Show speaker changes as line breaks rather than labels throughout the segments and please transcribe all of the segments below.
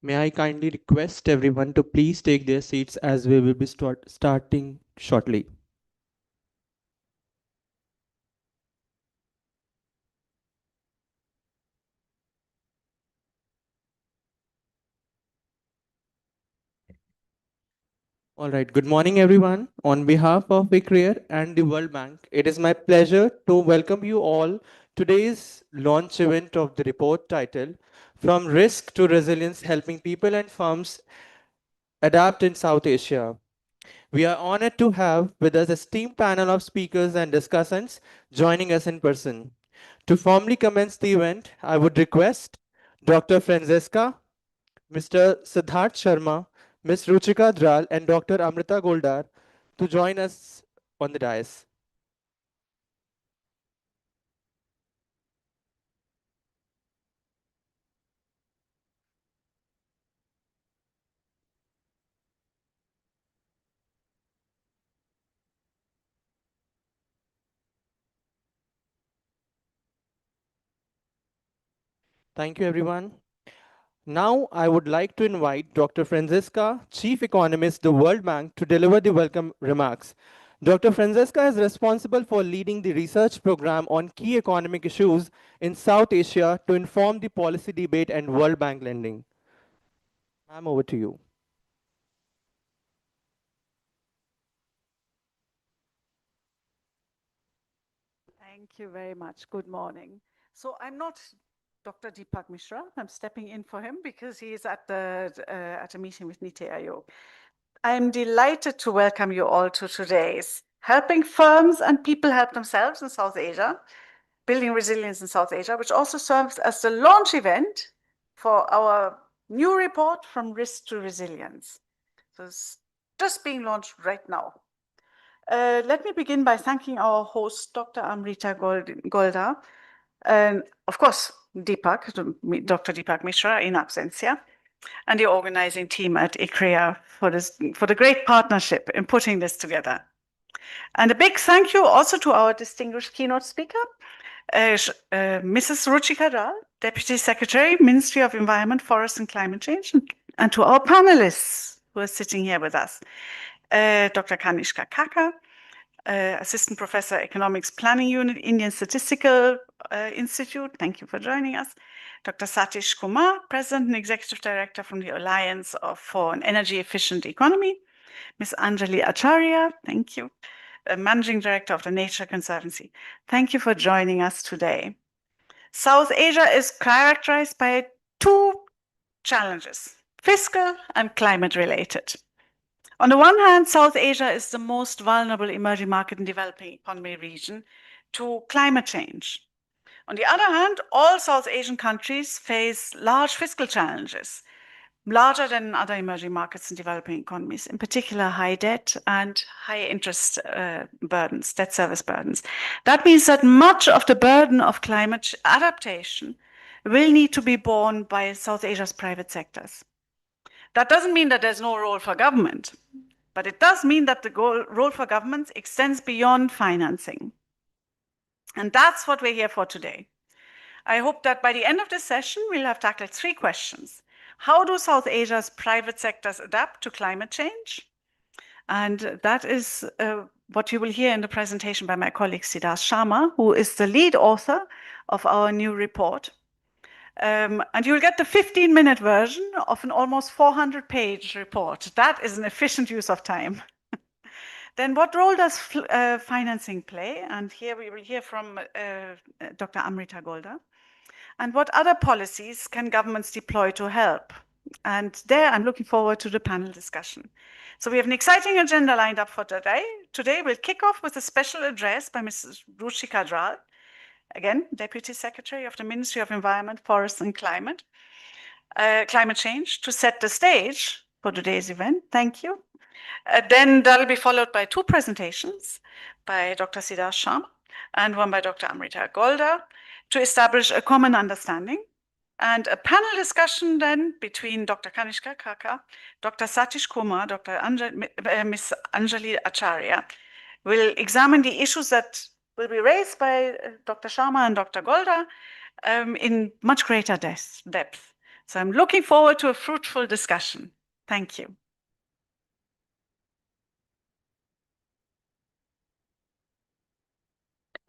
May I kindly request everyone to please take their seats as we will be starting shortly. All right, good morning everyone. On behalf of Vicareer and the World Bank, it is my pleasure to welcome you all today's launch event of the report titled From Risk to Resilience Helping People and Firms Adapt in South Asia. We are honored to have with us a esteemed panel of speakers and discussants joining us in person. To formally commence the event, I would request Dr. Francesca, Mr. Siddharth Sharma, Ms. Ruchika Dral, and Dr. Amrita Goldar to join us on the dais. Thank you, everyone. Now, I would like to invite Dr. Francesca, Chief Economist, the World Bank, to deliver the welcome remarks. Dr. Francesca is responsible for leading the research program on key economic issues in South Asia to inform the policy debate and World Bank lending. Ma'am, over to you.
Thank you very much. Good morning. So I'm not Dr. Deepak Mishra. I'm stepping in for him because he is at a meeting with Niti Aayog. I'm delighted to welcome you all to today's Helping Firms and People Help Themselves in South Asia, Building Resilience in South Asia, which also serves as the launch event for our new report, From Risk to Resilience. So it's just being launched right now. Let me begin by thanking our host, Dr. Amrita Golda, and of course, Dr. Deepak Mishra in absentia, and the organizing team at ICREA for the great partnership in putting this together. And a big thank you also to our distinguished keynote speaker, Mrs. Ruchika Dral, Deputy Secretary, Ministry of Environment, Forest and Climate Change, and to our panelists who are sitting here with us, Dr. Kanishka Kaka, Assistant Professor, Economics Planning Unit, Indian Statistical Institute. Thank you for joining us. Dr. Satish Kumar, President and Executive Director from the Alliance for an Energy Efficient Economy. Ms. Anjali Acharya, thank you. Managing Director of the Nature Conservancy. Thank you for joining us today. South Asia is characterized by two challenges, fiscal and climate related. On the one hand, South Asia is the most vulnerable emerging market and developing economy region to climate change. On the other hand, all South Asian countries face large fiscal challenges, larger than other emerging markets and developing economies, in particular high debt and high interest burdens, debt service burdens. That means that much of the burden of climate adaptation will need to be borne by South Asia's private sectors. That doesn't mean that there's no role for government. But it does mean that the role for governments extends beyond financing. And that's what we're here for today. I hope that by the end of this session, we'll have tackled three questions. How do South Asia's private sectors adapt to climate change? And that is what you will hear in the presentation by my colleague Siddharth Sharma, who is the lead author of our new report. And you'll get the 15-minute version of an almost 400-page report. That is an efficient use of time. Then what role does financing play? And here we will hear from Dr. Amrita Golda. And what other policies can governments deploy to help? And there I'm looking forward to the panel discussion. So we have an exciting agenda lined up for today. Today we'll kick off with a special address by Mrs. Ruchika Dral, again, Deputy Secretary of the Ministry of Environment, Forest and Climate Change, to set the stage for today's event. Thank you. Then that'll be followed by two presentations by Dr. Siddharth Sharma and one by Dr. Amrita Golda to establish a common understanding, and a panel discussion then between Dr. Kanishka Kaka, Dr. Satish Kumar, Ms. Anjali Acharya will examine the issues that will be raised by Dr. Sharma and Dr. Golda in much greater depth. So I'm looking forward to a fruitful discussion. Thank you.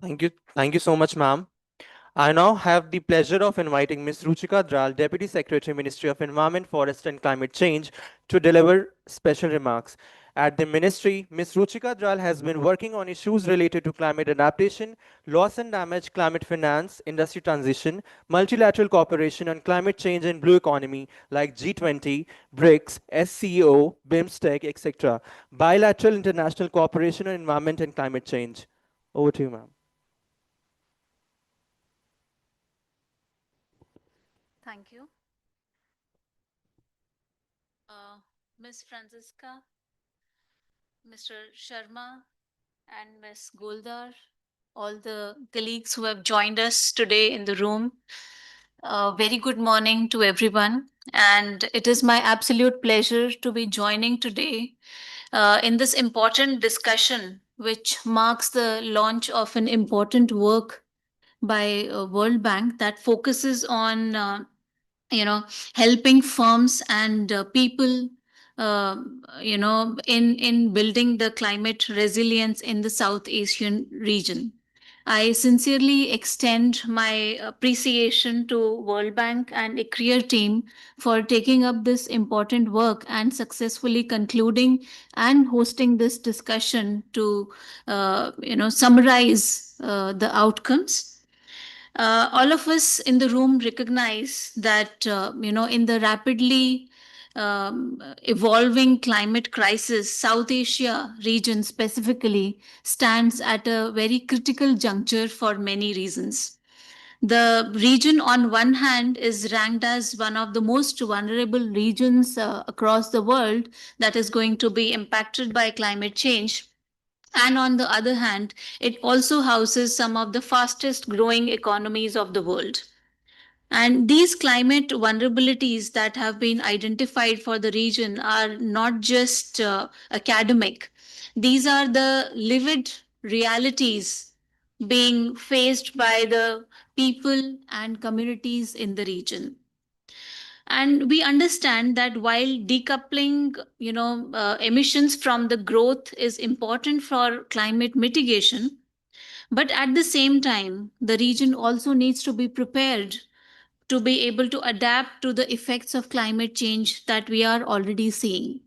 Thank you. Thank you so much, ma'am. I now have the pleasure of inviting Ms. Ruchika Dral, Deputy Secretary, Ministry of Environment, Forest and Climate Change, to deliver special remarks. At the ministry, Ms. Ruchika Dral has been working on issues related to climate adaptation, loss and damage, climate finance, industry transition, multilateral cooperation on climate change and blue economy like G20, BRICS, SCO, BIMSTEC, etc. Bilateral international cooperation on environment and climate change. Over to you, ma'am.
Thank you. Ms. Francisca, Mr. Sharma, and Ms. Goldar, all the colleagues who have joined us today in the room. Very good morning to everyone. And it is my absolute pleasure to be joining today in this important discussion, which marks the launch of an important work by World Bank that focuses on helping firms and people in building the climate resilience in the South Asian region. I sincerely extend my appreciation to World Bank and ICRIER team for taking up this important work and successfully concluding and hosting this discussion to summarize the outcomes. All of us in the room recognize that in the rapidly evolving climate crisis, South Asia region specifically stands at a very critical juncture for many reasons. The region, on one hand, is ranked as one of the most vulnerable regions across the world that is going to be impacted by climate change. And on the other hand, it also houses some of the fastest growing economies of the world. And these climate vulnerabilities that have been identified for the region are not just academic, these are the livid realities being faced by the people and communities in the region. And we understand that while decoupling emissions from the growth is important for climate mitigation, but at the same time the region also needs to be prepared to be able to adapt to the effects of climate change that we are already seeing.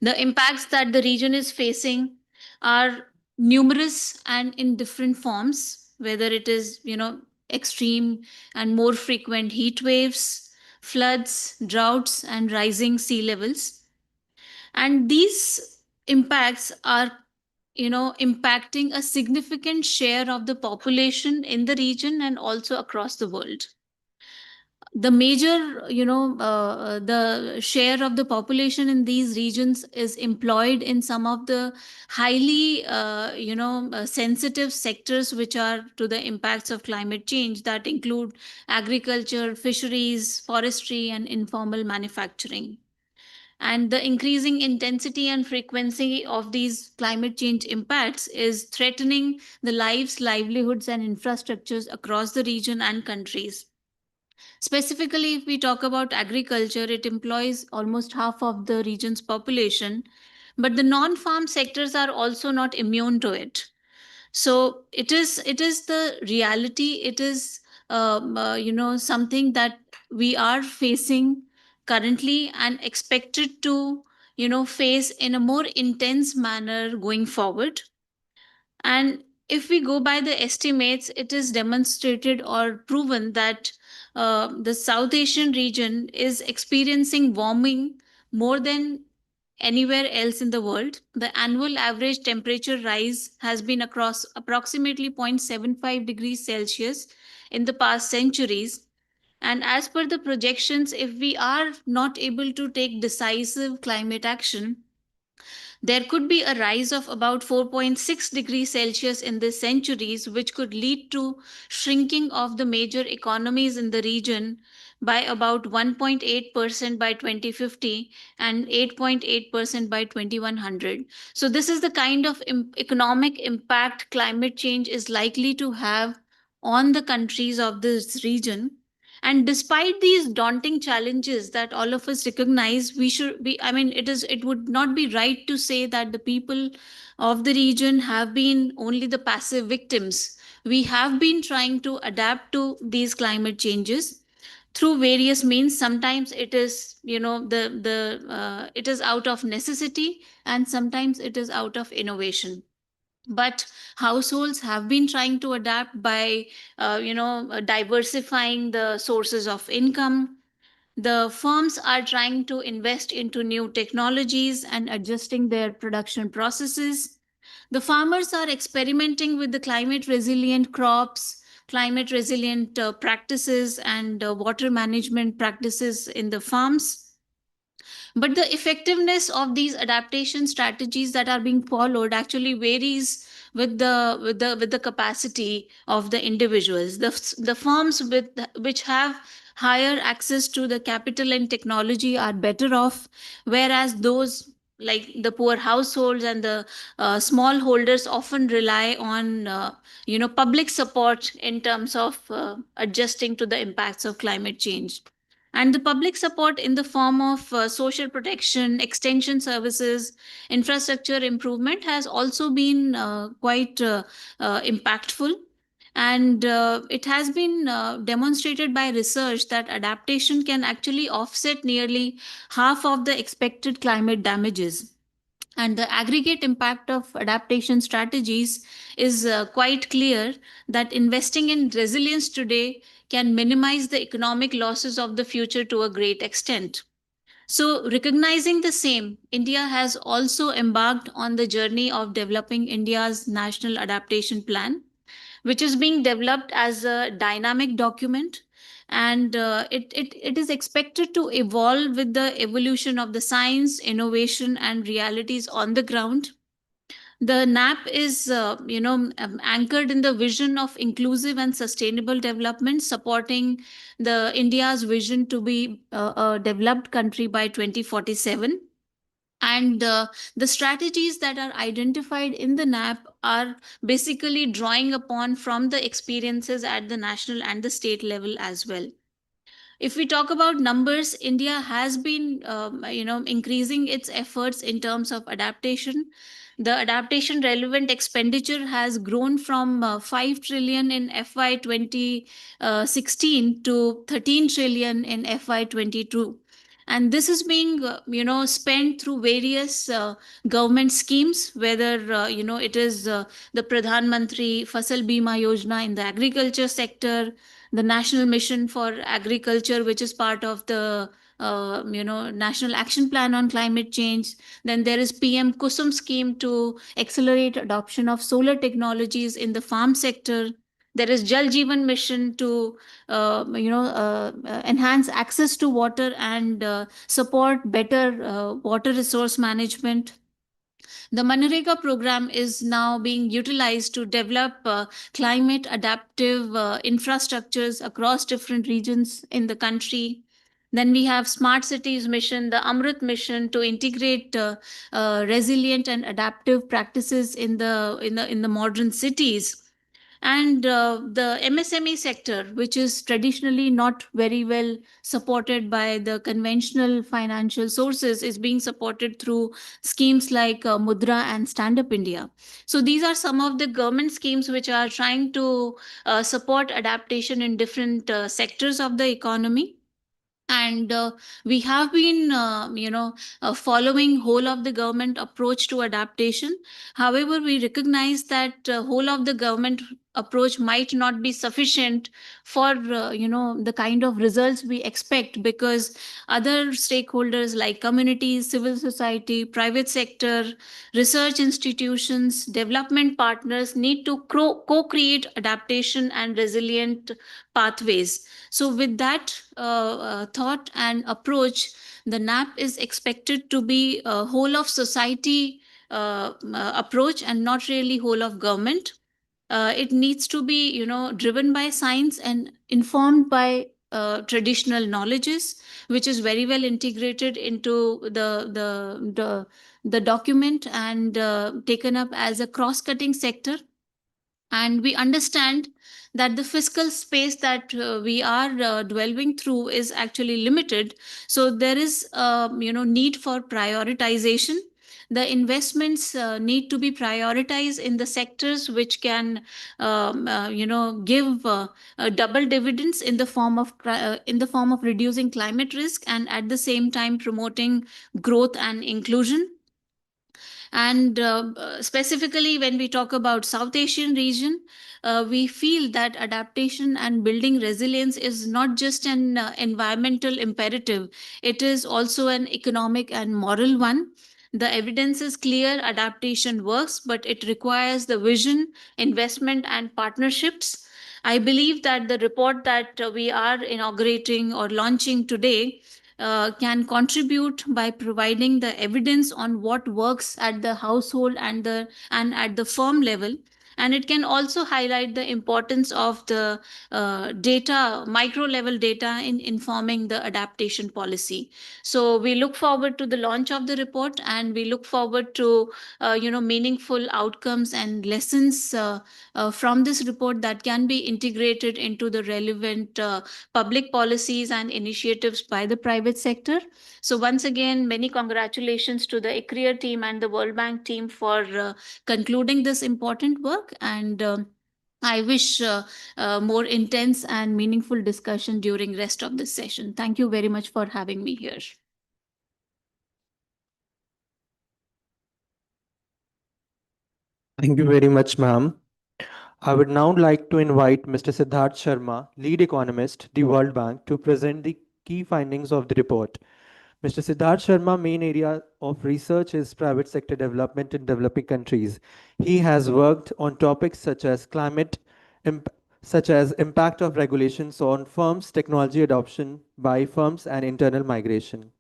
The impacts that the region is facing are numerous and in different forms, whether it is, extreme and more frequent heat waves, floods, droughts, and rising sea levels. And these impacts are impacting a significant share of the population in the region and also across the world. The major the share of the population in these regions is employed in some of the highly sensitive sectors which are to the impacts of climate change, that include agriculture, fisheries, forestry, and informal manufacturing. And the increasing intensity and frequency of these climate change impacts is threatening the lives, livelihoods, and infrastructures across the region and countries. Specifically, if we talk about agriculture, it employs almost half of the region's population, but the non-farm sectors are also not immune to it. So it is the reality. It is something that we are facing currently and expected to face in a more intense manner going forward. And if we go by the estimates, it is demonstrated or proven that the South Asian region is experiencing warming more than anywhere else in the world. The annual average temperature rise has been across approximately 0.75 degrees Celsius in the past centuries. And as per the projections, if we are not able to take decisive climate action, there could be a rise of about 4.6 degrees Celsius in the centuries, which could lead to shrinking of the major economies in the region by about 1.8% by 2050 and 8.8% by 2100. So, this is the kind of economic impact climate change is likely to have on the countries of this region. And despite these daunting challenges that all of us recognize, we should be, I mean, it would not be right to say that the people of the region have been only the passive victims. We have been trying to adapt to these climate changes through various means. Sometimes it is, it is out of necessity, and sometimes it is out of innovation. But households have been trying to adapt by diversifying the sources of income. The firms are trying to invest into new technologies and adjusting their production processes. The farmers are experimenting with the climate resilient crops, climate resilient practices, and water management practices in the farms. But the effectiveness of these adaptation strategies that are being followed actually varies with the capacity of the individuals. The firms which have higher access to the capital and technology are better off, whereas those like the poor households and the small holders often rely on public support in terms of adjusting to the impacts of climate change. And the public support in the form of social protection, extension services, infrastructure improvement has also been quite impactful. And it has been demonstrated by research that adaptation can actually offset nearly half of the expected climate damages. And the aggregate impact of adaptation strategies is quite clear, that investing in resilience today can minimize the economic losses of the future to a great extent. So, recognizing the same, India has also embarked on the journey of developing India's National Adaptation Plan, which is being developed as a dynamic document. And it is expected to evolve with the evolution of the science, innovation, and realities on the ground. The NAP is, anchored in the vision of inclusive and sustainable development, supporting the India's vision to be a developed country by 2047. And the strategies that are identified in the NAP are basically drawing upon from the experiences at the national and the state level as well. If we talk about numbers, India has been, increasing its efforts in terms of adaptation. The adaptation relevant expenditure has grown from 5 trillion in FY 2016 to 13 trillion in FY 22. And this is being, spent through various government schemes, whether, it is the Pradhan Mantri Fasal Bima Yojana in the agriculture sector, the National Mission for Agriculture, which is part of the National Action Plan on Climate Change. Then there is PM Kusum scheme to accelerate adoption of solar technologies in the farm sector. There is Jal Jeevan Mission to enhance access to water and support better water resource management. The Manrega program is now being utilized to develop climate adaptive infrastructures across different regions in the country. Then we have Smart Cities Mission, the Amrit Mission, to integrate resilient and adaptive practices in the modern cities. And the MSME sector, which is traditionally not very well supported by the conventional financial sources, is being supported through schemes like Mudra and Stand Up India. So these are some of the government schemes which are trying to support adaptation in different sectors of the economy. And we have been following whole of the government approach to adaptation. However, we recognize that whole of the government approach might not be sufficient for the kind of results we expect, because other stakeholders like communities, civil society, private sector, research institutions, development partners need to co-create adaptation and resilient pathways. So, with that thought and approach, the NAP is expected to be a whole of society approach and not really whole of government. It needs to be, driven by science and informed by traditional knowledges, which is very well integrated into the document and taken up as a cross-cutting sector. And we understand that the fiscal space that we are dwelling through is actually limited. So there is need for prioritization. The investments need to be prioritized in the sectors which can give double dividends in the form of reducing climate risk and at the same time promoting growth and inclusion. And specifically, when we talk about South Asian region, we feel that adaptation and building resilience is not just an environmental imperative, it is also an economic and moral one. The evidence is clear, adaptation works, but it requires the vision, investment, and partnerships. I believe that the report that we are inaugurating or launching today can contribute by providing the evidence on what works at the household and at the firm level, and it can also highlight the importance of the data, micro level data, in informing the adaptation policy. So we look forward to the launch of the report, and we look forward to meaningful outcomes and lessons from this report that can be integrated into the relevant public policies and initiatives by the private sector. So once again, many congratulations to the ICRIER team and the World Bank team for concluding this important work. And I wish more intense and meaningful discussion during rest of this session. Thank you very much for having me here.
Thank you very much, ma'am. I would now like to invite Mr. Siddharth Sharma, lead economist, the World Bank, to present the key findings of the report. Mr. Siddharth Sharma, main area of research is private sector development in developing countries. He has worked on topics such as such as impact of regulations on firms, technology adoption by firms, and internal migration.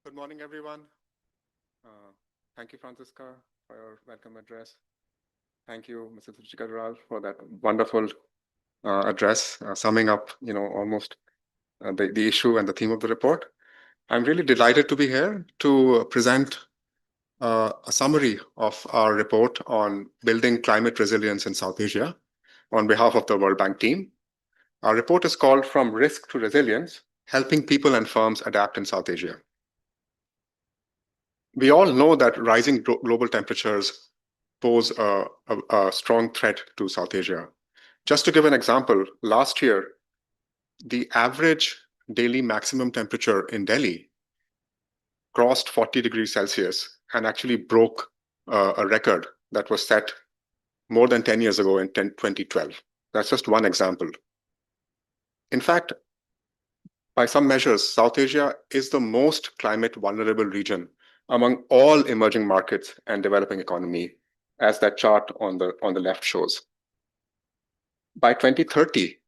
Good morning, everyone. Thank you, Francisca, for your welcome address. Thank you, Mrs. Ruchika Dural, for that wonderful address, summing up, almost the issue and the theme of the report. I'm really delighted to be here to present a summary of our report on building climate resilience in South Asia on behalf of the World Bank team. Our report is called From Risk to Resilience, Helping People and Firms Adapt in South Asia. We all know that rising global temperatures pose a strong threat to South Asia. Just to give an example, last year, the average daily maximum temperature in Delhi crossed 40 degrees Celsius and actually broke a record that was set more than 10 years ago in 2012. That's just one example. In fact, by some measures, South Asia is the most climate vulnerable region among all emerging markets and developing economy, as that chart on the left shows. By 2030,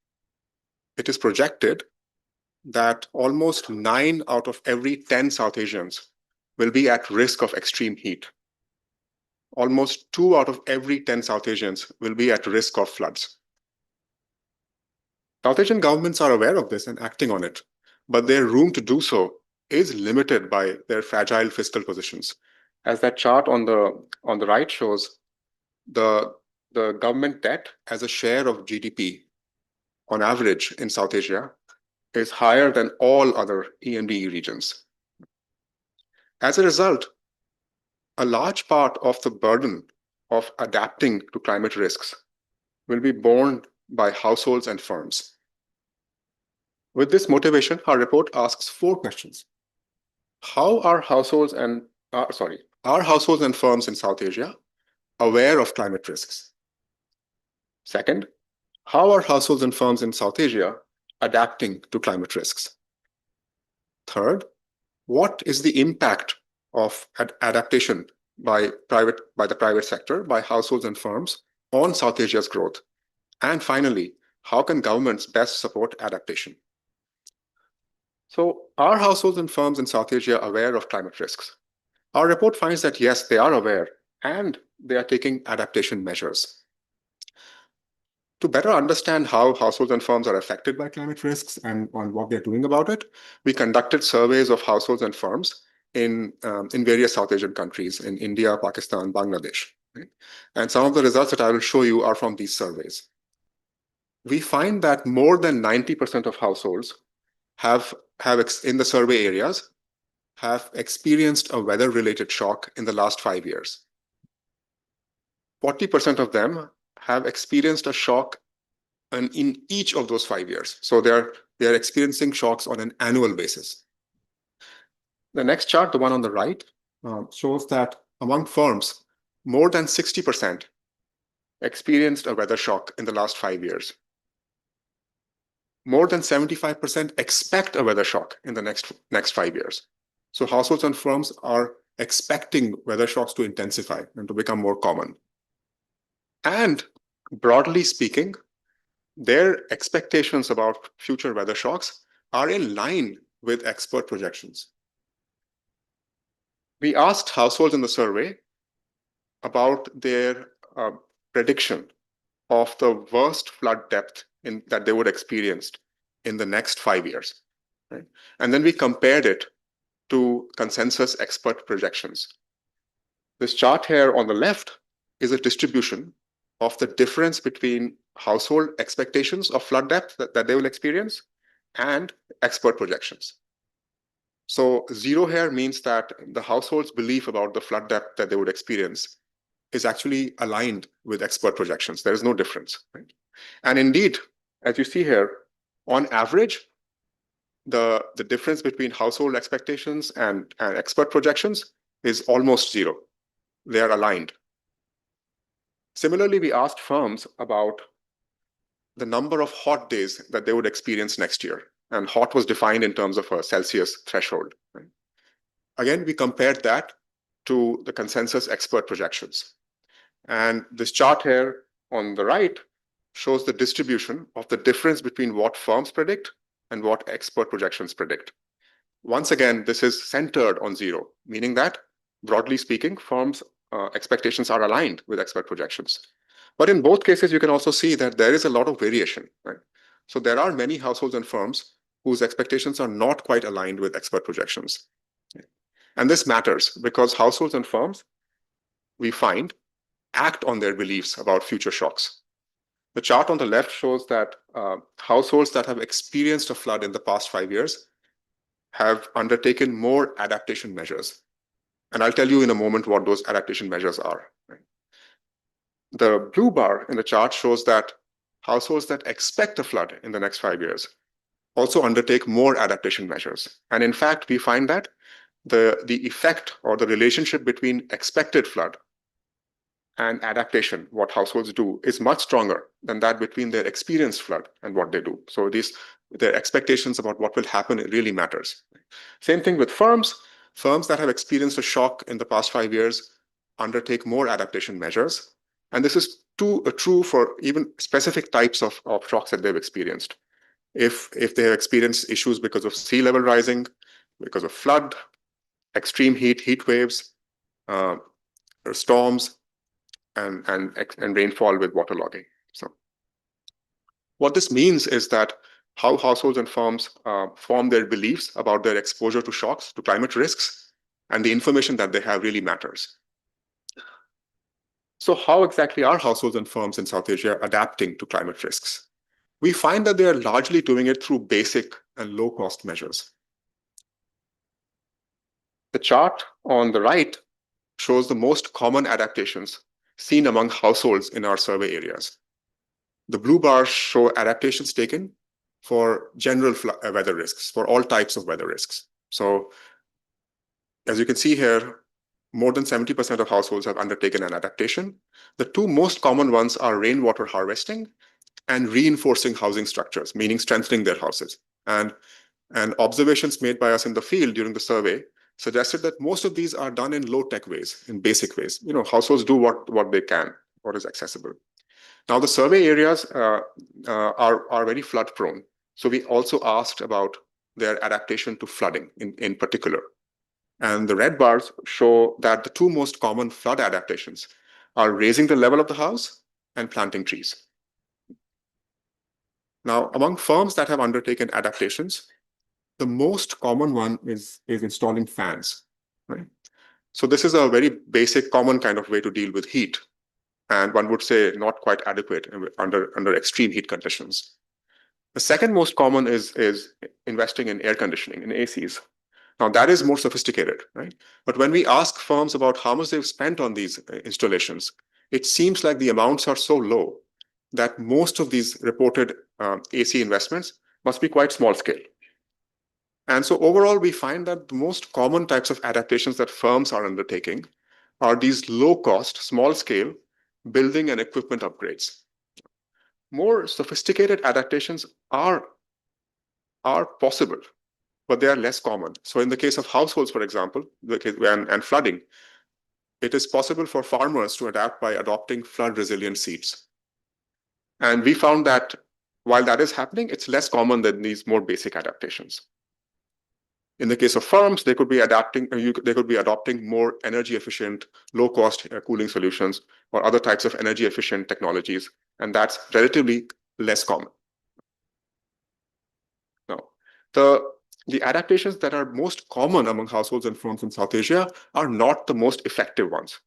it is projected that almost 9 out of every 10 South Asians will be at risk of extreme heat. Almost 2 out of every 10 South Asians will be at risk of floods. South Asian governments are aware of this and acting on it, but their room to do so is limited by their fragile fiscal positions. As that chart on the right shows, the government debt as a share of GDP on average in South Asia is higher than all other ENBE regions. As a result, a large part of the burden of adapting to climate risks will be borne by households and firms. With this motivation, our report asks 4 questions. How are households and firms in South Asia aware of climate risks? Second, how are households and firms in South Asia adapting to climate risks? Third, what is the impact of adaptation by the private sector, by households and firms on South Asia's growth? And finally, how can governments best support adaptation? So are households and firms in South Asia aware of climate risks? Our report finds that yes, they are aware and they are taking adaptation measures. To better understand how households and firms are affected by climate risks and on what they're doing about it, we conducted surveys of households and firms in various South Asian countries, in India, Pakistan, Bangladesh. Right? And some of the results that I will show you are from these surveys. We find that more than 90% of households in the survey areas have experienced a weather-related shock in the last 5 years. 40% of them have experienced a shock in each of those 5 years. So they are experiencing shocks on an annual basis. The next chart, the one on the right, shows that among firms, more than 60% experienced a weather shock in the last 5 years. More than 75% expect a weather shock in the next 5 years. So households and firms are expecting weather shocks to intensify and to become more common. And broadly speaking, their expectations about future weather shocks are in line with expert projections. We asked households in the survey about their prediction of the worst flood depth that they would experience in the next 5 years. Right? And then we compared it to consensus expert projections. This chart here on the left is a distribution of the difference between household expectations of flood depth that they will experience and expert projections. So 0 here means that the household's belief about the flood depth that they would experience is actually aligned with expert projections. There is no difference. Right? And indeed, as you see here, on average, the difference between household expectations and expert projections is almost 0. They are aligned. Similarly, we asked firms about the number of hot days that they would experience next year. And hot was defined in terms of a Celsius threshold. Right? Again, we compared that to the consensus expert projections. And this chart here on the right shows the distribution of the difference between what firms predict and what expert projections predict. Once again, this is centered on 0, meaning that, broadly speaking, firms' expectations are aligned with expert projections. But in both cases, you can also see that there is a lot of variation. Right? So there are many households and firms whose expectations are not quite aligned with expert projections. And this matters because households and firms, we find, act on their beliefs about future shocks. The chart on the left shows that households that have experienced a flood in the past 5 years have undertaken more adaptation measures. And I'll tell you in a moment what those adaptation measures are. Right? The blue bar in the chart shows that households that expect a flood in the next 5 years also undertake more adaptation measures. And in fact, we find that the effect or the relationship between expected flood and adaptation, what households do, is much stronger than that between their experienced flood and what they do. So their expectations about what will happen, it really matters. Same thing with firms. Firms that have experienced a shock in the past 5 years undertake more adaptation measures. And this is true for even specific types of shocks that they've experienced. If they have experienced issues because of sea level rising, because of flood, extreme heat waves, storms, and rainfall with waterlogging. So what this means is that how households and firms form their beliefs about their exposure to shocks, to climate risks, and the information that they have really matters. So how exactly are households and firms in South Asia adapting to climate risks? We find that they are largely doing it through basic and low-cost measures. The chart on the right shows the most common adaptations seen among households in our survey areas. The blue bars show adaptations taken for general weather risks, for all types of weather risks. So as you can see here, more than 70% of households have undertaken an adaptation. The two most common ones are rainwater harvesting and reinforcing housing structures, meaning strengthening their houses. And observations made by us in the field during the survey suggested that most of these are done in low-tech ways, in basic ways. Households do what they can, what is accessible. Now, the survey areas are very flood prone. So we also asked about their adaptation to flooding in particular. And the red bars show that the two most common flood adaptations are raising the level of the house and planting trees. Now, among firms that have undertaken adaptations, the most common one is installing fans, right? So this is a very basic, common kind of way to deal with heat. And one would say not quite adequate under extreme heat conditions. The second most common is investing in air conditioning, in ACs. Now that is more sophisticated, right? But when we ask firms about how much they've spent on these installations, it seems like the amounts are so low that most of these reported AC investments must be quite small scale. And so overall, we find that the most common types of adaptations that firms are undertaking are these low cost, small scale building and equipment upgrades. More sophisticated adaptations are possible, but they are less common. So in the case of households, for example, and flooding, it is possible for farmers to adapt by adopting flood resilient seeds. And we found that while that is happening, it's less common than these more basic adaptations. In the case of firms, they could be adopting more energy efficient, low cost cooling solutions or other types of energy efficient technologies, and that's relatively less common. Now, the adaptations that are most common among households and firms in South Asia are not the most effective ones.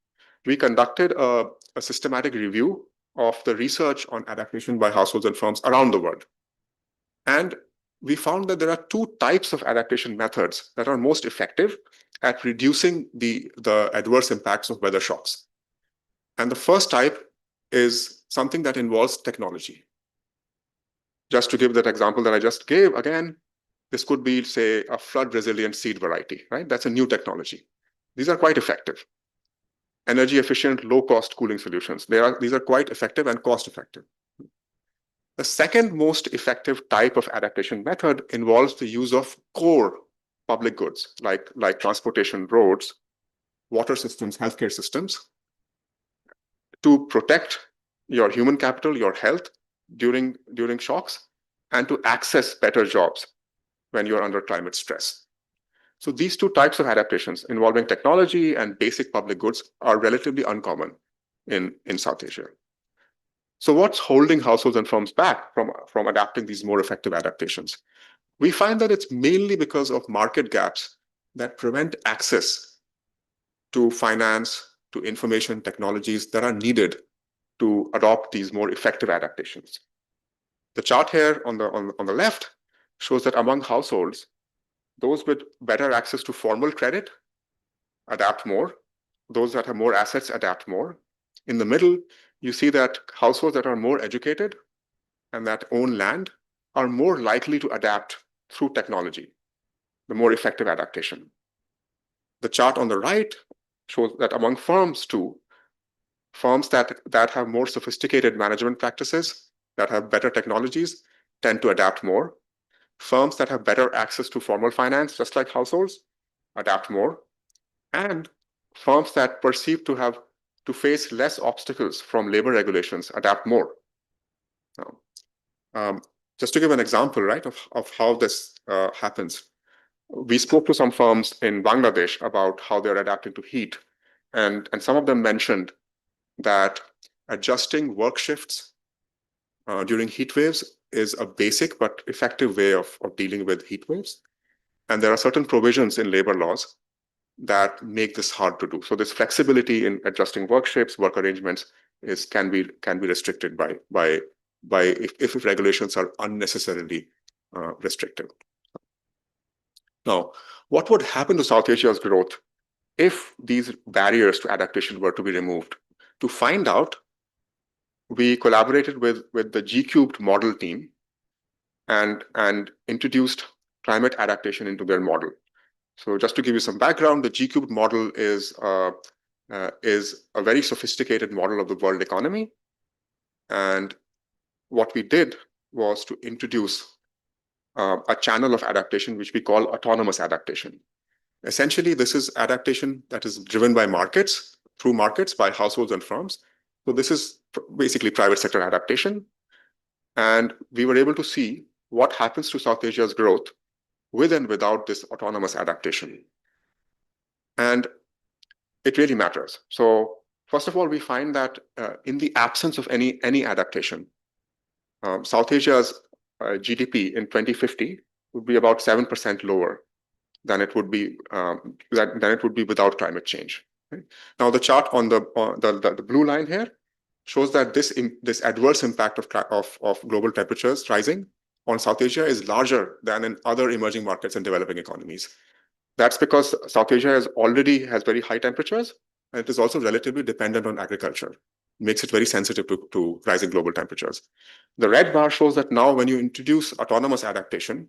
We conducted a systematic review of the research on adaptation by households and firms around the world. And we found that there are two types of adaptation methods that are most effective at reducing the adverse impacts of weather shocks. And the first type is something that involves technology. Just to give that example that I just gave, again, this could be, say, a flood-resilient seed variety, right? That's a new technology. These are quite effective. Energy-efficient, low-cost cooling solutions. These are quite effective and cost-effective. The second most effective type of adaptation method involves the use of core public goods like transportation, roads, water systems, healthcare systems, to protect your human capital, your health during shocks, and to access better jobs when you're under climate stress. So these two types of adaptations involving technology and basic public goods are relatively uncommon in South Asia. So what's holding households and firms back from adapting these more effective adaptations? We find that it's mainly because of market gaps that prevent access to finance, to information technologies that are needed to adopt these more effective adaptations. The chart here on the left shows that among households, those with better access to formal credit adapt more. Those that have more assets adapt more. In the middle, you see that households that are more educated and that own land are more likely to adapt through technology, the more effective adaptation. The chart on the right shows that among firms too, firms that have more sophisticated management practices, that have better technologies, tend to adapt more. Firms that have better access to formal finance, just like households, adapt more. And firms that perceive to face less obstacles from labor regulations adapt more. Now, just to give an example, right, of how this happens, we spoke to some firms in Bangladesh about how they're adapting to heat, and some of them mentioned that adjusting work shifts during heat waves is a basic but effective way of dealing with heat waves. And there are certain provisions in labor laws that make this hard to do. So this flexibility in adjusting work shifts, work arrangements can be restricted by if regulations are unnecessarily restrictive. Now, what would happen to South Asia's growth if these barriers to adaptation were to be removed? To find out, we collaborated with the G-Cubed model team and introduced climate adaptation into their model. So just to give you some background, the G-Cubed model is a very sophisticated model of the world economy. And what we did was to introduce a channel of adaptation, which we call autonomous adaptation. Essentially, this is adaptation that is driven by markets, through markets, by households and firms, So this is basically private sector adaptation. And we were able to see what happens to South Asia's growth with and without this autonomous adaptation. And it really matters. So first of all, we find that in the absence of any adaptation, South Asia's GDP in 2050 would be about 7% lower than it would be without climate change. Right? Now, the chart on the blue line here shows that this adverse impact of global temperatures rising on South Asia is larger than in other emerging markets and developing economies. That's because South Asia has very high temperatures, and it is also relatively dependent on agriculture. Makes it very sensitive to rising global temperatures. The red bar shows that now when you introduce autonomous adaptation,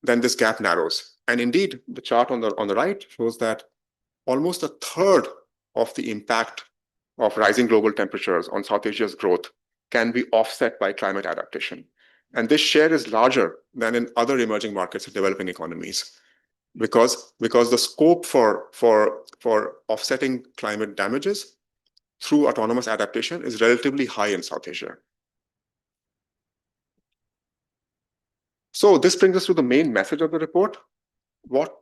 then this gap narrows. And indeed, the chart on the right shows that almost a third of the impact of rising global temperatures on South Asia's growth can be offset by climate adaptation. And this share is larger than in other emerging markets and developing economies, because the scope for offsetting climate damages through autonomous adaptation is relatively high in South Asia. So this brings us to the main message of the report. What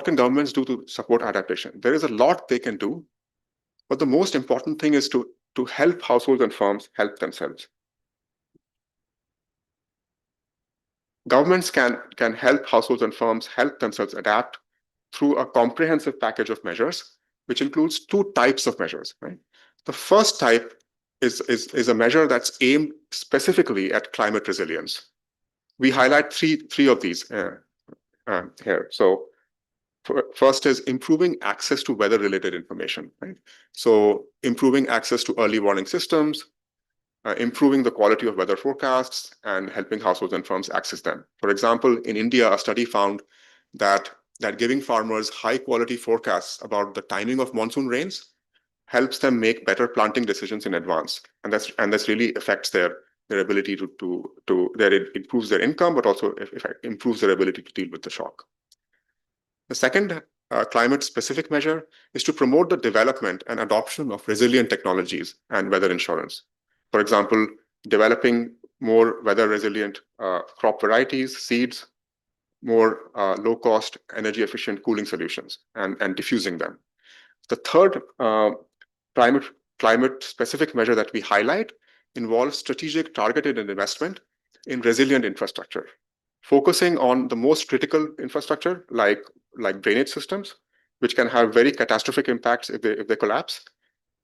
can governments do to support adaptation? There is a lot they can do, but the most important thing is to help households and firms help themselves. Governments can help households and firms help themselves adapt through a comprehensive package of measures, which includes two types of measures. Right? The first type is a measure that's aimed specifically at climate resilience. We highlight three of these here. So first is improving access to weather-related information. Right? So improving access to early warning systems, improving the quality of weather forecasts, and helping households and firms access them. For example, in India, a study found that giving farmers high-quality forecasts about the timing of monsoon rains helps them make better planting decisions in advance, and that's really affects their ability it improves their income, but also improves their ability to deal with the shock. The second climate-specific measure is to promote the development and adoption of resilient technologies and weather insurance. For example, developing more weather-resilient crop varieties, seeds, more low-cost, energy-efficient cooling solutions, and diffusing them. The third climate-specific measure that we highlight involves strategic targeted investment in resilient infrastructure, focusing on the most critical infrastructure like drainage systems, which can have very catastrophic impacts if they collapse,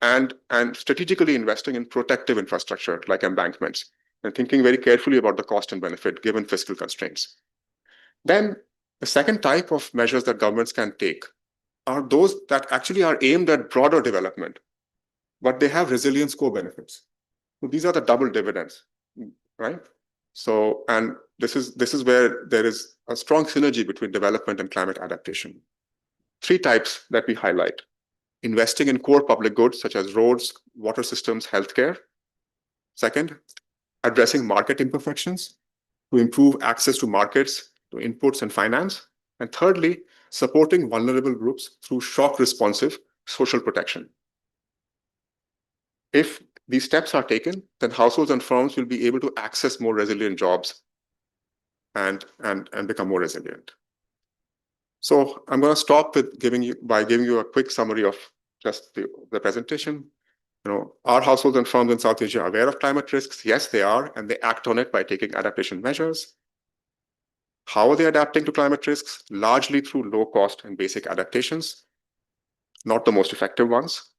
and strategically investing in protective infrastructure like embankments, and thinking very carefully about the cost and benefit given fiscal constraints. Then the second type of measures that governments can take are those that actually are aimed at broader development, but they have resilience co-benefits. So these are the double dividends, right? So, and this is where there is a strong synergy between development and climate adaptation. Three types that we highlight: investing in core public goods such as roads, water systems, healthcare. Second, addressing market imperfections to improve access to markets, to inputs and finance. And thirdly, supporting vulnerable groups through shock-responsive social protection. If these steps are taken, then households and firms will be able to access more resilient jobs and become more resilient. So I'm going to stop with giving you a quick summary of just the presentation. Are households and firms in South Asia aware of climate risks? Yes, they are, and they act on it by taking adaptation measures. How are they adapting to climate risks? Largely through low cost and basic adaptations, not the most effective ones.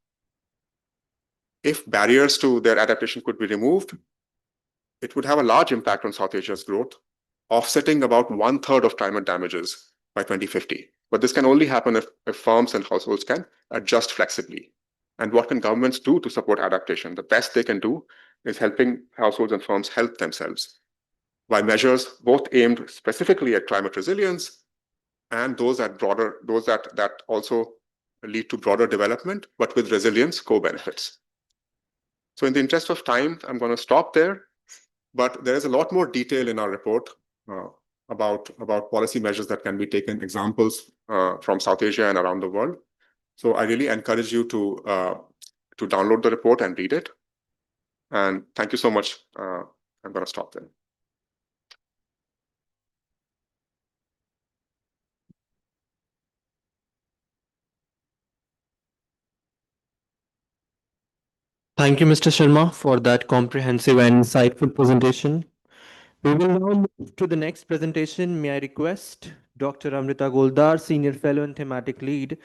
If barriers to their adaptation could be removed, it would have a large impact on South Asia's growth, offsetting about 1/3 of climate damages by 2050. But this can only happen if firms and households can adjust flexibly. And what can governments do to support adaptation? The best they can do is helping households and firms help themselves by measures both aimed specifically at climate resilience and those that also lead to broader development, but with resilience co-benefits. So in the interest of time, I'm going to stop there, but there is a lot more detail in our report about policy measures that can be taken, examples from South Asia and around the world. So I really encourage you to to download the report and read it. And thank you so much. I'm going to stop there.
Thank you, Mr. Sharma, for that comprehensive and insightful presentation. We will now move to the next presentation. May I request Dr. Amrita Goldar, Senior Fellow and Thematic Lead,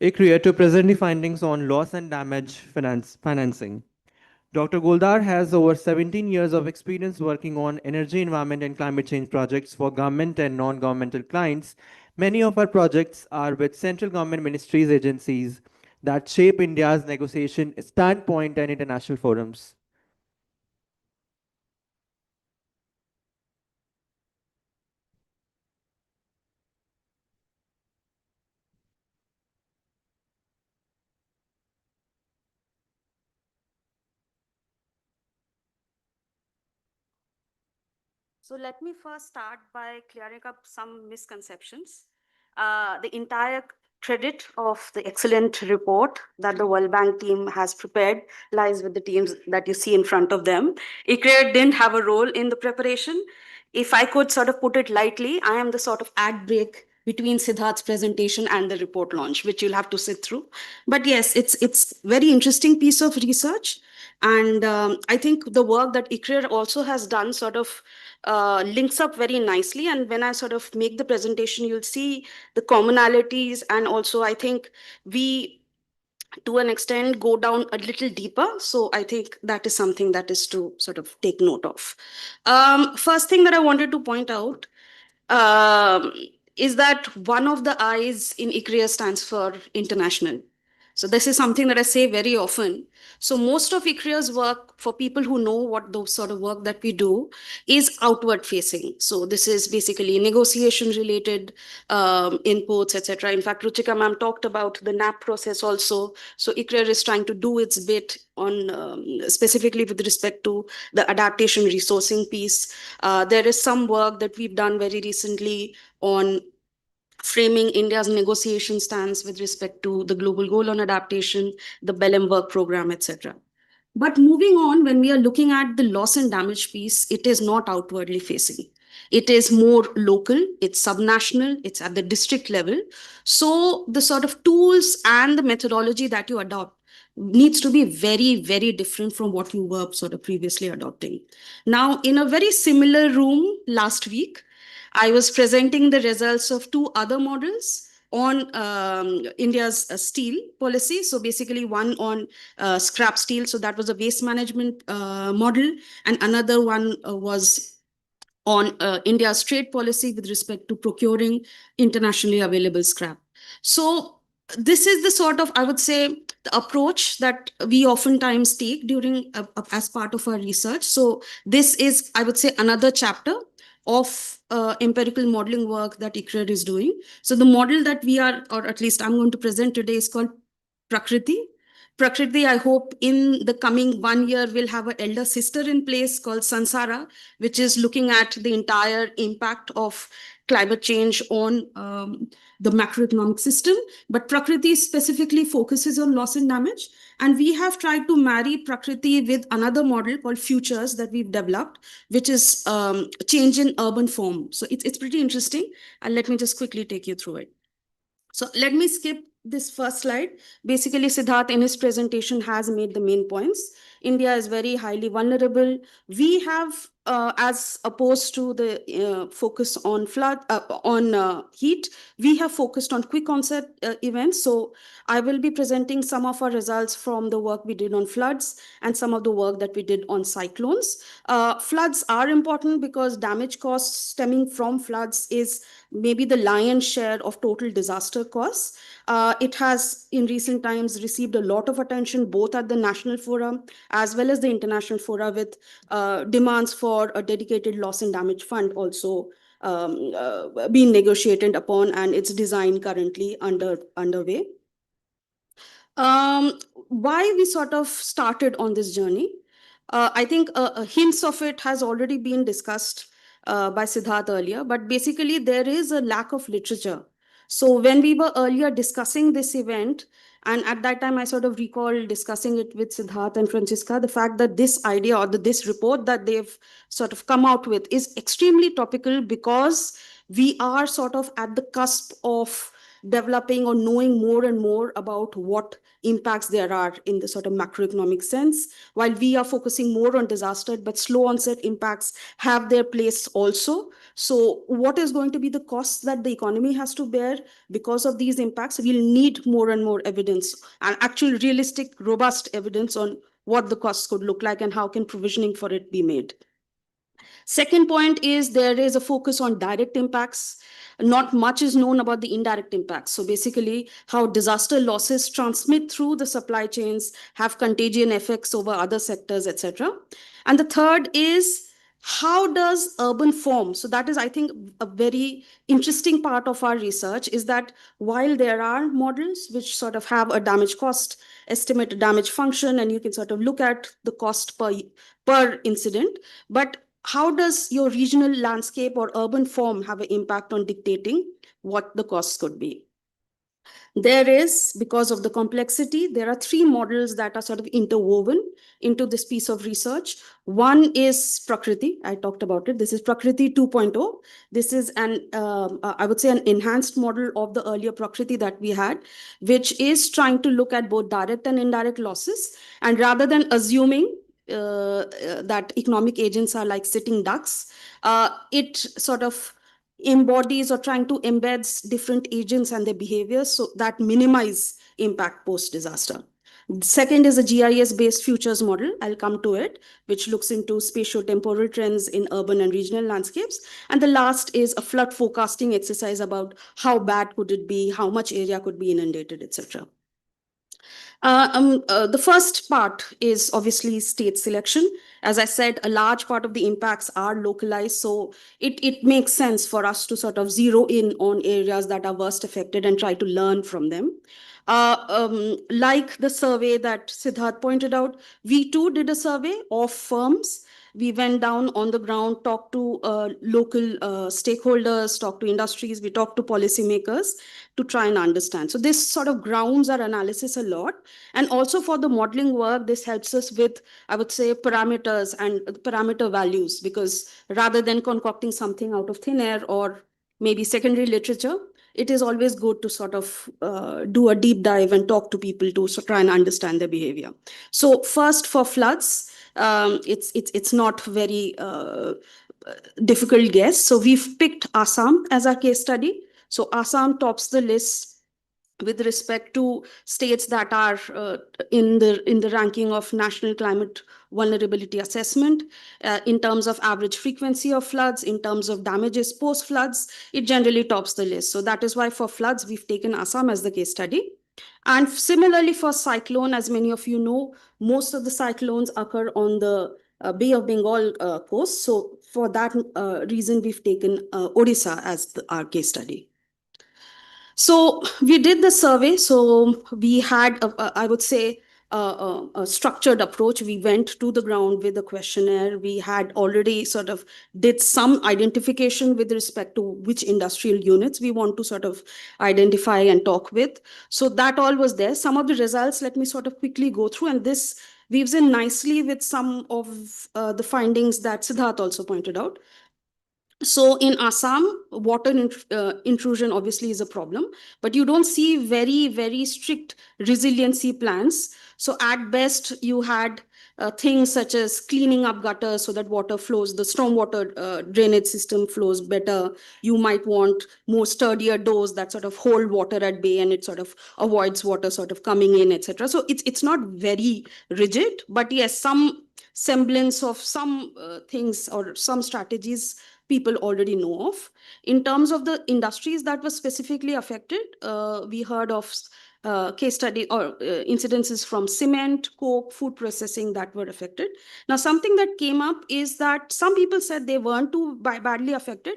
ICRIER, to present the findings on loss and damage financing. Dr. Goldar has over 17 years of experience working on energy, environment, and climate change projects for government and non-governmental clients. Many of our projects are with central government ministries, agencies that shape India's negotiation standpoint and international forums.
So let me first start by clearing up some misconceptions. The entire credit of the excellent report that the World Bank team has prepared lies with the teams that you see in front of them. ICRIER didn't have a role in the preparation. If I could sort of put it lightly, I am the sort of ad break between Siddharth's presentation and the report launch, which you'll have to sit through. But yes, it's very interesting piece of research. And I think the work that ICRIER also has done sort of links up very nicely. And when I sort of make the presentation, you'll see the commonalities. And also, I think we, to an extent, go down a little deeper. So I think that is something that is to sort of take note of. First thing that I wanted to point out is that one of the I's in ICRIER stands for international. So this is something that I say very often. So most of ICRIER's work, for people who know what the sort of work that we do, is outward facing. So this is basically negotiation related inputs, etc. In fact, Ruchika ma'am talked about the NAP process also. So ICRIER is trying to do its bit on specifically with respect to the adaptation resourcing piece. There is some work that we've done very recently on framing India's negotiation stance with respect to the global goal on adaptation, the Belém work program, etc. But moving on, when we are looking at the loss and damage piece, it is not outwardly facing. It is more local, it's subnational, it's at the district level. So the sort of tools and the methodology that you adopt needs to be very, very different from what you were sort of previously adopting. Now, in a very similar room last week, I was presenting the results of two other models on India's steel policy. So basically one on scrap steel. So that was a waste management model. And another one was on India's trade policy with respect to procuring internationally available scrap. So this is the sort of, I would say, the approach that we oftentimes take during as part of our research. So this is, I would say, another chapter of empirical modeling work that ICRIER is doing. So the model that we are, or at least I'm going to present today, is called Prakriti. Prakriti, I hope in the coming 1 year, will have an elder sister in place called Sansara, which is looking at the entire impact of climate change on the macroeconomic system. But Prakriti specifically focuses on loss and damage. And we have tried to marry Prakriti with another model called Futures that we've developed, which is change in urban form. So it's pretty interesting. And let me just quickly take you through it. So let me skip this first slide. Basically, Siddharth in his presentation has made the main points. India is very highly vulnerable. We have, as opposed to the focus on heat, we have focused on quick onset events. So I will be presenting some of our results from the work we did on floods and some of the work that we did on cyclones. Floods are important because damage costs stemming from floods is maybe the lion's share of total disaster costs. It has in recent times received a lot of attention, both at the national forum as well as the international fora, with demands for a dedicated loss and damage fund also being negotiated upon, and its design currently underway. Why we sort of started on this journey? I think hints of it has already been discussed by Siddharth earlier, but basically there is a lack of literature. So when we were earlier discussing this event, And at that time, I sort of recall discussing it with Siddharth and Francisca, the fact that this idea or this report that they've sort of come out with is extremely topical because we are sort of at the cusp of developing or knowing more and more about what impacts there are in the sort of macroeconomic sense. While we are focusing more on disaster, but slow onset impacts have their place also. So what is going to be the costs that the economy has to bear because of these impacts? We'll need more and more evidence and actual realistic, robust evidence on what the costs could look like and how can provisioning for it be made. Second point is there is a focus on direct impacts. Not much is known about the indirect impacts. So basically how disaster losses transmit through the supply chains, have contagion effects over other sectors, etc. And the third is how does urban form? So that is, I think, a very interesting part of our research is that while there are models which sort of have a damage cost, estimate a damage function, and you can sort of look at the cost per incident, but how does your regional landscape or urban form have an impact on dictating what the costs could be? There is, because of the complexity, there are three models that are sort of interwoven into this piece of research. One is Prakriti. I talked about it. This is Prakriti 2.0. This is I would say, an enhanced model of the earlier Prakriti that we had, which is trying to look at both direct and indirect losses. And rather than assuming that economic agents are like sitting ducks, it sort of embodies or trying to embed different agents and their behaviors so that minimize impact post-disaster. Second is a GIS-based futures model. I'll come to it, which looks into spatio-temporal trends in urban and regional landscapes. And the last is a flood forecasting exercise about how bad could it be, how much area could be inundated, etc. The first part is obviously state selection. As I said, a large part of the impacts are localized, so it makes sense for us to sort of zero in on areas that are worst affected and try to learn from them. Like the survey that Siddharth pointed out, we too did a survey of firms. We went down on the ground, talked to local stakeholders, talked to industries, we talked to policymakers to try and understand. So this sort of grounds our analysis a lot. And also for the modeling work, this helps us with, I would say, parameters and parameter values, because rather than concocting something out of thin air or maybe secondary literature, it is always good to sort of do a deep dive and talk to people to try and understand their behavior. So first, for floods, it's not very difficult guess. So we've picked Assam as our case study. So Assam tops the list with respect to states that are in the ranking of National Climate Vulnerability Assessment. In terms of average frequency of floods, in terms of damages post-floods, it generally tops the list. So that is why for floods, we've taken Assam as the case study. And similarly for cyclone, as many of you know, most of the cyclones occur on the Bay of Bengal coast. So for that reason, we've taken Odisha as our case study. So we did the survey. So we had, I would say, a structured approach. We went to the ground with a questionnaire. We had already sort of did some identification with respect to which industrial units we want to sort of identify and talk with. So that all was there. Some of the results, let me sort of quickly go through. And this weaves in nicely with some of the findings that Siddharth also pointed out. So in Assam, water intrusion obviously is a problem, but you don't see very, very strict resiliency plans. So at best, you had things such as cleaning up gutters so that water flows, the stormwater drainage system flows better. You might want more sturdier doors that sort of hold water at bay and it sort of avoids water sort of coming in, etc. So it's not very rigid, but yes, some semblance of some things or some strategies people already know of. In terms of the industries that were specifically affected, we heard of case study or incidences from cement, coke, food processing that were affected. Now, something that came up is that some people said they weren't too badly affected,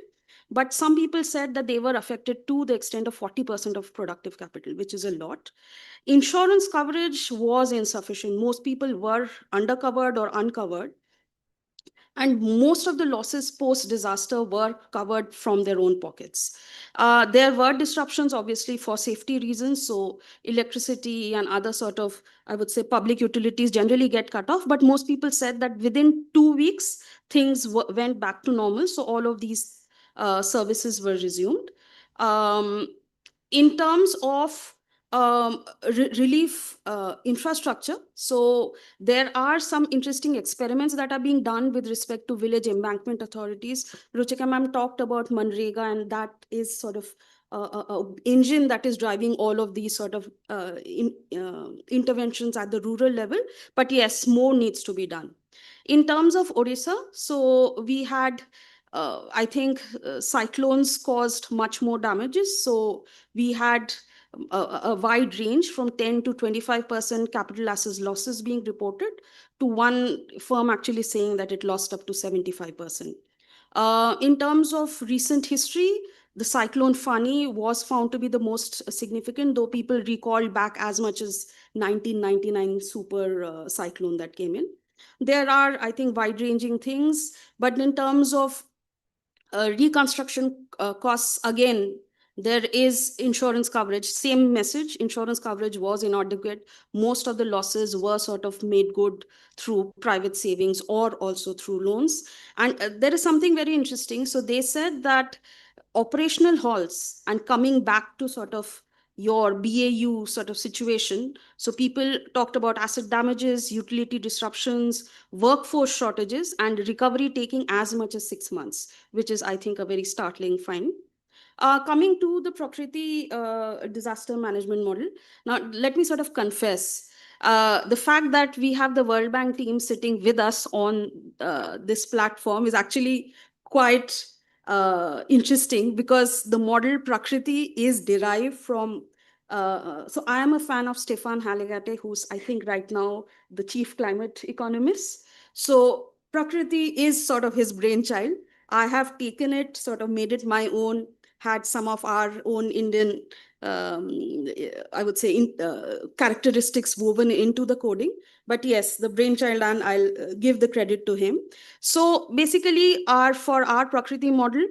but some people said that they were affected to the extent of 40% of productive capital, which is a lot. Insurance coverage was insufficient. Most people were undercovered or uncovered. And most of the losses post-disaster were covered from their own pockets. There were disruptions, obviously, for safety reasons. So electricity and other sort of, I would say, public utilities generally get cut off. But most people said that within 2 weeks, things went back to normal. So all of these services were resumed. In terms of relief infrastructure, so there are some interesting experiments that are being done with respect to village embankment authorities. Ruchika ma'am talked about Manrega, and that is sort of a engine that is driving all of these sort of interventions at the rural level. But yes, more needs to be done. In terms of Odisha, so we had, I think, cyclones caused much more damages. So we had a wide range from 10 to 25% capital assets losses being reported, to one firm actually saying that it lost up to 75%. In terms of recent history, the cyclone Fani was found to be the most significant, though people recall back as much as 1999 super cyclone that came in. There are, I think, wide-ranging things, but in terms of reconstruction costs, again, there is insurance coverage. Same message, insurance coverage was inadequate. Most of the losses were sort of made good through private savings or also through loans. And there is something very interesting. So they said that operational halts and coming back to sort of your BAU sort of situation. So people talked about asset damages, utility disruptions, workforce shortages, and recovery taking as much as 6 months, which is, I think, a very startling find. Coming to the Prakriti disaster management model, now let me sort of confess, the fact that we have the World Bank team sitting with us on this platform is actually quite interesting, because the model Prakriti is derived from, so I am a fan of Stefan Hallegate, who's, I think, right now the chief climate economist. So Prakriti is sort of his brainchild. I have taken it, sort of made it my own, had some of our own Indian, I would say, characteristics woven into the coding. But yes, the brainchild, and I'll give the credit to him. So basically, for our Prakriti model,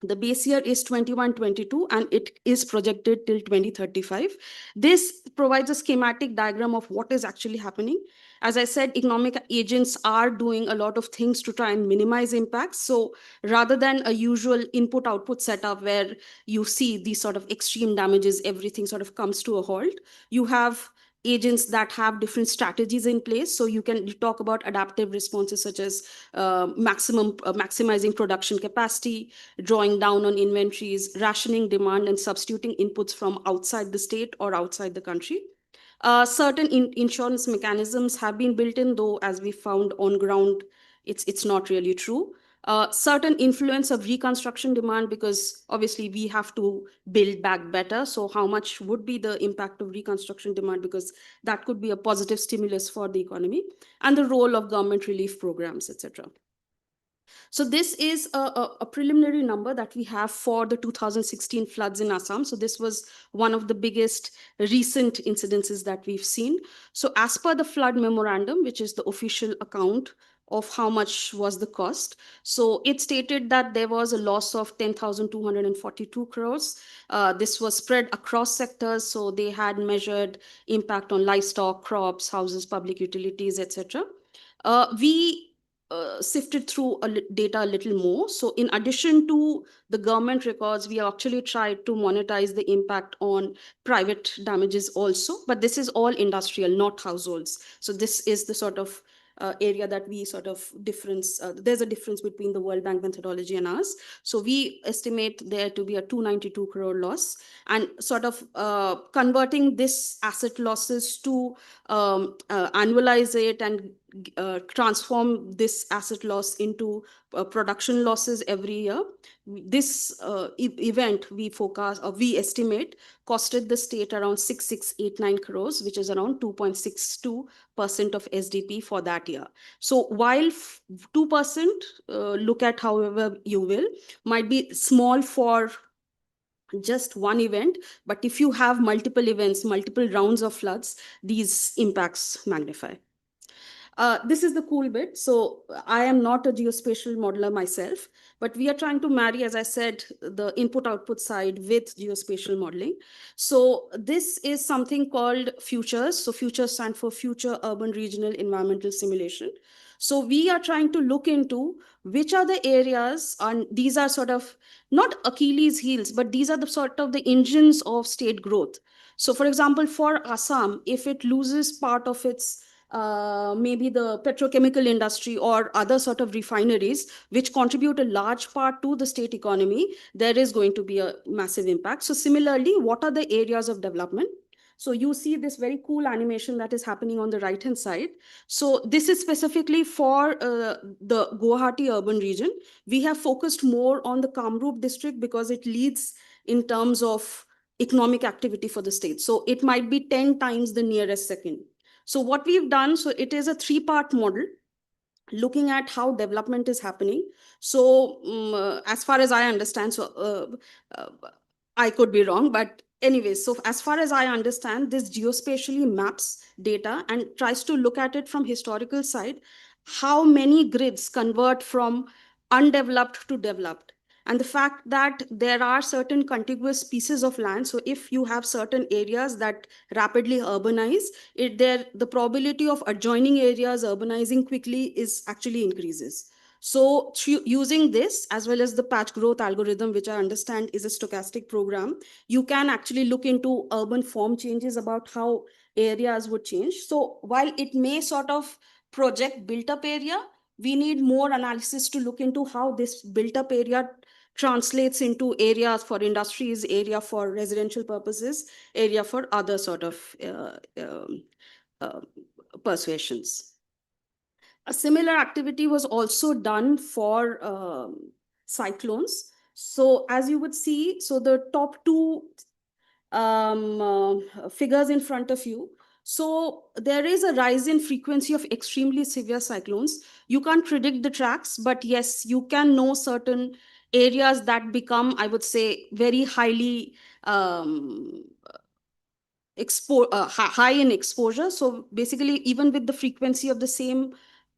the base year is 21-22, and it is projected till 2035. This provides a schematic diagram of what is actually happening. As I said, economic agents are doing a lot of things to try and minimize impacts. So rather than a usual input-output setup where you see these sort of extreme damages, everything sort of comes to a halt, you have agents that have different strategies in place. So you can talk about adaptive responses, such as maximizing production capacity, drawing down on inventories, rationing demand, and substituting inputs from outside the state or outside the country. Certain insurance mechanisms have been built in, though, as we found on ground, it's not really true. Certain influence of reconstruction demand, because obviously we have to build back better. So how much would be the impact of reconstruction demand, because that could be a positive stimulus for the economy, and the role of government relief programs, etc. So this is a preliminary number that we have for the 2016 floods in Assam. So this was one of the biggest recent incidences that we've seen. So as per the flood memorandum, which is the official account of how much was the cost, so it stated that there was a loss of 10,242 crores. This was spread across sectors. So they had measured impact on livestock, crops, houses, public utilities, etc. We sifted through data a little more. So in addition to the government records, we actually tried to monetize the impact on private damages also, but this is all industrial, not households. So this is the sort of area that we sort of difference, there's a difference between the World Bank methodology and ours. So we estimate there to be a 292 crore loss, and sort of converting this asset losses to annualize it and transform this asset loss into production losses every year. This event we forecast, or we estimate, costed the state around 6689 crores, which is around 2.62% of SDP for that year. So while 2%, look at however you will, might be small for just one event, but if you have multiple events, multiple rounds of floods, these impacts magnify. This is the cool bit. So I am not a geospatial modeler myself, but we are trying to marry, as I said, the input-output side with geospatial modeling. So this is something called FUTURES. So FUTURES stand for Future Urban Regional Environmental Simulation. So we are trying to look into which are the areas, and these are sort of not Achilles heels, but these are the sort of the engines of state growth. So for example, for Assam, if it loses part of its maybe the petrochemical industry or other sort of refineries, which contribute a large part to the state economy, there is going to be a massive impact. So similarly, what are the areas of development? So you see this very cool animation that is happening on the right-hand side. So this is specifically for the Guwahati urban region. We have focused more on the Kamrup district because it leads in terms of economic activity for the state. So it might be 10 times the nearest second. So what we've done, so it is a 3-part model looking at how development is happening. So as far as I understand, I could be wrong, but anyway, so as far as I understand, this geospatially maps data and tries to look at it from historical side, how many grids convert from undeveloped to developed. And the fact that there are certain contiguous pieces of land, so if you have certain areas that rapidly urbanize, the probability of adjoining areas urbanizing quickly is actually increases. So using this as well as the patch growth algorithm, which I understand is a stochastic program, you can actually look into urban form changes about how areas would change. So while it may sort of project built up area, we need more analysis to look into how this built up area translates into areas for industries, area for residential purposes, area for other sort of uh, persuasions. A similar activity was also done for cyclones. So as you would see, so the top two figures in front of you. So there is a rise in frequency of extremely severe cyclones. You can't predict the tracks, but yes, you can know certain areas that become, I would say, very highly high in exposure. So basically, even with the frequency of the same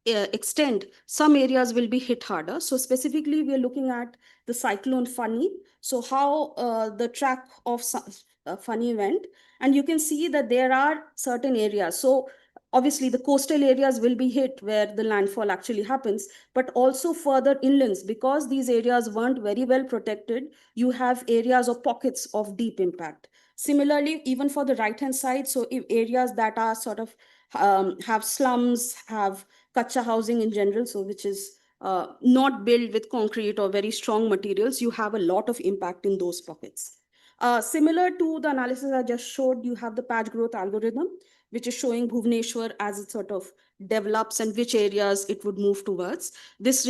extent, some areas will be hit harder. So specifically, we are looking at the cyclone Fani. So how the track of Fani went, and you can see that there are certain areas. So obviously, the coastal areas will be hit where the landfall actually happens, but also further inlands, because these areas weren't very well protected. You have areas or pockets of deep impact. Similarly, even for the right-hand side, so if areas that are sort of have slums, have kacha housing in general, so which is not built with concrete or very strong materials, you have a lot of impact in those pockets. Similar to the analysis I just showed, you have the patch growth algorithm, which is showing Bhubaneswar as it sort of develops and which areas it would move towards. This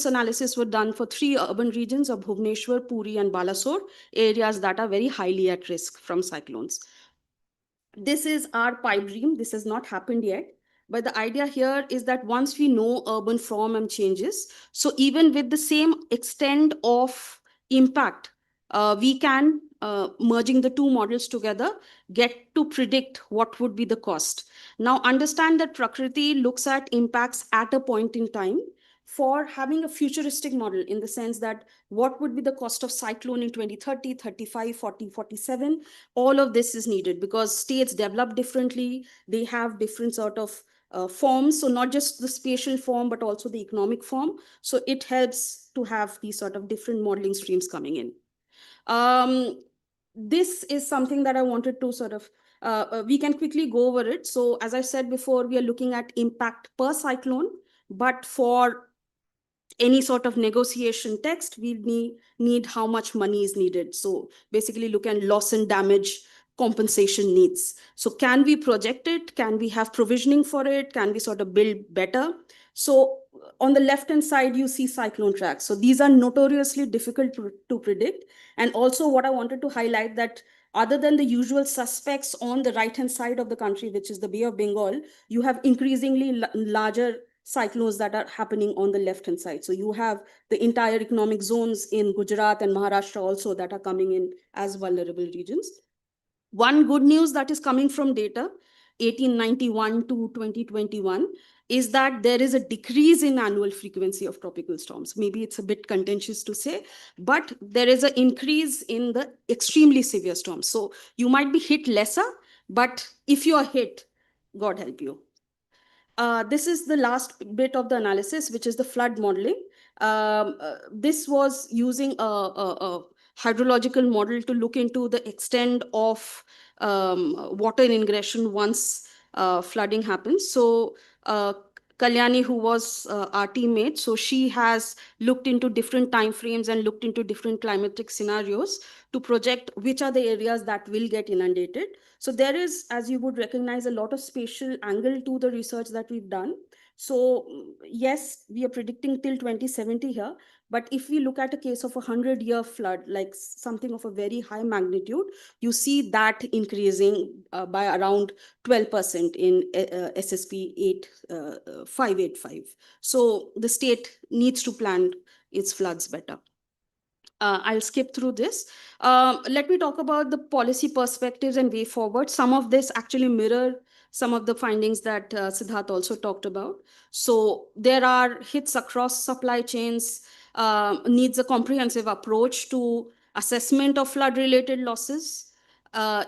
analysis was done for 3 urban regions of Bhubaneswar, Puri, and Balasore, areas that are very highly at risk from cyclones. This is our pipe dream. This has not happened yet. But the idea here is that once we know urban form and changes, so even with the same extent of impact, we can, merging the 2 models together, get to predict what would be the cost. Now, understand that Prakriti looks at impacts at a point in time for having a futuristic model, in the sense that what would be the cost of cyclone in 2030, 35, 40, 47. All of this is needed because states develop differently. They have different sort of forms. So not just the spatial form, but also the economic form. So it helps to have these sort of different modeling streams coming in. This is something that I wanted to sort of, we can quickly go over it. So as I said before, we are looking at impact per cyclone, but for any sort of negotiation text, we need how much money is needed. So basically look at loss and damage compensation needs. So can we project it? Can we have provisioning for it? Can we sort of build better? So on the left-hand side, you see cyclone tracks. So these are notoriously difficult to predict. And also what I wanted to highlight that other than the usual suspects on the right-hand side of the country, which is the Bay of Bengal, you have increasingly larger cyclones that are happening on the left-hand side. So you have the entire economic zones in Gujarat and Maharashtra also that are coming in as vulnerable regions. One good news that is coming from data 1891 to 2021 is that there is a decrease in annual frequency of tropical storms. Maybe it's a bit contentious to say, but there is an increase in the extremely severe storms. So you might be hit lesser, but if you are hit, God help you. This is the last bit of the analysis, which is the flood modeling. This was using a hydrological model to look into the extent of water ingression once flooding happens. So Kalyani, who was our teammate, so she has looked into different time frames and looked into different climatic scenarios to project which are the areas that will get inundated. So there is, as you would recognize, a lot of spatial angle to the research that we've done. So yes, we are predicting till 2070 here, but if we look at a case of a 100-year flood, like something of a very high magnitude, you see that increasing by around 12% in SSP 8585. So the state needs to plan its floods better. I'll skip through this. Let me talk about the policy perspectives and way forward. Some of this actually mirror some of the findings that Siddharth also talked about. So there are hits across supply chains, needs a comprehensive approach to assessment of flood-related losses.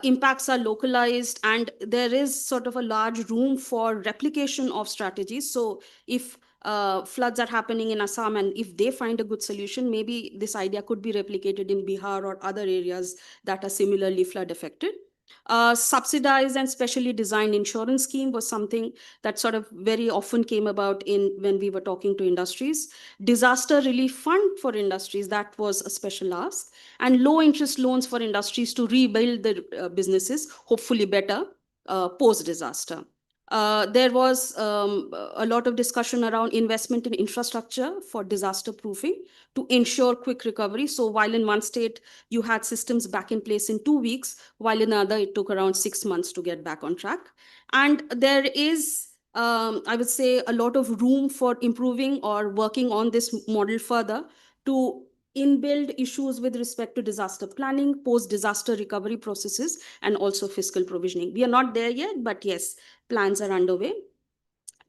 Impacts are localized, and there is sort of a large room for replication of strategies. So if floods are happening in Assam, and if they find a good solution, maybe this idea could be replicated in Bihar or other areas that are similarly flood affected. Subsidized and specially designed insurance scheme was something that sort of very often came about in when we were talking to industries. Disaster relief fund for industries, that was a special ask, and low interest loans for industries to rebuild their businesses, hopefully better post disaster. There was a lot of discussion around investment in infrastructure for disaster proofing to ensure quick recovery. So while in one state you had systems back in place in 2 weeks, while in another it took around 6 months to get back on track. And there is, I would say, a lot of room for improving or working on this model further to inbuild issues with respect to disaster planning, post-disaster recovery processes, and also fiscal provisioning. We are not there yet, but yes, plans are underway.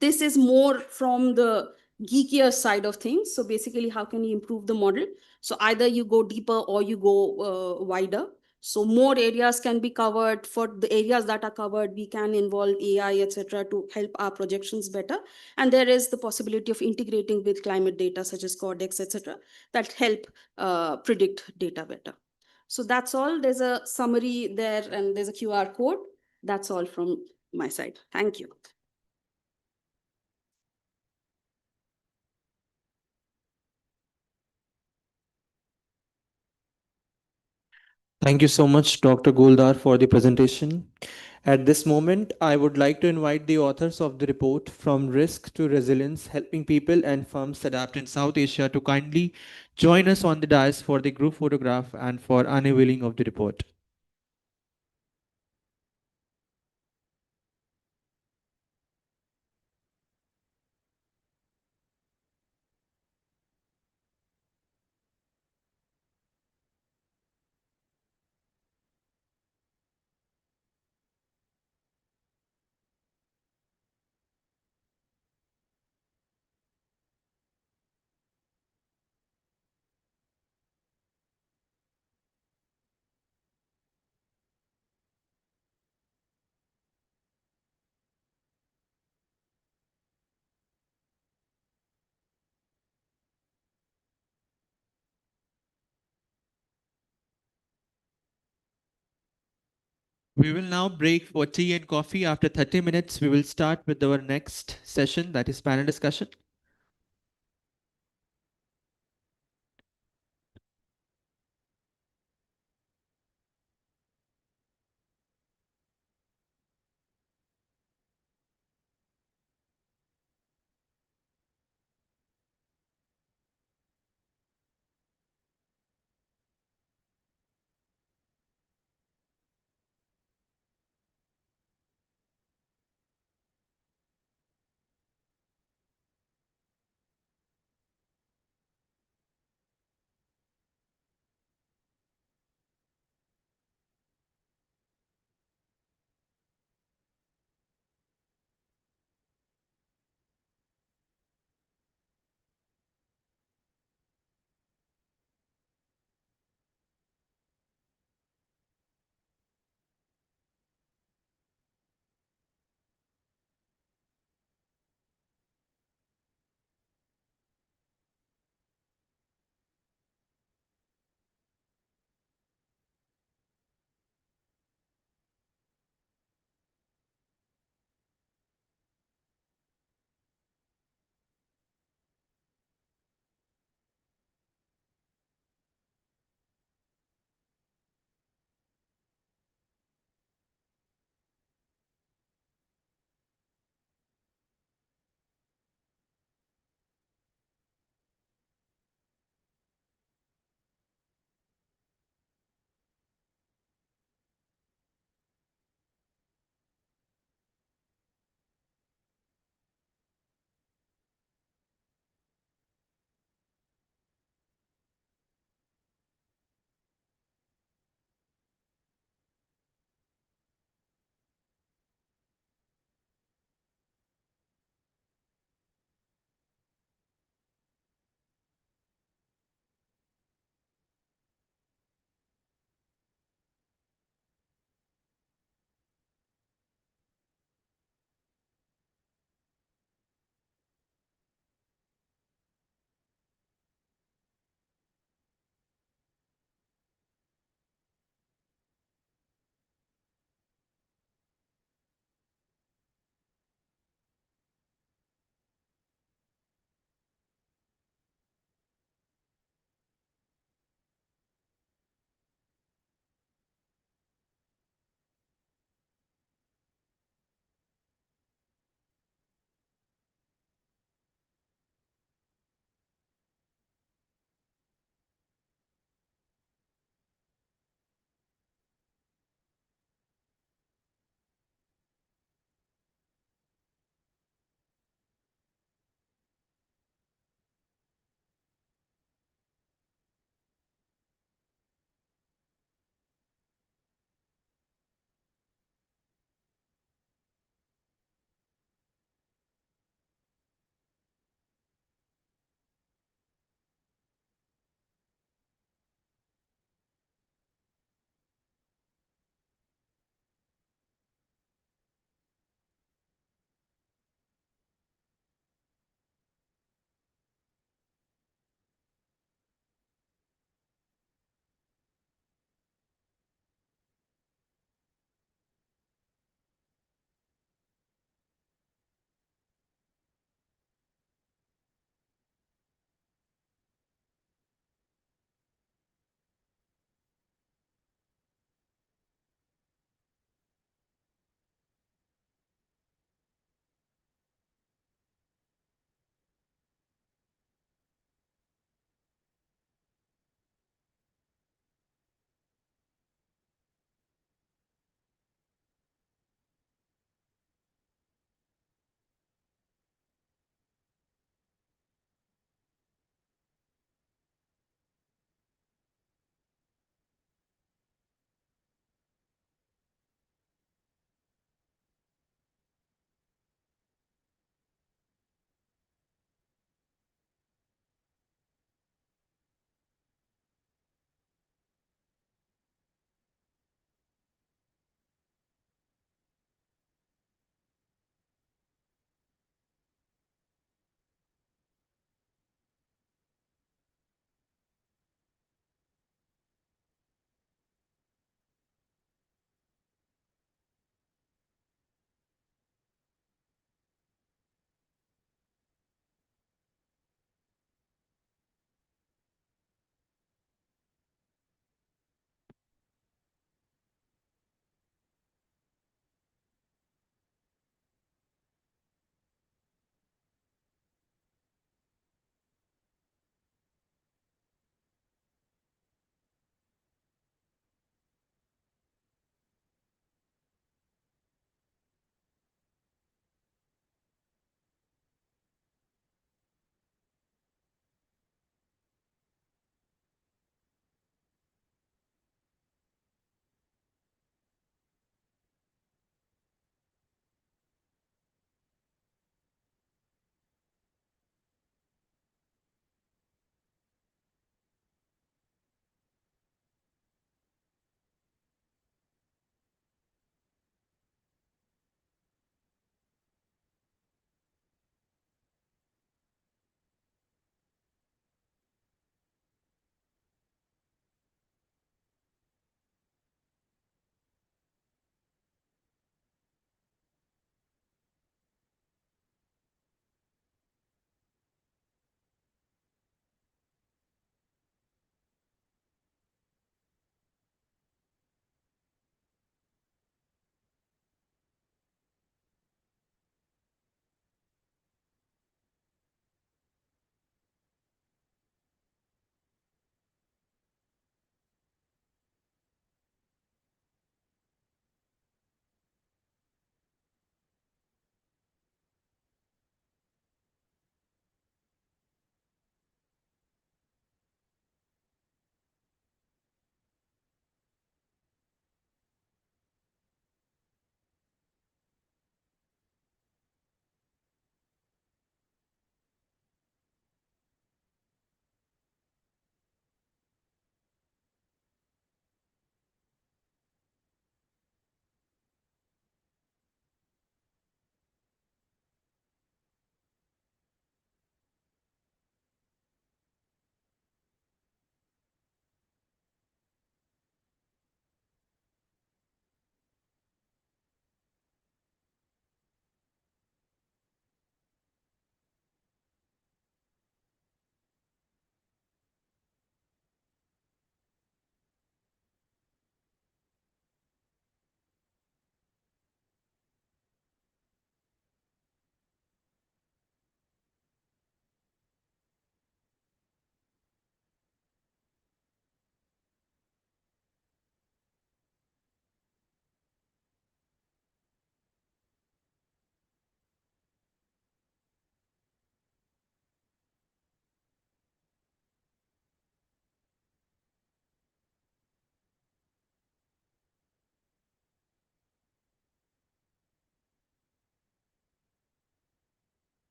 This is more from the geekier side of things. So basically, how can you improve the model? So either you go deeper or you go wider. So more areas can be covered. For the areas that are covered, we can involve AI, etc., to help our projections better. And there is the possibility of integrating with climate data such as Cordex, etc., that help predict data better. So that's all. There's a summary there and there's a QR code. That's all from my side. Thank you.
Thank you so much, Dr. Goldar, for the presentation. At this moment, I would like to invite the authors of the report From Risk to Resilience, Helping People and Firms Adapt in South Asia to kindly join us on the dais for the group photograph and for unveiling of the report. We will now break for tea and coffee. After 30 minutes, we will start with our next session, that is panel discussion.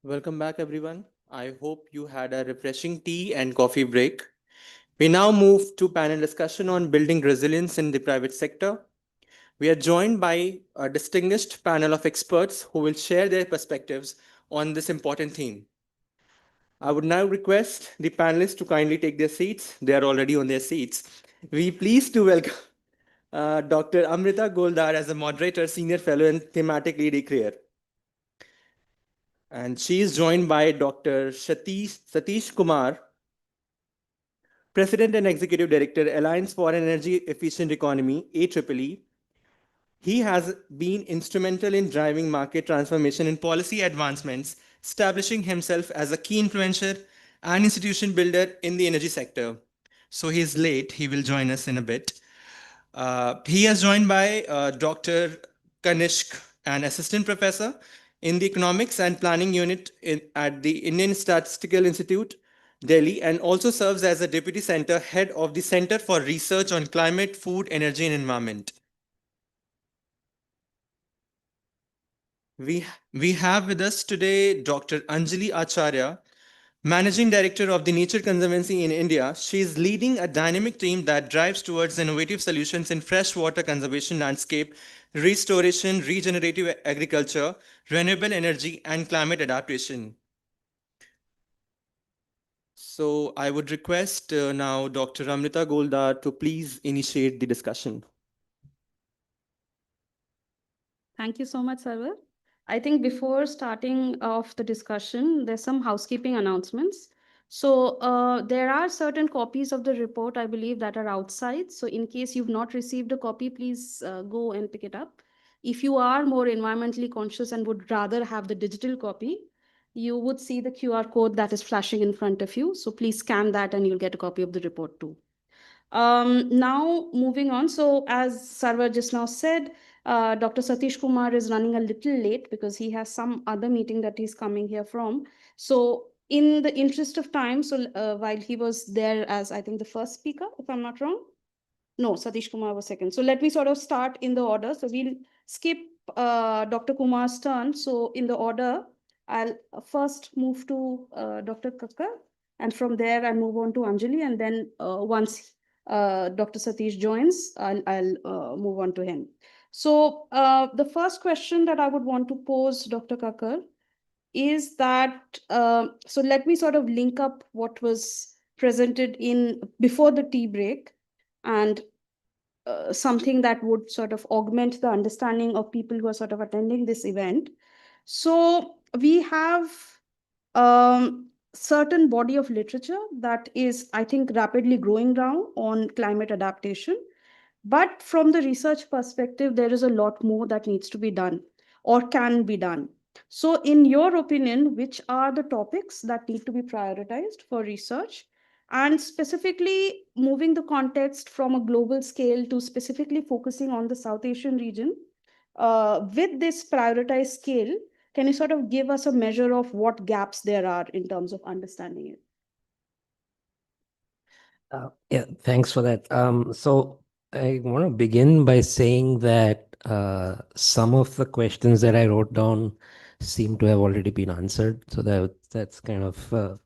Welcome back, everyone. I hope you had a refreshing tea and coffee break. We now move to panel discussion on building resilience in the private sector. We are joined by a distinguished panel of experts who will share their perspectives on this important theme. I would now request the panelists to kindly take their seats. They are already on their seats. We pleased to welcome Dr. Amrita Goldar as a moderator, senior fellow and thematic lead career. And she is joined by Dr. Satish Kumar, President and Executive Director, Alliance for an Energy Efficient Economy, AEEE. He has been instrumental in driving market transformation and policy advancements, establishing himself as a key influencer and institution builder in the energy sector. So he's late. He will join us in a bit. He is joined by Dr. Kanishk, an assistant professor in the economics and planning unit at the Indian Statistical Institute, Delhi, and also serves as a deputy center head of the Center for Research on Climate, Food, Energy, and Environment. We have with us today Dr. Anjali Acharya, Managing Director of the Nature Conservancy in India. She is leading a dynamic team that drives towards innovative solutions in freshwater conservation landscape, restoration, regenerative agriculture, renewable energy, and climate adaptation. So I would request now Dr. Amrita Goldar to please initiate the discussion.
Thank you so much, Sarwar. I think before starting off the discussion, there's some housekeeping announcements. So there are certain copies of the report, I believe, that are outside. So in case you've not received a copy, please go and pick it up. If you are more environmentally conscious and would rather have the digital copy, you would see the QR code that is flashing in front of you. So please scan that and you'll get a copy of the report too. Now moving on. So as Sarwar just now said, Dr. Satish Kumar is running a little late because he has some other meeting that he's coming here from. So in the interest of time, so while he was there as I think the first speaker, if I'm not wrong, no, Satish Kumar was second. So let me sort of start in the order. So we'll skip Dr. Kumar's turn. So in the order, I'll first move to Dr. Kakkar, and from there I'll move on to Anjali, and then once Dr. Satish joins, I'll move on to him. So the first question that I would want to pose, Dr. Kakkar, is that so let me sort of link up what was presented in before the tea break and something that would sort of augment the understanding of people who are sort of attending this event. So we have certain body of literature that is, I think, rapidly growing now on climate adaptation. But from the research perspective, there is a lot more that needs to be done or can be done. So in your opinion, which are the topics that need to be prioritized for research? And specifically moving the context from a global scale to specifically focusing on the South Asian region, with this prioritized scale, can you sort of give us a measure of what gaps there are in terms of understanding it?
Yeah, thanks for that. So I want to begin by saying that some of the questions that I wrote down seem to have already been answered. So that's kind of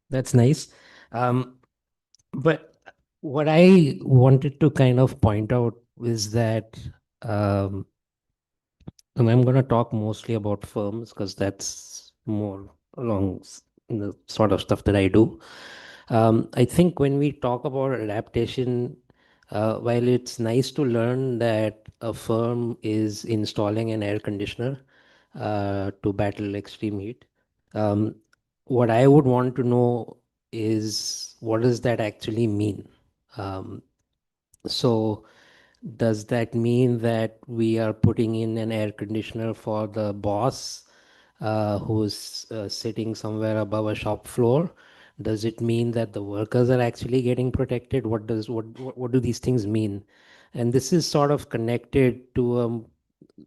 that's nice. But what I wanted to kind of point out is that and I'm going to talk mostly about firms because that's more along the sort of stuff that I do. I think when we talk about adaptation, while it's nice to learn that a firm is installing an air conditioner to battle extreme heat, what I would want to know is what does that actually mean? So does that mean that we are putting in an air conditioner for the boss who's sitting somewhere above a shop floor? Does it mean that the workers are actually getting protected? What do these things mean? And this is sort of connected to a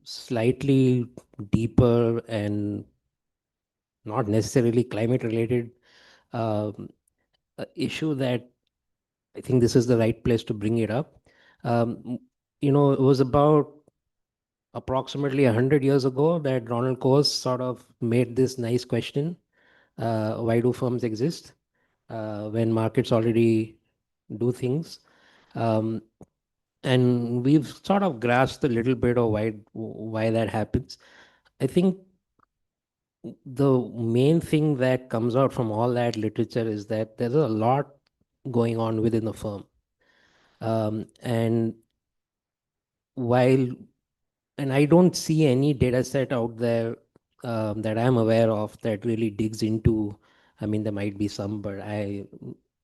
slightly deeper and not necessarily climate related issue that I think this is the right place to bring it up. It was about approximately 100 years ago that Ronald Coase sort of made this nice question, why do firms exist when markets already do things? Um, and we've sort of grasped a little bit of why that happens. I think the main thing that comes out from all that literature is that there's a lot going on within the firm. And while, and I don't see any data set out there that I'm aware of that really digs into, I mean, there might be some, but I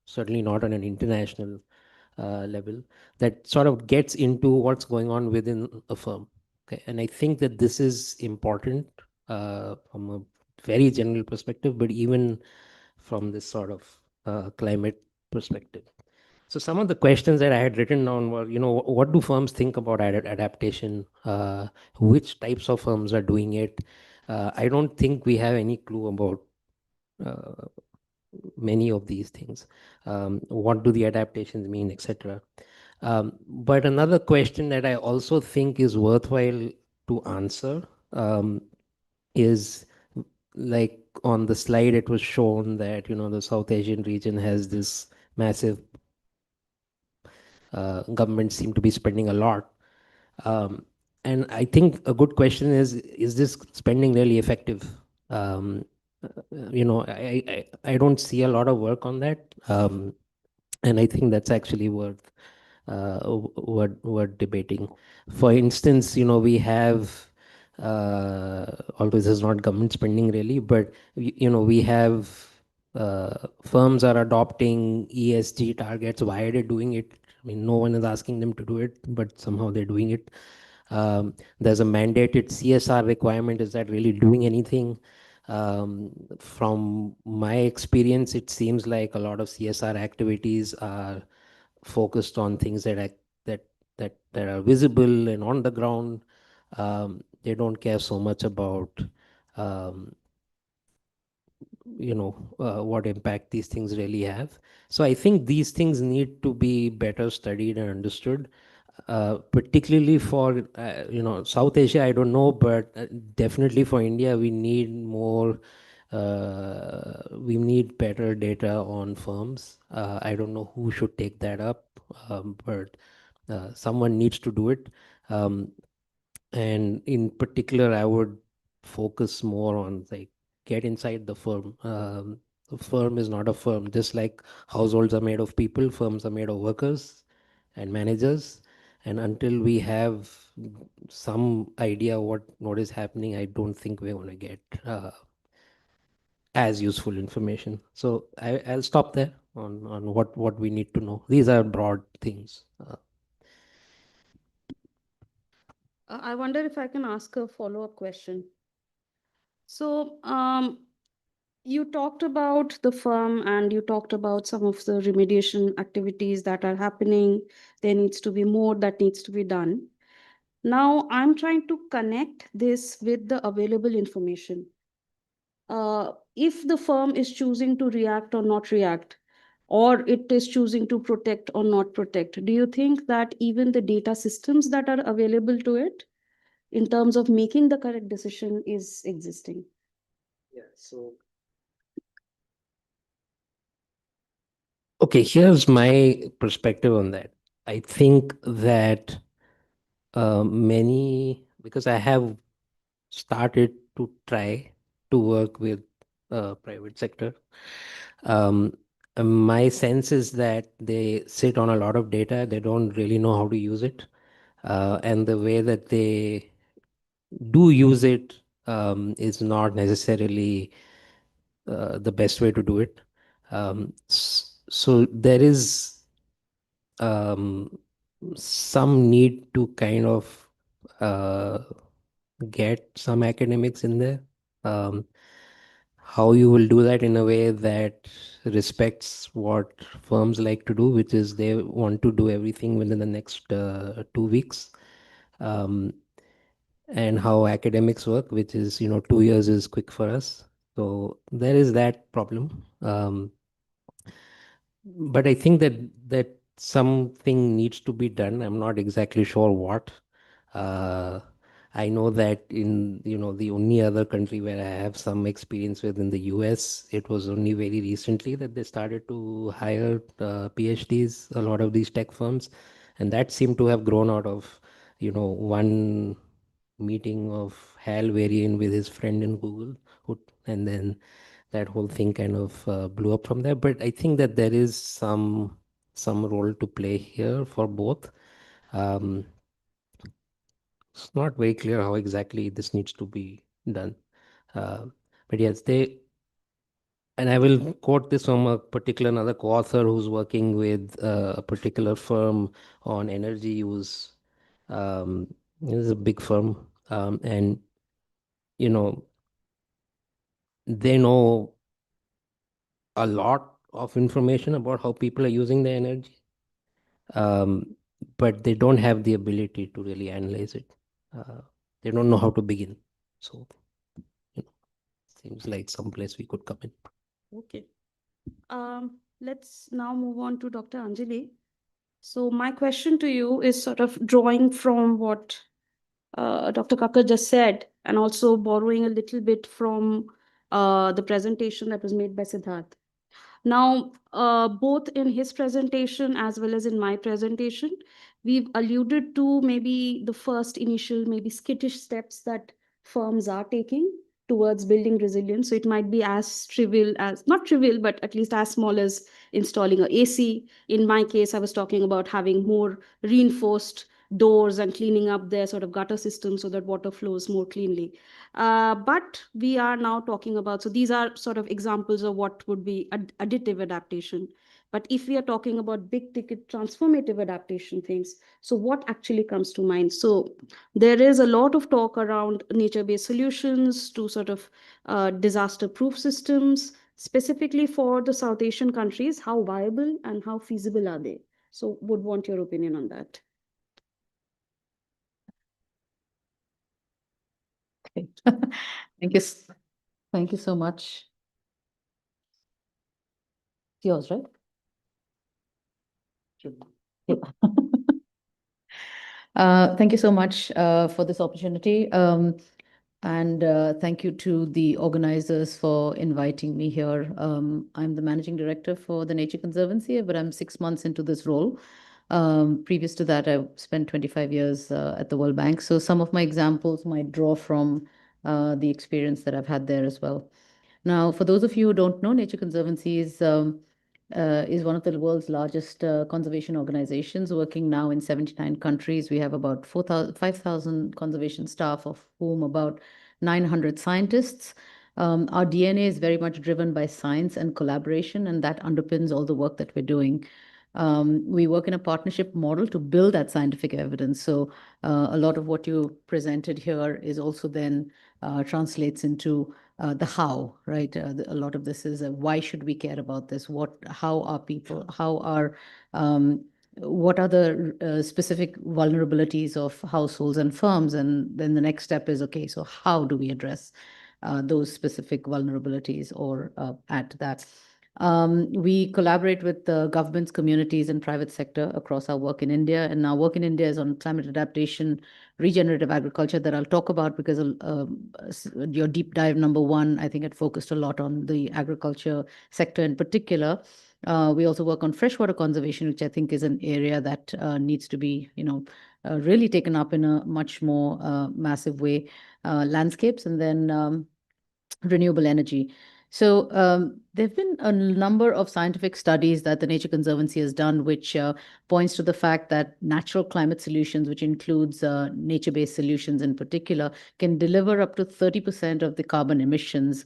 certainly not on an international level, that sort of gets into what's going on within a firm. Okay. And I think that this is important from a very general perspective, but even from this sort of climate perspective. So some of the questions that I had written down were, what do firms think about adaptation? Which types of firms are doing it? I don't think we have any clue about uh, many of these things. What do the adaptations mean, etc. But another question that I also think is worthwhile to answer is, like on the slide, it was shown that the South Asian region has this massive government seem to be spending a lot. And I think a good question is this spending really effective? I don't see a lot of work on that. And I think that's actually worth debating. For instance, we have, although this is not government spending really, but we have firms are adopting ESG targets. Why are they doing it? I mean, no one is asking them to do it, but somehow they're doing it. There's a mandated CSR requirement. Is that really doing anything? From my experience, it seems like a lot of CSR activities are focused on things that are visible and on the ground. They don't care so much about um, what impact these things really have. So I think these things need to be better studied and understood, particularly for South Asia. I don't know, but definitely for India, we need more. We need better data on firms. I don't know who should take that up, but someone needs to do it. Um, and in particular, I would focus more on, like, get inside the firm. The firm is not a firm. Just like households are made of people, firms are made of workers and managers. And until we have some idea what is happening, I don't think we're going to get as useful information. So I'll stop there on what we need to know. These are broad things.
I wonder if I can ask a follow-up question. So, you talked about the firm and you talked about some of the remediation activities that are happening. There needs to be more that needs to be done. Now, I'm trying to connect this with the available information. If the firm is choosing to react or not react, or it is choosing to protect or not protect, do you think that even the data systems that are available to it in terms of making the correct decision is existing?
Yeah. So, okay, here's my perspective on that. I think that because I have started to try to work with private sector. Um, my sense is that they sit on a lot of data. They don't really know how to use it. And the way that they do use it is not necessarily the best way to do it. So there is um, some need to kind of uh, get some academics in there. Um, how you will do that in a way that respects what firms like to do, which is they want to do everything within the next 2 weeks. Um, and how academics work, which is, 2 years is quick for us. So there is that problem. But I think that something needs to be done. I'm not exactly sure what. Uh, I know that in, the only other country where I have some experience with in the US, it was only very recently that they started to hire PhDs, a lot of these tech firms. And that seemed to have grown out of, one meeting of Hal Varian with his friend in Google. And then that whole thing kind of blew up from there. But I think that there is some role to play here for both. Um, it's not very clear how exactly this needs to be done. Uh, but yes, and I will quote this from a particular another co-author who's working with a particular firm on energy use. It is a big firm, and they know a lot of information about how people are using their energy, but they don't have the ability to really analyze it. They don't know how to begin. So, seems like someplace we could come in.
Okay. Let's now move on to Dr. Anjali. So my question to you is sort of drawing from what Dr. Kakkar just said, and also borrowing a little bit from the presentation that was made by Siddharth. Now, both in his presentation as well as in my presentation, we've alluded to maybe the first initial, maybe skittish steps that firms are taking towards building resilience. So it might be as trivial as, not trivial, but at least as small as installing a AC. In my case, I was talking about having more reinforced doors and cleaning up their sort of gutter system so that water flows more cleanly. But we are now talking about, so these are sort of examples of what would be additive adaptation. But if we are talking about big ticket transformative adaptation things, so what actually comes to mind? So there is a lot of talk around nature-based solutions to sort of disaster-proof systems, specifically for the South Asian countries. How viable and how feasible are they? So would want your opinion on that.
Okay. Thank you. Thank you so much. It's yours, right? Yeah. Thank you so much for this opportunity. And thank you to the organizers for inviting me here. I'm the managing director for the Nature Conservancy, but I'm 6 months into this role. Previous to that, I spent 25 years at the World Bank. So some of my examples might draw from the experience that I've had there as well. Now, for those of you who don't know, Nature Conservancy is one of the world's largest conservation organizations, working now in 79 countries. We have about 5,000 conservation staff, of whom about 900 scientists. Our DNA is very much driven by science and collaboration, and that underpins all the work that we're doing. We work in a partnership model to build that scientific evidence. So a lot of what you presented here is also then translates into the how, right? A lot of this is why should we care about this? What are the specific vulnerabilities of households and firms? And then the next step is, okay, so how do we address those specific vulnerabilities or add to that? We collaborate with the governments, communities, and private sector across our work in India. And our work in India is on climate adaptation, regenerative agriculture, that I'll talk about because your deep dive number one, I think it focused a lot on the agriculture sector in particular. We also work on freshwater conservation, which I think is an area that needs to be, really taken up in a much more massive way. Landscapes, and then renewable energy. So there have been a number of scientific studies that the Nature Conservancy has done, which points to the fact that natural climate solutions, which includes nature-based solutions in particular, can deliver up to 30% of the carbon emissions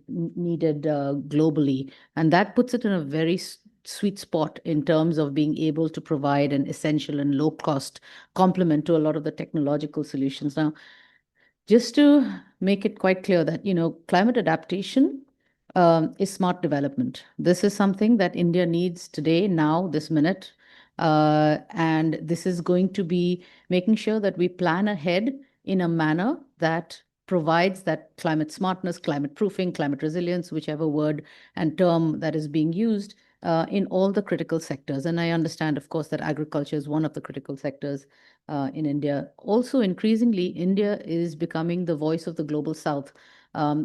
needed globally. And that puts it in a very sweet spot in terms of being able to provide an essential and low-cost complement to a lot of the technological solutions. Now, just to make it quite clear that, climate adaptation is smart development. This is something that India needs today, now, this minute. And this is going to be making sure that we plan ahead in a manner that provides that climate smartness, climate proofing, climate resilience, whichever word and term that is being used, in all the critical sectors. And I understand, of course, that agriculture is one of the critical sectors in India. Also, increasingly, India is becoming the voice of the global South.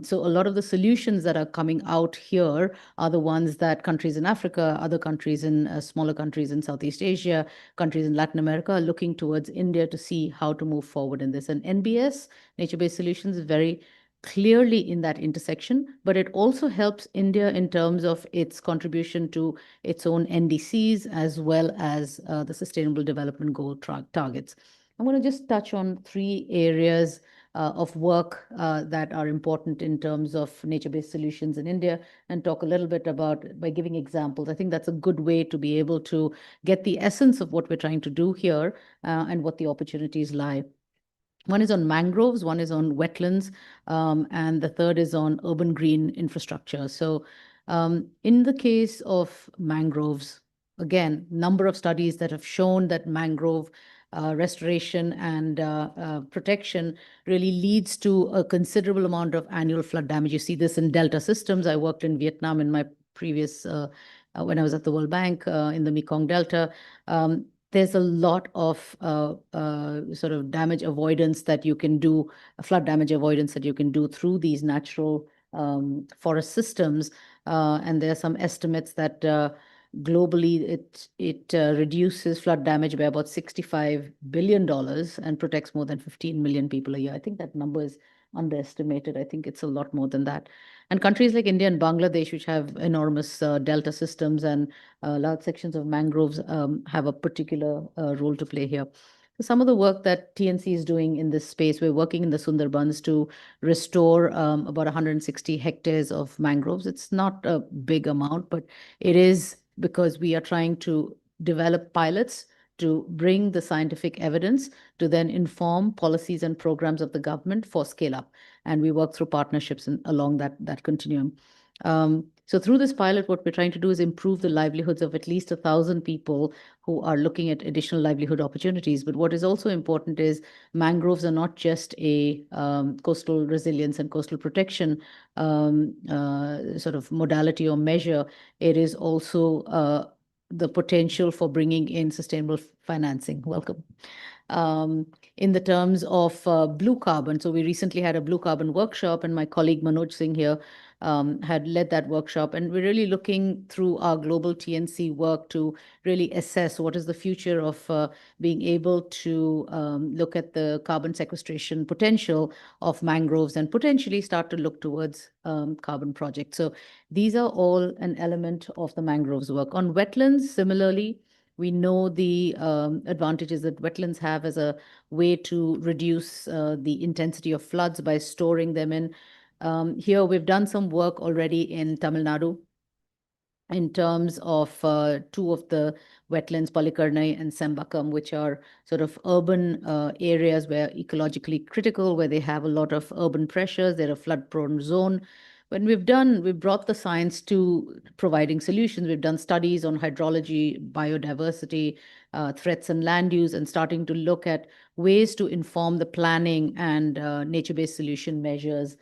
So a lot of the solutions that are coming out here are the ones that countries in Africa, other countries in smaller countries in Southeast Asia, countries in Latin America are looking towards India to see how to move forward in this. And NBS, Nature-Based Solutions, is very clearly in that intersection, but it also helps India in terms of its contribution to its own NDCs as well as the Sustainable Development Goal targets. I'm going to just touch on 3 areas of work that are important in terms of nature-based solutions in India and talk a little bit about by giving examples. I think that's a good way to be able to get the essence of what we're trying to do here and what the opportunities lie. One is on mangroves, one is on wetlands, and the third is on urban green infrastructure. So in the case of mangroves, again, number of studies that have shown that mangrove restoration and protection really leads to a considerable amount of annual flood damage. You see this in delta systems. I worked in Vietnam in my previous, when I was at the World Bank in the Mekong Delta. There's a lot of sort of damage avoidance that you can do, flood damage avoidance that you can do through these natural forest systems. And there are some estimates that globally it reduces flood damage by about $65 billion and protects more than 15 million people a year. I think that number is underestimated. I think it's a lot more than that. And countries like India and Bangladesh, which have enormous delta systems and large sections of mangroves, have a particular role to play here. So some of the work that TNC is doing in this space, we're working in the Sundarbans to restore about 160 hectares of mangroves. It's not a big amount, but it is because we are trying to develop pilots to bring the scientific evidence to then inform policies and programs of the government for scale up. And we work through partnerships along that continuum. So through this pilot, what we're trying to do is improve the livelihoods of at least 1,000 people who are looking at additional livelihood opportunities. But what is also important is mangroves are not just a coastal resilience and coastal protection sort of modality or measure. It is also the potential for bringing in sustainable financing. Welcome. In the terms of blue carbon. So we recently had a blue carbon workshop, and my colleague Manoj Singh here had led that workshop. And we're really looking through our global TNC work to really assess what is the future of being able to look at the carbon sequestration potential of mangroves and potentially start to look towards carbon projects. So these are all an element of the mangroves work. On wetlands, similarly, we know the advantages that wetlands have as a way to reduce the intensity of floods by storing them in. Here, we've done some work already in Tamil Nadu in terms of 2 of the wetlands, Palikarnai and Sembakam, which are sort of urban areas where ecologically critical, where they have a lot of urban pressures. They're a flood-prone zone. When we've brought the science to providing solutions. We've done studies on hydrology, biodiversity, threats and land use, and starting to look at ways to inform the planning and nature-based solution measures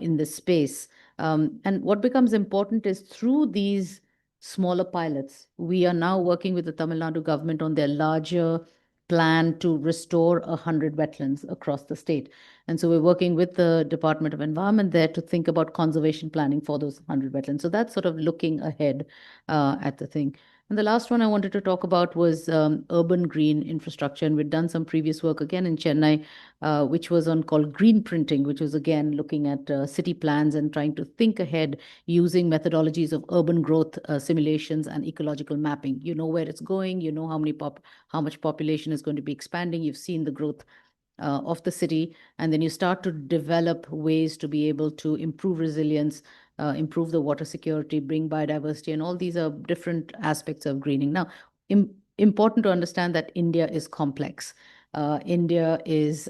in this space. And what becomes important is through these smaller pilots, we are now working with the Tamil Nadu government on their larger plan to restore 100 wetlands across the state. And so we're working with the Department of Environment there to think about conservation planning for those 100 wetlands. So that's sort of looking ahead at the thing. And the last one I wanted to talk about was urban green infrastructure. And we'd done some previous work again in Chennai, which was on called green printing, which was again looking at city plans and trying to think ahead using methodologies of urban growth simulations and ecological mapping. You know where it's going, you know how much population is going to be expanding. You've seen the growth of the city, and then you start to develop ways to be able to improve resilience, improve the water security, bring biodiversity, and all these are different aspects of greening. Now, important to understand that India is complex. India is,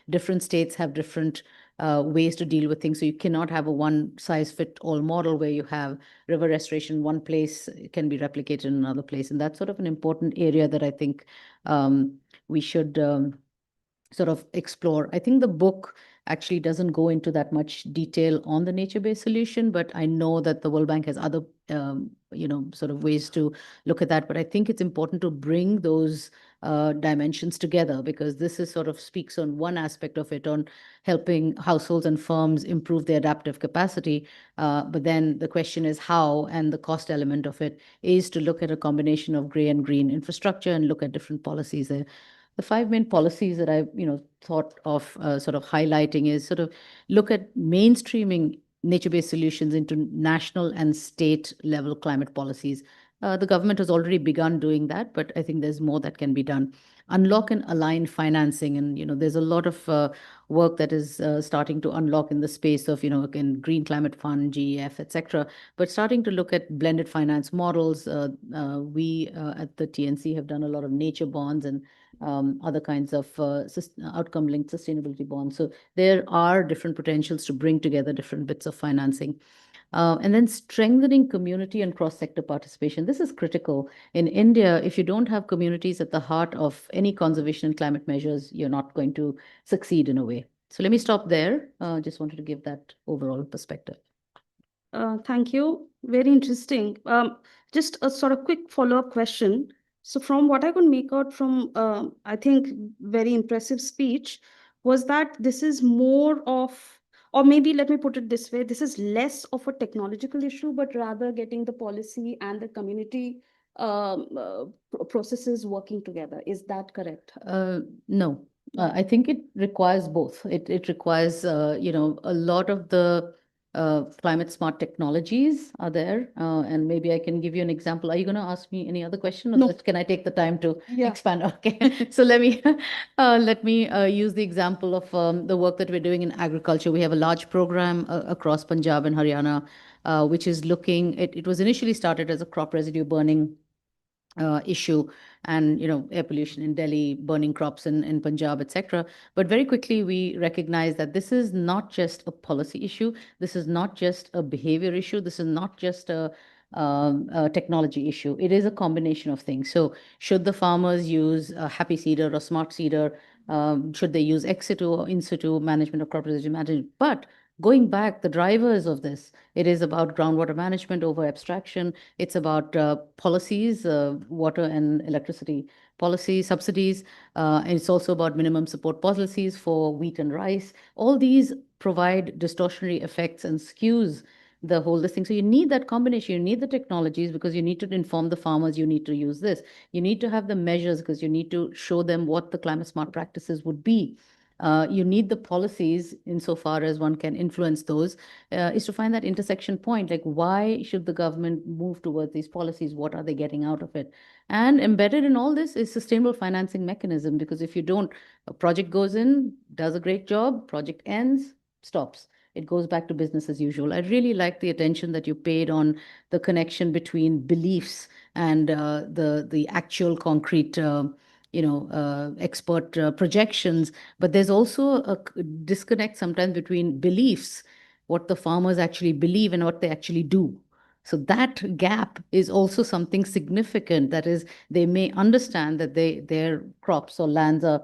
different states have different ways to deal with things. So you cannot have a one-size-fit-all model where you have river restoration in one place can be replicated in another place. And that's sort of an important area that I think we should sort of explore. I think the book actually doesn't go into that much detail on the nature-based solution, but I know that the World Bank has other, sort of ways to look at that. But I think it's important to bring those dimensions together, because this is sort of speaks on one aspect of it, on helping households and firms improve their adaptive capacity. But then the question is how, and the cost element of it is to look at a combination of gray and green infrastructure and look at different policies there. The five main policies that I've, thought of sort of highlighting is sort of look at mainstreaming nature-based solutions into national and state level climate policies. The government has already begun doing that, but I think there's more that can be done. Unlock and align financing, and there's a lot of work that is starting to unlock in the space of again Green Climate Fund, GEF, etc. But starting to look at blended finance models. We at the TNC have done a lot of nature bonds and other kinds of outcome-linked sustainability bonds. So there are different potentials to bring together different bits of financing. And then strengthening community and cross-sector participation. This is critical. In India, if you don't have communities at the heart of any conservation and climate measures, you're not going to succeed in a way. So let me stop there. Just wanted to give that overall perspective.
Thank you. Very interesting. Just a sort of quick follow-up question. So from what I could make out from, I think, very impressive speech, was that this is more of, or maybe let me put it this way, this is less of a technological issue, but rather getting the policy and the community processes working together. Is that correct?
No, I think it requires both. It requires, a lot of the climate smart technologies are there. And maybe I can give you an example. Are you going to ask me any other question? Or
No.
can I take the time to
Yeah.
expand? Okay. So let me use the example of the work that we're doing in agriculture. We have a large program across Punjab and Haryana, which is looking, it was initially started as a crop residue burning issue, and air pollution in Delhi, burning crops in Punjab, etc. But very quickly we recognize that this is not just a policy issue. This is not just a behavior issue. This is not just a technology issue. It is a combination of things. So should the farmers use a happy seeder or smart seeder? Should they use ex situ or in situ management of crop residue management? But going back, the drivers of this, it is about groundwater management over abstraction. It's about policies, water and electricity policy subsidies. And it's also about minimum support policies for wheat and rice. All these provide distortionary effects and skews the whole thing. So you need that combination. You need the technologies because you need to inform the farmers. You need to use this. You need to have the measures because you need to show them what the climate smart practices would be. You need the policies insofar as one can influence those, is to find that intersection point. Like, why should the government move towards these policies? What are they getting out of it? And embedded in all this is sustainable financing mechanism, because if you don't, a project goes in, does a great job, project ends, stops. It goes back to business as usual. I really like the attention that you paid on the connection between beliefs and the actual concrete expert projections, but there's also a disconnect sometimes between beliefs, what the farmers actually believe and what they actually do. So that gap is also something significant. That is, they may understand that their crops or lands are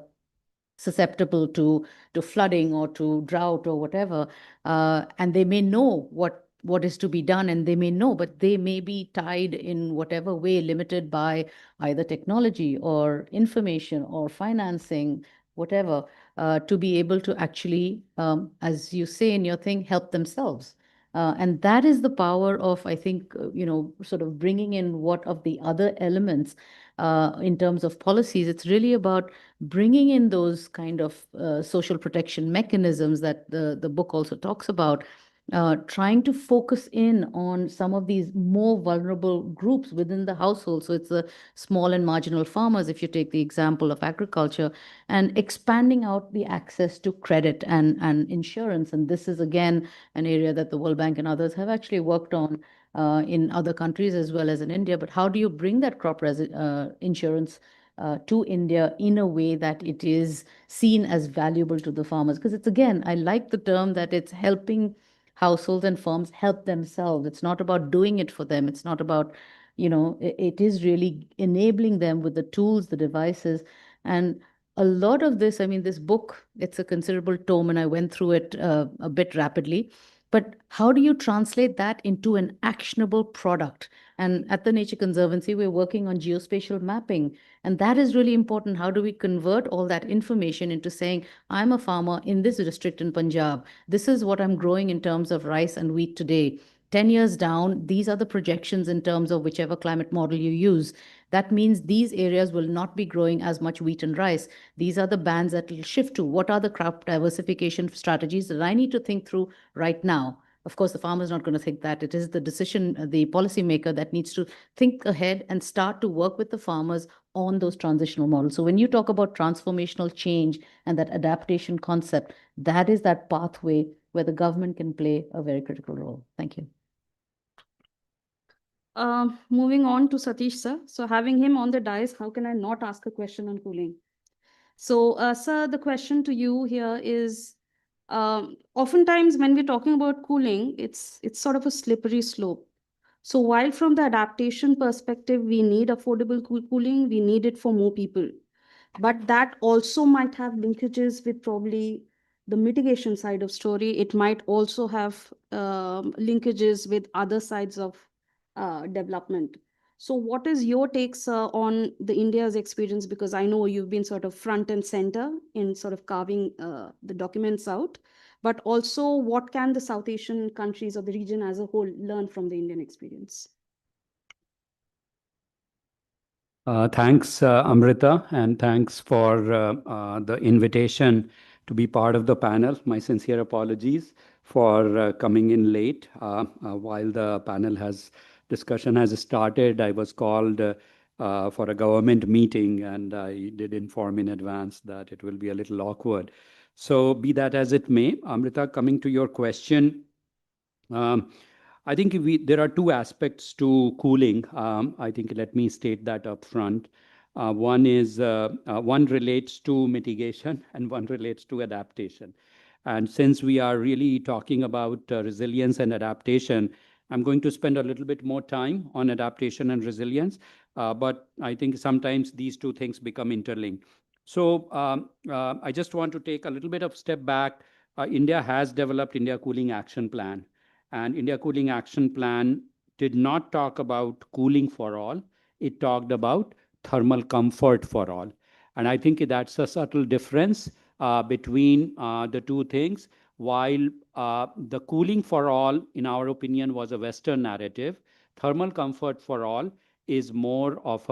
susceptible to flooding or to drought or whatever, and they may know what is to be done, and they may know, but they may be tied in whatever way, limited by either technology or information or financing, whatever, to be able to actually, as you say in your thing, help themselves. And that is the power of, I think, sort of bringing in what of the other elements in terms of policies. It's really about bringing in those kind of social protection mechanisms that the book also talks about, trying to focus in on some of these more vulnerable groups within the household. So it's the small and marginal farmers, if you take the example of agriculture, and expanding out the access to credit and insurance. And this is, again, an area that the World Bank and others have actually worked on in other countries as well as in India. But how do you bring that crop insurance to India in a way that it is seen as valuable to the farmers? Because it's, again, I like the term that it's helping households and firms help themselves. It's not about doing it for them. It's not about, it is really enabling them with the tools, the devices. And a lot of this, I mean, this book, it's a considerable tome, and I went through it a bit rapidly. But how do you translate that into an actionable product? And at the Nature Conservancy, we're working on geospatial mapping. And that is really important. How do we convert all that information into saying, I'm a farmer in this district in Punjab. This is what I'm growing in terms of rice and wheat today. 10 years down, these are the projections in terms of whichever climate model you use. That means these areas will not be growing as much wheat and rice. These are the bands that will shift to. What are the crop diversification strategies that I need to think through right now? Of course, the farmer is not going to think that. It is the the policymaker that needs to think ahead and start to work with the farmers on those transitional models. So when you talk about transformational change and that adaptation concept, that is that pathway where the government can play a very critical role. Thank you.
Moving on to Satish sir. So having him on the dais, how can I not ask a question on cooling? So, sir, the question to you here is, oftentimes when we're talking about cooling, it's sort of a slippery slope. So while from the adaptation perspective, we need affordable cooling, we need it for more people. But that also might have linkages with probably the mitigation side of story. It might also have linkages with other sides of development. So what is your takes on the India's experience? Because I know you've been sort of front and center in sort of carving the documents out, but also what can the South Asian countries or the region as a whole learn from the Indian experience?
Thanks, Amrita, and thanks for the invitation to be part of the panel. My sincere apologies for coming in late. While the discussion has started, I was called for a government meeting, and I did inform in advance that it will be a little awkward. So be that as it may, Amrita, coming to your question, I think there are two aspects to cooling. I think let me state that up front. One relates to mitigation and one relates to adaptation. And since we are really talking about resilience and adaptation, I'm going to spend a little bit more time on adaptation and resilience, but I think sometimes these two things become interlinked. So I just want to take a little bit of step back. India has developed India Cooling Action Plan. And India Cooling Action Plan did not talk about cooling for all. It talked about thermal comfort for all. And I think that's a subtle difference between the two things. While the cooling for all, in our opinion, was a Western narrative, thermal comfort for all is more of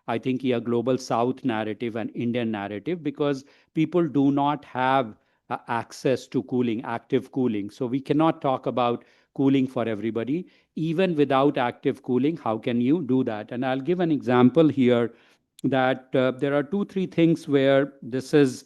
I think, a global South narrative and Indian narrative, because people do not have access to cooling, active cooling. So we cannot talk about cooling for everybody. Even without active cooling, how can you do that? And I'll give an example here that there are 2-3 things where this is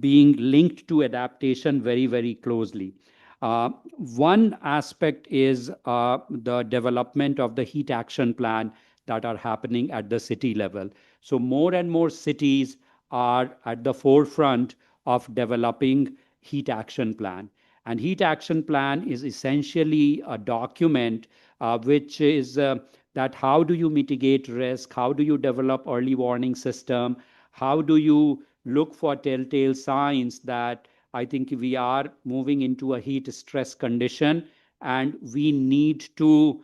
being linked to adaptation very, very closely. One aspect is the development of the heat action plan that are happening at the city level. So more and more cities are at the forefront of developing heat action plan. And heat action plan is essentially a document which is that how do you mitigate risk? How do you develop early warning system? How do you look for telltale signs that I think we are moving into a heat stress condition, and we need to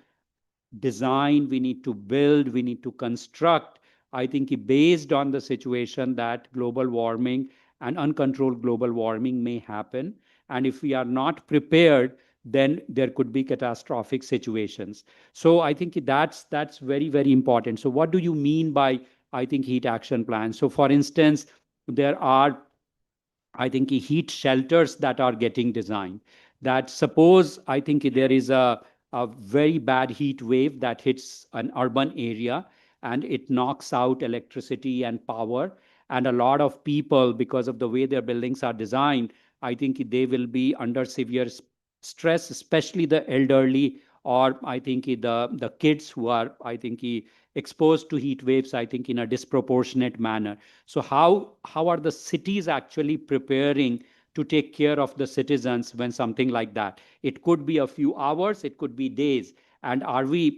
design, we need to build, we need to construct, I think based on the situation that global warming and uncontrolled global warming may happen. And if we are not prepared, then there could be catastrophic situations. So I think that's very, very important. So what do you mean by, I think, heat action plan? So for instance, there are, I think, heat shelters that are getting designed. That suppose, I think there is a very bad heat wave that hits an urban area and it knocks out electricity and power. And a lot of people, because of the way their buildings are designed, I think they will be under severe stress, especially the elderly, or I think the kids who are, I think, exposed to heat waves, I think, in a disproportionate manner. So how are the cities actually preparing to take care of the citizens when something like that? It could be a few hours, it could be days. And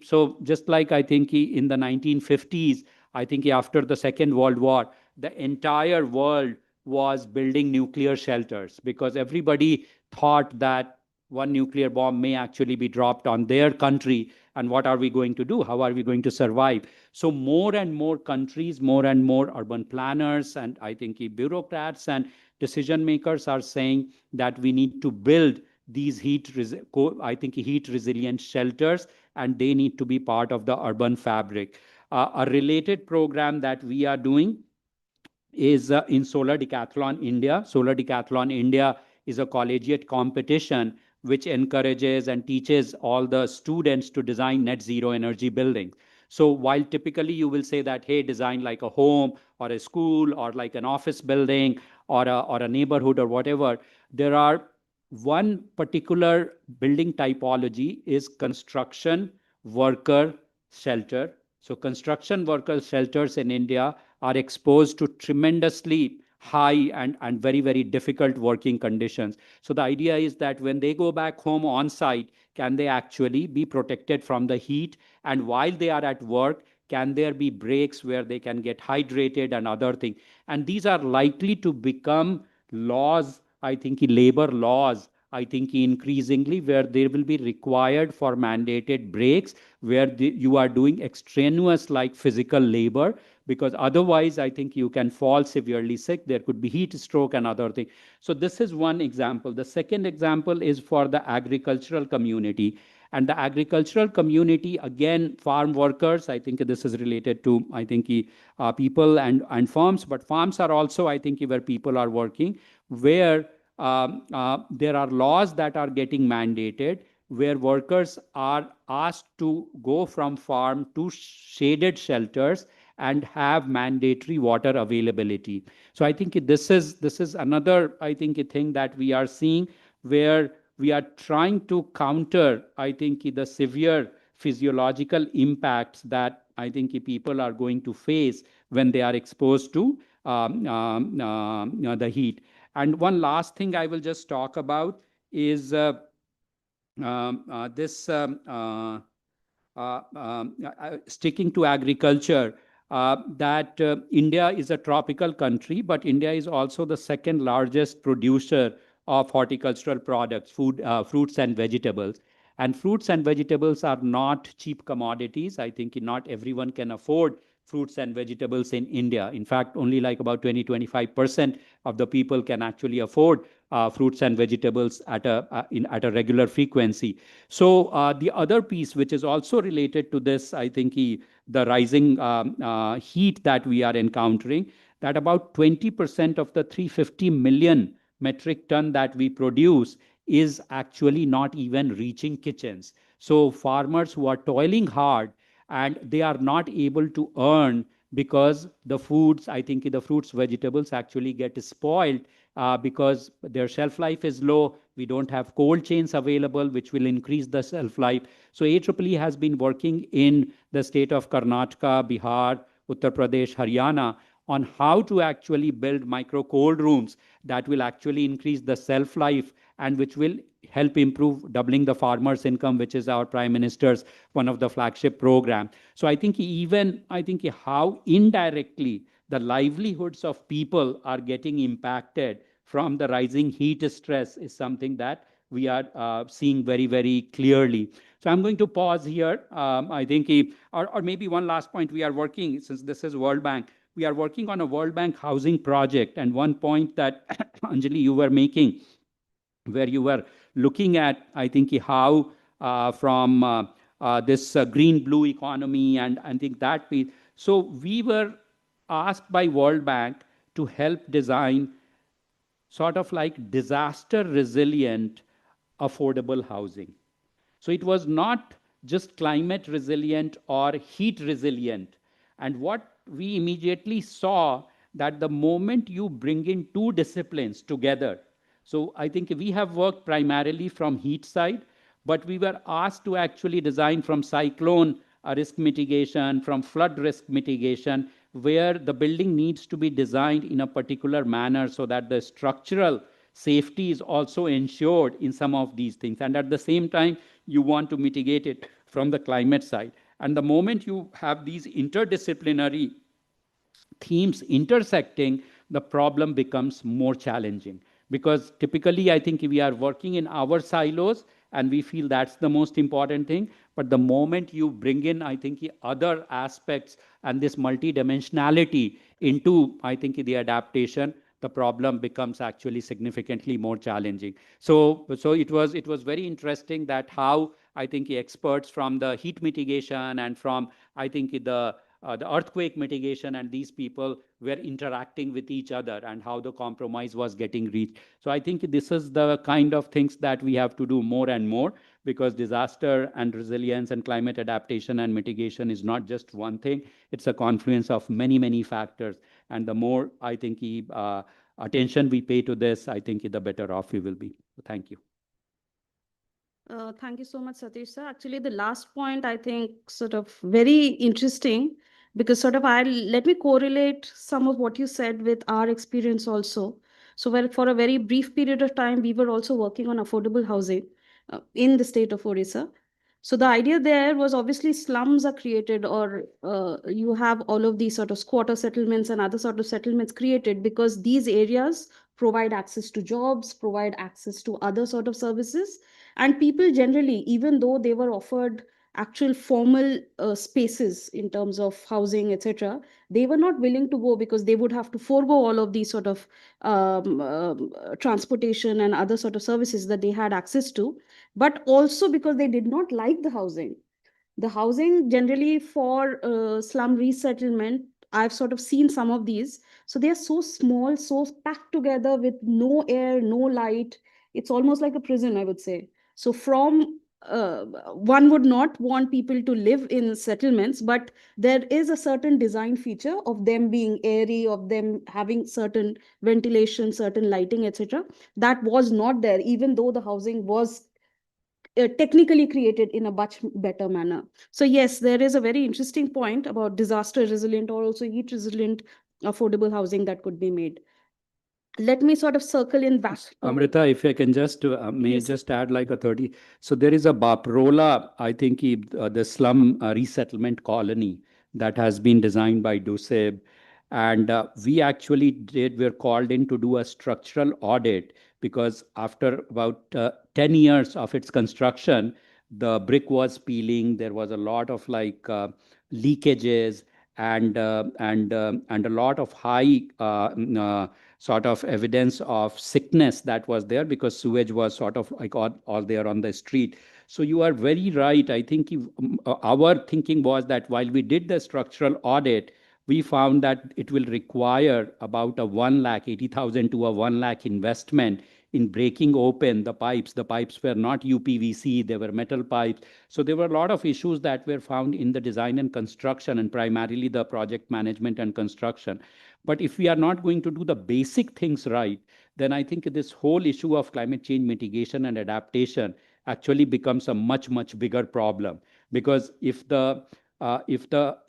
so just like I think in the 1950s, I think after the Second World War, the entire world was building nuclear shelters, because everybody thought that one nuclear bomb may actually be dropped on their country. And what are we going to do? How are we going to survive? So more and more countries, more and more urban planners, and I think bureaucrats and decision makers are saying that we need to build these heat resilient shelters, and they need to be part of the urban fabric. A related program that we are doing is in Solar Decathlon India. Solar Decathlon India is a collegiate competition which encourages and teaches all the students to design net zero energy buildings. So while typically you will say that, hey, design like a home or a school or like an office building or a neighborhood or whatever, there are one particular building typology is construction worker shelter. So construction worker shelters in India are exposed to tremendously high and very, very difficult working conditions. So the idea is that when they go back home on site, can they actually be protected from the heat? And while they are at work, can there be breaks where they can get hydrated and other things? And these are likely to become laws, I think labor laws, I think increasingly, where they will be required for mandated breaks, where you are doing extraneous like physical labor, because otherwise I think you can fall severely sick. There could be heat stroke and other things. So this is one example. The second example is for the agricultural community. And the agricultural community, again, farm workers, I think this is related to, I think, people and farms, but farms are also, I think, where people are working, where there are laws that are getting mandated, where workers are asked to go from farm to shaded shelters and have mandatory water availability. So I think this is another, I think, a thing that we are seeing, where we are trying to counter, I think, the severe physiological impacts that I think people are going to face when they are exposed to the heat. And one last thing I will just talk about is sticking to agriculture, that India is a tropical country, but India is also the second largest producer of horticultural products, fruits and vegetables. And fruits and vegetables are not cheap commodities. I think not everyone can afford fruits and vegetables in India. In fact, only like about 20-25% of the people can actually afford fruits and vegetables at a regular frequency. So the other piece, which is also related to this, I think the rising heat that we are encountering, that about 20% of the 350 million metric ton that we produce is actually not even reaching kitchens. So farmers who are toiling hard, and they are not able to earn, because the foods, I think the fruits, vegetables actually get spoiled because their shelf life is low. We don't have cold chains available, which will increase the shelf life. So AEEE has been working in the state of Karnataka, Bihar, Uttar Pradesh, Haryana, on how to actually build micro cold rooms that will actually increase the shelf life and which will help improve doubling the farmers' income, which is our Prime Minister's one of the flagship program. So I think how indirectly the livelihoods of people are getting impacted from the rising heat stress is something that we are seeing very, very clearly. So I'm going to pause here. I think, or maybe one last point, we are working, since this is World Bank, we are working on a World Bank housing project. And one point that, Anjali, you were making, where you were looking at, I think, how from this green-blue economy, and I think that piece. So we were asked by World Bank to help design sort of like disaster-resilient, affordable housing. So it was not just climate resilient or heat resilient. And what we immediately saw, that the moment you bring in two disciplines together, so I think we have worked primarily from heat side, but we were asked to actually design from cyclone risk mitigation, from flood risk mitigation, where the building needs to be designed in a particular manner so that the structural safety is also ensured in some of these things. And at the same time, you want to mitigate it from the climate side. And the moment you have these interdisciplinary themes intersecting, the problem becomes more challenging. Because typically, I think we are working in our silos and we feel that's the most important thing. But the moment you bring in, I think, other aspects and this multidimensionality into, I think, the adaptation, the problem becomes actually significantly more challenging. So it was very interesting that how I think experts from the heat mitigation and from I think the earthquake mitigation and these people were interacting with each other and how the compromise was getting reached. So I think this is the kind of things that we have to do more and more, because disaster and resilience and climate adaptation and mitigation is not just one thing. It's a confluence of many factors. And the more I think attention we pay to this, I think the better off we will be. Thank you.
Thank you so much, Satish sir. Actually, the last point I think sort of very interesting, because sort of let me correlate some of what you said with our experience also. So well, for a very brief period of time, we were also working on affordable housing in the state of Orissa. So the idea there was obviously slums are created, or you have all of these sort of squatter settlements and other sort of settlements created because these areas provide access to jobs, provide access to other sort of services. And people generally, even though they were offered actual formal spaces in terms of housing, etc., they were not willing to go because they would have to forego all of these sort of transportation and other sort of services that they had access to, but also because they did not like the housing. The housing generally for slum resettlement, I've sort of seen some of these. So they are so small, so packed together with no air, no light. It's almost like a prison, I would say. So from one would not want people to live in settlements, but there is a certain design feature of them being airy, of them having certain ventilation, certain lighting, etc. That was not there, even though the housing was technically created in a much better manner. So yes, there is a very interesting point about disaster resilient or also heat resilient affordable housing that could be made. Let me sort of circle in back.
Amrita, if I can just may
Yes,
just add like a 30. So there is a Baprola, I think the slum resettlement colony that has been designed by DUSEB. And we actually were called in to do a structural audit, because after about 10 years of its construction, the brick was peeling. There was a lot of like leakages and a lot of high sort of evidence of sickness that was there, because sewage was sort of like all there on the street. So you are very right. I think our thinking was that while we did the structural audit, we found that it will require about a 1,80,000 to a 1 lakh investment in breaking open the pipes. The pipes were not UPVC, they were metal pipes. So there were a lot of issues that were found in the design and construction, and primarily the project management and construction. But if we are not going to do the basic things right, then I think this whole issue of climate change mitigation and adaptation actually becomes a much bigger problem. Because if the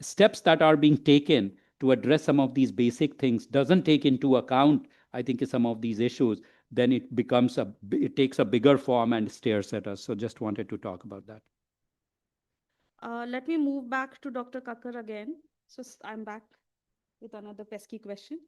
steps that are being taken to address some of these basic things doesn't take into account, I think, some of these issues, then it takes a bigger form and stares at us. So just wanted to talk about that.
Let me move back to Dr. Kakkar again. So I'm back with another pesky question.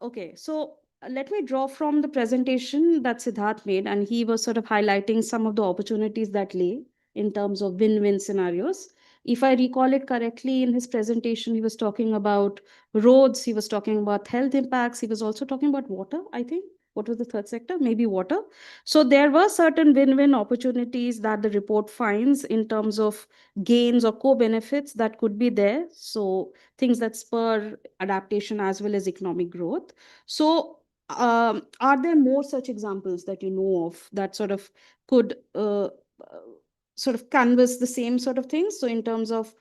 Okay, so let me draw from the presentation that Siddharth made, and he was sort of highlighting some of the opportunities that lay in terms of win-win scenarios. If I recall it correctly, in his presentation, he was talking about roads, he was talking about health impacts, he was also talking about water, I think. What was the third sector? Maybe water. So there were certain win-win opportunities that the report finds in terms of gains or co-benefits that could be there. So things that spur adaptation as well as economic growth. So are there more such examples that you know of that sort of could sort of canvas the same sort of things? So in terms of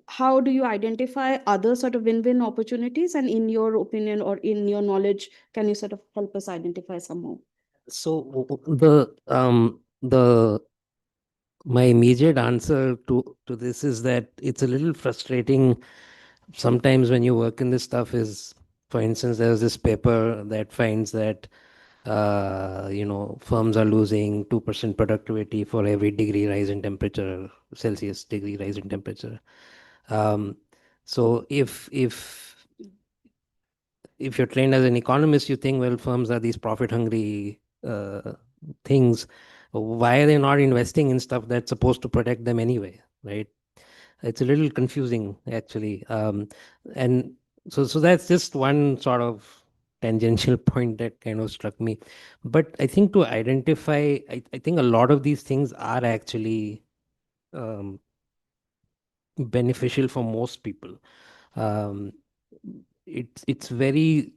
how do you identify other sort of win-win opportunities? And in your opinion or in your knowledge, can you sort of help us identify some more?
So my immediate answer to this is that it's a little frustrating sometimes when you work in this stuff. Is, for instance, there was this paper that finds that firms are losing 2% productivity for every degree rise in temperature, Celsius degree rise in temperature. So if you're trained as an economist, you think, well, firms are these profit hungry things. Why are they not investing in stuff that's supposed to protect them anyway, right? It's a little confusing, actually. And so that's just one sort of tangential point that kind of struck me. But I think to identify, I think a lot of these things are actually um, beneficial for most people. Um, it's very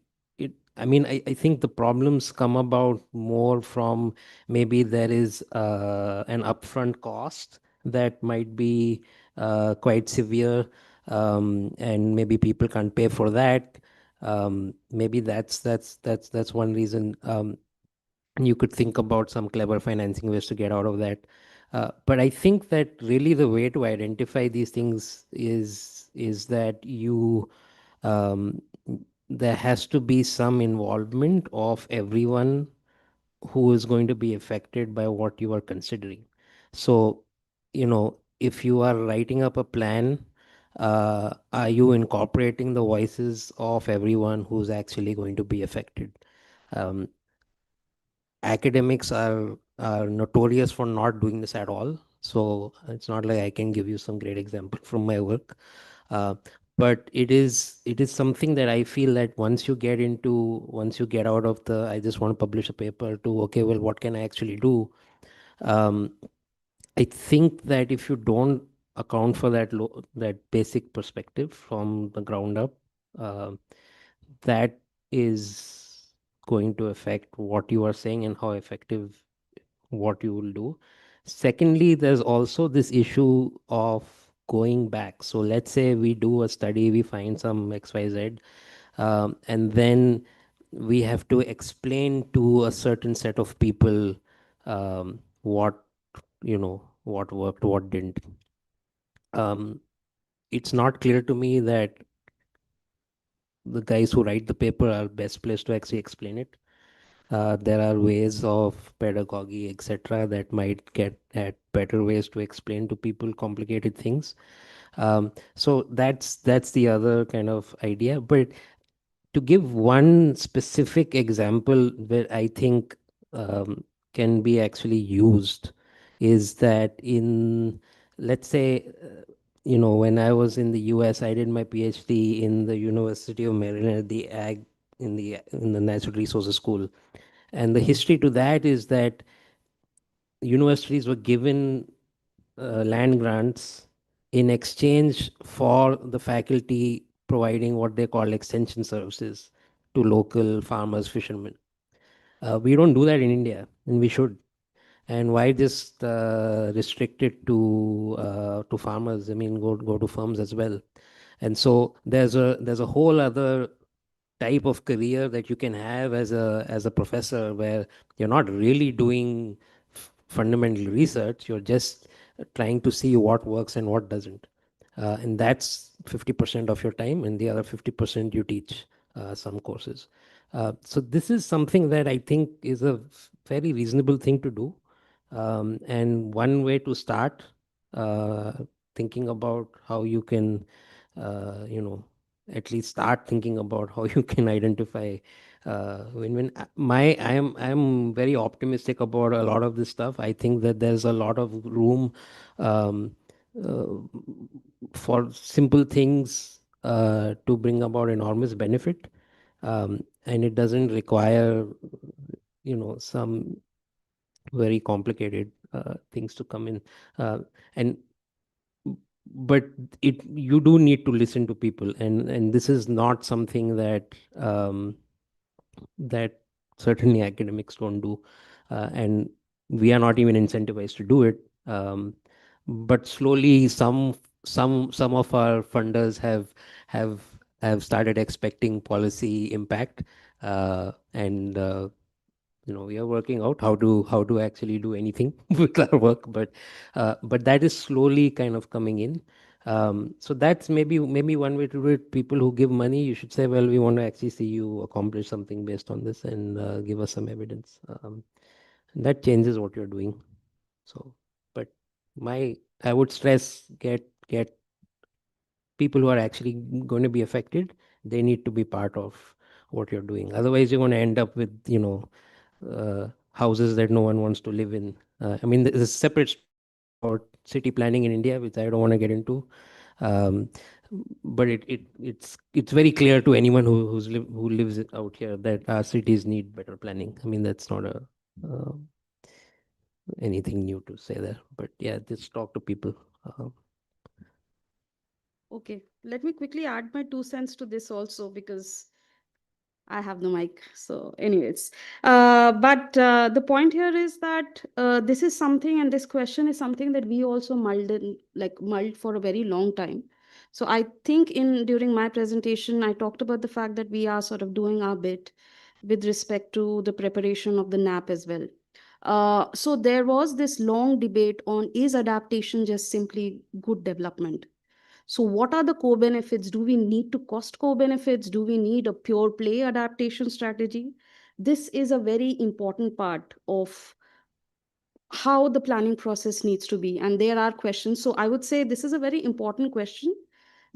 I mean, I think the problems come about more from maybe there is an upfront cost that might be quite severe, and maybe people can't pay for that. Maybe that's one reason. You could think about some clever financing ways to get out of that. But I think that really the way to identify these things is that um, there has to be some involvement of everyone who is going to be affected by what you are considering. So, if you are writing up a plan, are you incorporating the voices of everyone who's actually going to be affected? Um, Academics are notorious for not doing this at all. So it's not like I can give you some great example from my work. Uh, but it is something that I feel that once you get out of the I just want to publish a paper to, okay, well, what can I actually do? Um, I think that if you don't account for that basic perspective from the ground up, uh, that is going to affect what you are saying and how effective what you will do. Secondly, there's also this issue of going back. So let's say we do a study, we find some XYZ, and then we have to explain to a certain set of people what what worked, what didn't. It's not clear to me that the guys who write the paper are best placed to actually explain it. There are ways of pedagogy, etc., that might get at better ways to explain to people complicated things. So that's the other kind of idea. But to give one specific example where I think can be actually used is that let's say, when I was in the US, I did my PhD in the University of Maryland at the in the Natural Resources School. And the history to that is that universities were given land grants in exchange for the faculty providing what they call extension services to local farmers, fishermen. We don't do that in India, and we should. And why just restrict it to farmers? I mean, go to firms as well. And so there's a whole other type of career that you can have as a professor, where you're not really doing fundamental research. You're just trying to see what works and what doesn't, and that's 50% of your time, and the other 50% you teach some courses. So this is something that I think is a very reasonable thing to do, and one way to start uh, thinking about how you can at least start thinking about how you can identify when I'm very optimistic about a lot of this stuff. I think that there's a lot of room um, uh, for simple things to bring about enormous benefit, and it doesn't require some very complicated things to come in, and but you do need to listen to people, and this is not something that certainly academics don't do, and we are not even incentivized to do it. But slowly some of our funders have have started expecting policy impact, and we are working out how to actually do anything with our work, but that is slowly kind of coming in. So that's maybe one way to do it. People who give money, you should say, well, we want to actually see you accomplish something based on this, and give us some evidence. That changes what you're doing. So, but I would stress, get people who are actually going to be affected, they need to be part of what you're doing. Otherwise, you're going to end up with, houses that no one wants to live in. I mean, there's a separate about city planning in India, which I don't want to get into. But it's very clear to anyone who lives out here that our cities need better planning. I mean, that's not anything new to say there. But yeah, just talk to people.
Okay, let me quickly add my 2 cents to this also, because I have the mic. So anyways, but the point here is that this is something, and this question is something that we also mulled for a very long time. So I think during my presentation, I talked about the fact that we are sort of doing our bit with respect to the preparation of the NAP as well. So there was this long debate on, is adaptation just simply good development? So what are the co-benefits? Do we need to cost co-benefits? Do we need a pure play adaptation strategy? This is a very important part of how the planning process needs to be. And there are questions. So I would say this is a very important question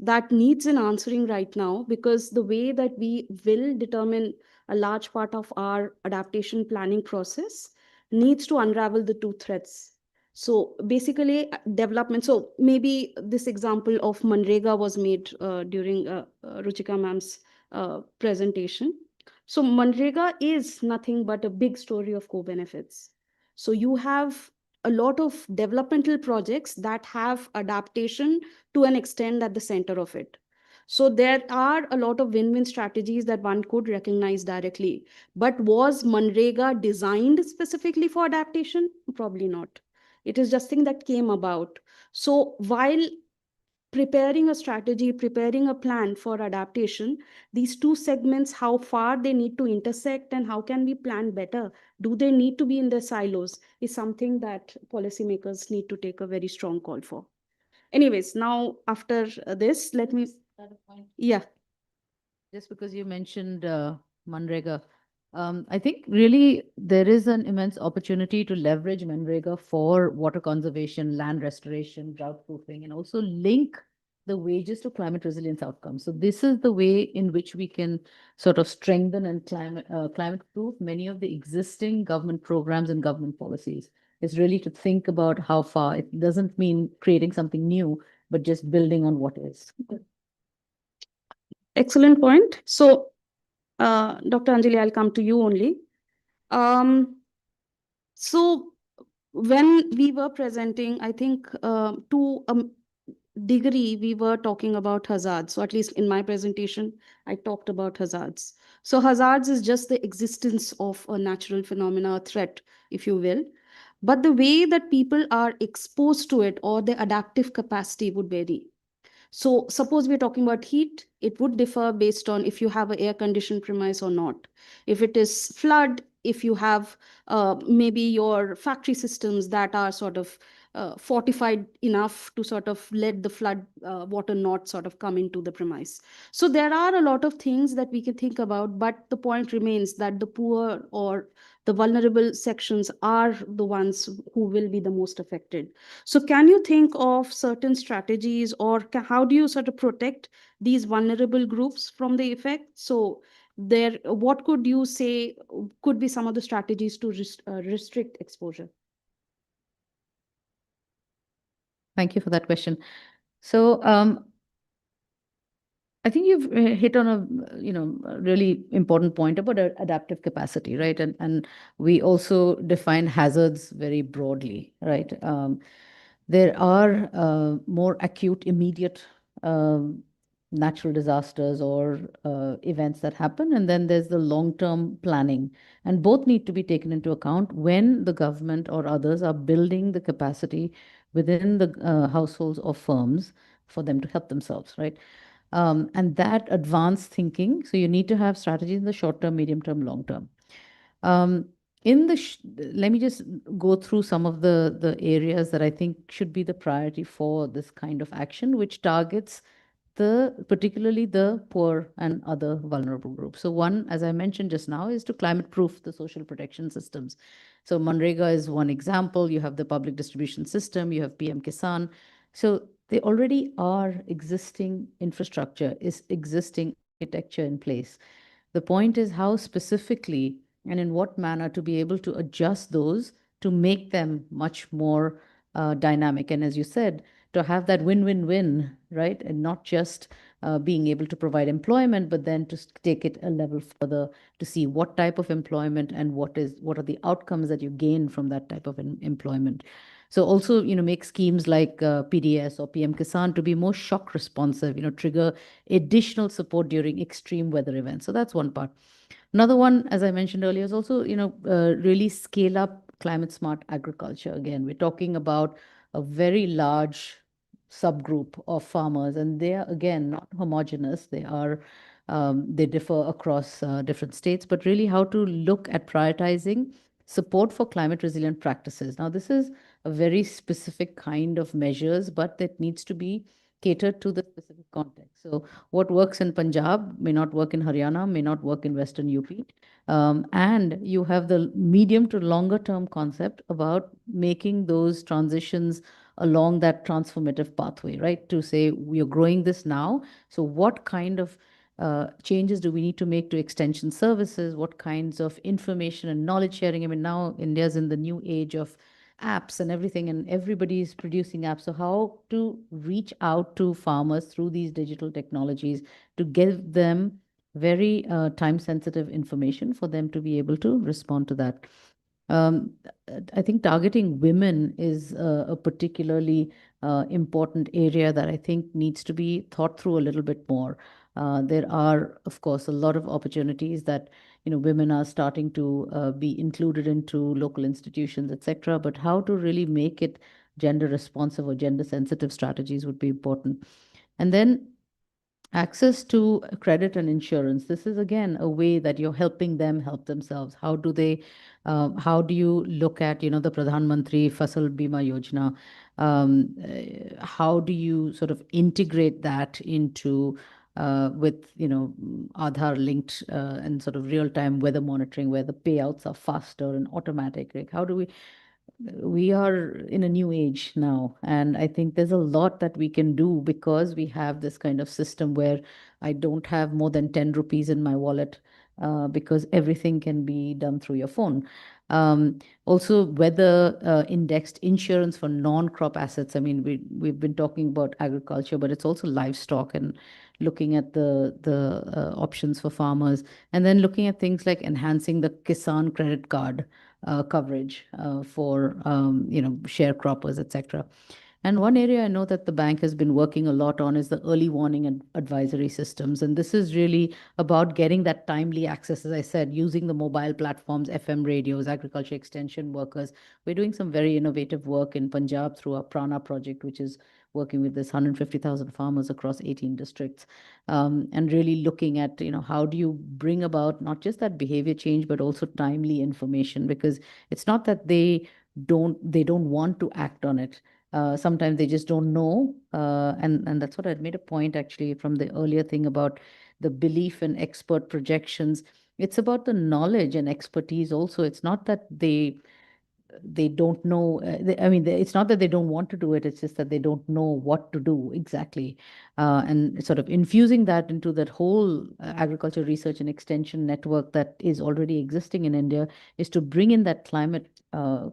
that needs an answering right now, because the way that we will determine a large part of our adaptation planning process needs to unravel the two threads. So basically development. So maybe this example of Manrega was made during Ruchika ma'am's presentation. So Manrega is nothing but a big story of co-benefits. So you have a lot of developmental projects that have adaptation to an extent at the center of it. So there are a lot of win-win strategies that one could recognize directly. But was Manrega designed specifically for adaptation? Probably not. It is just thing that came about. So while preparing a strategy, preparing a plan for adaptation, these two segments, how far they need to intersect and how can we plan better? Do they need to be in their silos is something that policymakers need to take a very strong call for. Anyways, now after this, let me, yeah.
Just because you mentioned Manrega, I think really there is an immense opportunity to leverage Manrega for water conservation, land restoration, drought proofing, and also link the wages to climate resilience outcomes. So this is the way in which we can sort of strengthen and climate proof many of the existing government programs and government policies. It's really to think about how far. It doesn't mean creating something new, but just building on what is.
Excellent point. So, Dr. Anjali, I'll come to you only. So when we were presenting, I think to a degree, we were talking about hazards. So at least in my presentation, I talked about hazards. So hazards is just the existence of a natural phenomena, threat, if you will. But the way that people are exposed to it or their adaptive capacity would vary. So suppose we're talking about heat, it would differ based on if you have an air-conditioned premise or not. If it is flood, if you have maybe your factory systems that are sort of fortified enough to sort of let the flood water not sort of come into the premise. So there are a lot of things that we can think about, but the point remains that the poor or the vulnerable sections are the ones who will be the most affected. So can you think of certain strategies, or how do you sort of protect these vulnerable groups from the effect? So what could you say could be some of the strategies to restrict exposure?
Thank you for that question. So I think you've hit on a really important point about adaptive capacity, right? And we also define hazards very broadly, right? There are more acute, immediate natural disasters or events that happen, and then there's the long-term planning, and both need to be taken into account when the government or others are building the capacity within the households or firms for them to help themselves, right? And that advanced thinking, so you need to have strategies in the short term, medium term, long term. Let me just go through some of the areas that I think should be the priority for this kind of action, which targets particularly the poor and other vulnerable groups. So one, as I mentioned just now, is to climate proof the social protection systems. So Manrega is one example. You have the public distribution system, you have PM Kisan. So they already are existing infrastructure, is existing architecture in place. The point is how specifically and in what manner to be able to adjust those to make them much more dynamic. And as you said, to have that win-win-win, right? And not just being able to provide employment, but then to take it a level further to see what type of employment and what are the outcomes that you gain from that type of employment. So also, make schemes like PDS or PM Kisan to be more shock responsive, trigger additional support during extreme weather events. So that's one part. Another one, as I mentioned earlier, is also, really scale up climate smart agriculture. Again, we're talking about a very large subgroup of farmers, and they are, again, not homogeneous. They differ across different states, but really how to look at prioritizing support for climate resilient practices. Now, this is a very specific kind of measures, but that needs to be catered to the specific context. So what works in Punjab may not work in Haryana, may not work in Western UP. And you have the medium to longer term concept about making those transitions along that transformative pathway, right? To say we are growing this now. So what kind of changes do we need to make to extension services? What kinds of information and knowledge sharing? I mean, now India's in the new age of apps and everything, and everybody's producing apps. So how to reach out to farmers through these digital technologies to give them very time sensitive information for them to be able to respond to that. I think targeting women is a particularly important area that I think needs to be thought through a little bit more. There are, of course, a lot of opportunities that women are starting to be included into local institutions, etc. But how to really make it gender responsive or gender sensitive strategies would be important. And then access to credit and insurance. This is again a way that you're helping them help themselves. How do you look at, the Pradhan Mantri Fasal Bima Yojana? How do you sort of integrate that into with, Aadhaar linked and sort of real time weather monitoring where the payouts are faster and automatic? Like how do we are in a new age now, and I think there's a lot that we can do because we have this kind of system where I don't have more than 10 rupees in my wallet because everything can be done through your phone. Also, weather indexed insurance for non-crop assets. I mean, we've been talking about agriculture, but it's also livestock and looking at the options for farmers, and then looking at things like enhancing the Kisan credit card coverage for sharecroppers, etc. And one area I know that the bank has been working a lot on is the early warning and advisory systems. And this is really about getting that timely access, as I said, using the mobile platforms, FM radios, agriculture extension workers. We're doing some very innovative work in Punjab through our Prana project, which is working with this 150,000 farmers across 18 districts, and really looking at, how do you bring about not just that behavior change, but also timely information, because it's not that they don't want to act on it. Sometimes they just don't know. And that's what I'd made a point actually from the earlier thing about the belief in expert projections. It's about the knowledge and expertise also. It's not that they don't know. It's not that they don't want to do it. It's just that they don't know what to do exactly. And sort of infusing that into that whole agriculture research and extension network that is already existing in India is to bring in that climate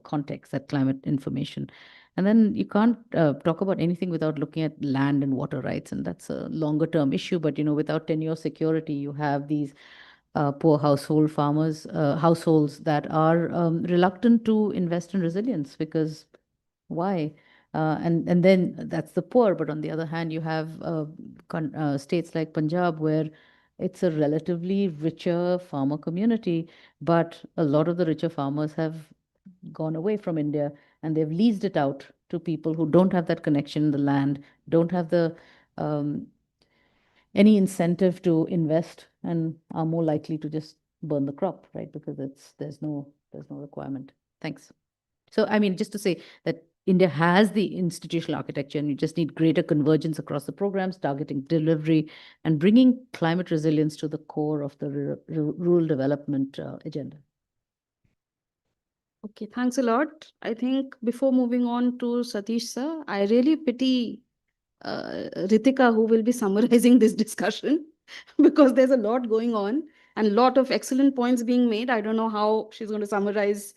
context, that climate information. And then you can't talk about anything without looking at land and water rights. And that's a longer term issue. But, without tenure security, you have these poor households that are reluctant to invest in resilience because why? And then that's the poor. But on the other hand, you have states like Punjab where it's a relatively richer farmer community, but a lot of the richer farmers have gone away from India and they've leased it out to people who don't have that connection in the land, don't have the any incentive to invest, and are more likely to just burn the crop, right? Because there's no requirement. Thanks. So I mean, just to say that India has the institutional architecture, and you just need greater convergence across the programs, targeting delivery, and bringing climate resilience to the core of the rural development agenda.
Okay, thanks a lot. I think before moving on to Satish sir, I really pity Ritika, who will be summarizing this discussion because there's a lot going on and a lot of excellent points being made. I don't know how she's going to summarize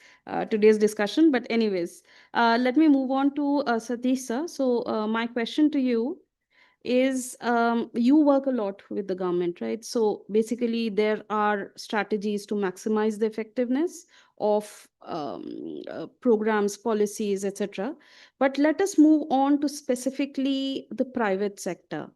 today's discussion, but anyways, let me move on to Satish sir. So my question to you is you work a lot with the government, right? So basically, there are strategies to maximize the effectiveness of programs, policies, etc. But let us move on to specifically the private sector.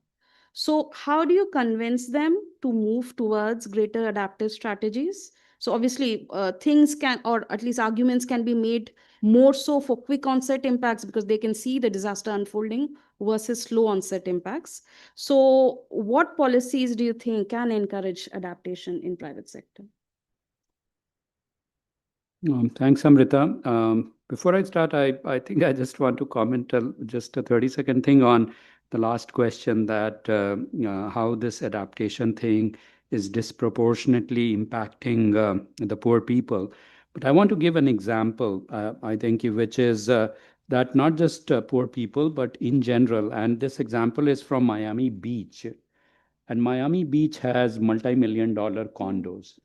So, how do you convince them to move towards greater adaptive strategies? So, obviously, things can, or at least arguments can be made more so for quick onset impacts because they can see the disaster unfolding versus slow onset impacts. So, what policies do you think can encourage adaptation in private sector?
Thanks, Amrita. Before I start, I think I just want to comment just a 30-second thing on the last question that how this adaptation thing is disproportionately impacting the poor people. But I want to give an example, I think, which is that not just poor people, but in general. And this example is from Miami Beach. And Miami Beach has multi-million-dollar condos.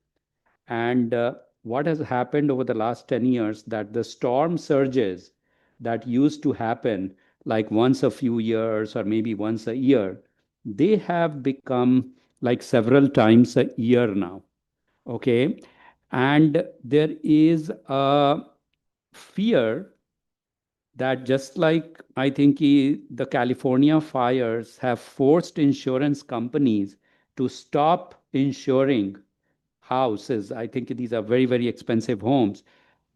And what has happened over the last 10 years that the storm surges that used to happen like once a few years or maybe once a year, they have become like several times a year now. Okay. And there is a fear that just like I think the California fires have forced insurance companies to stop insuring houses. I think these are very, very expensive homes.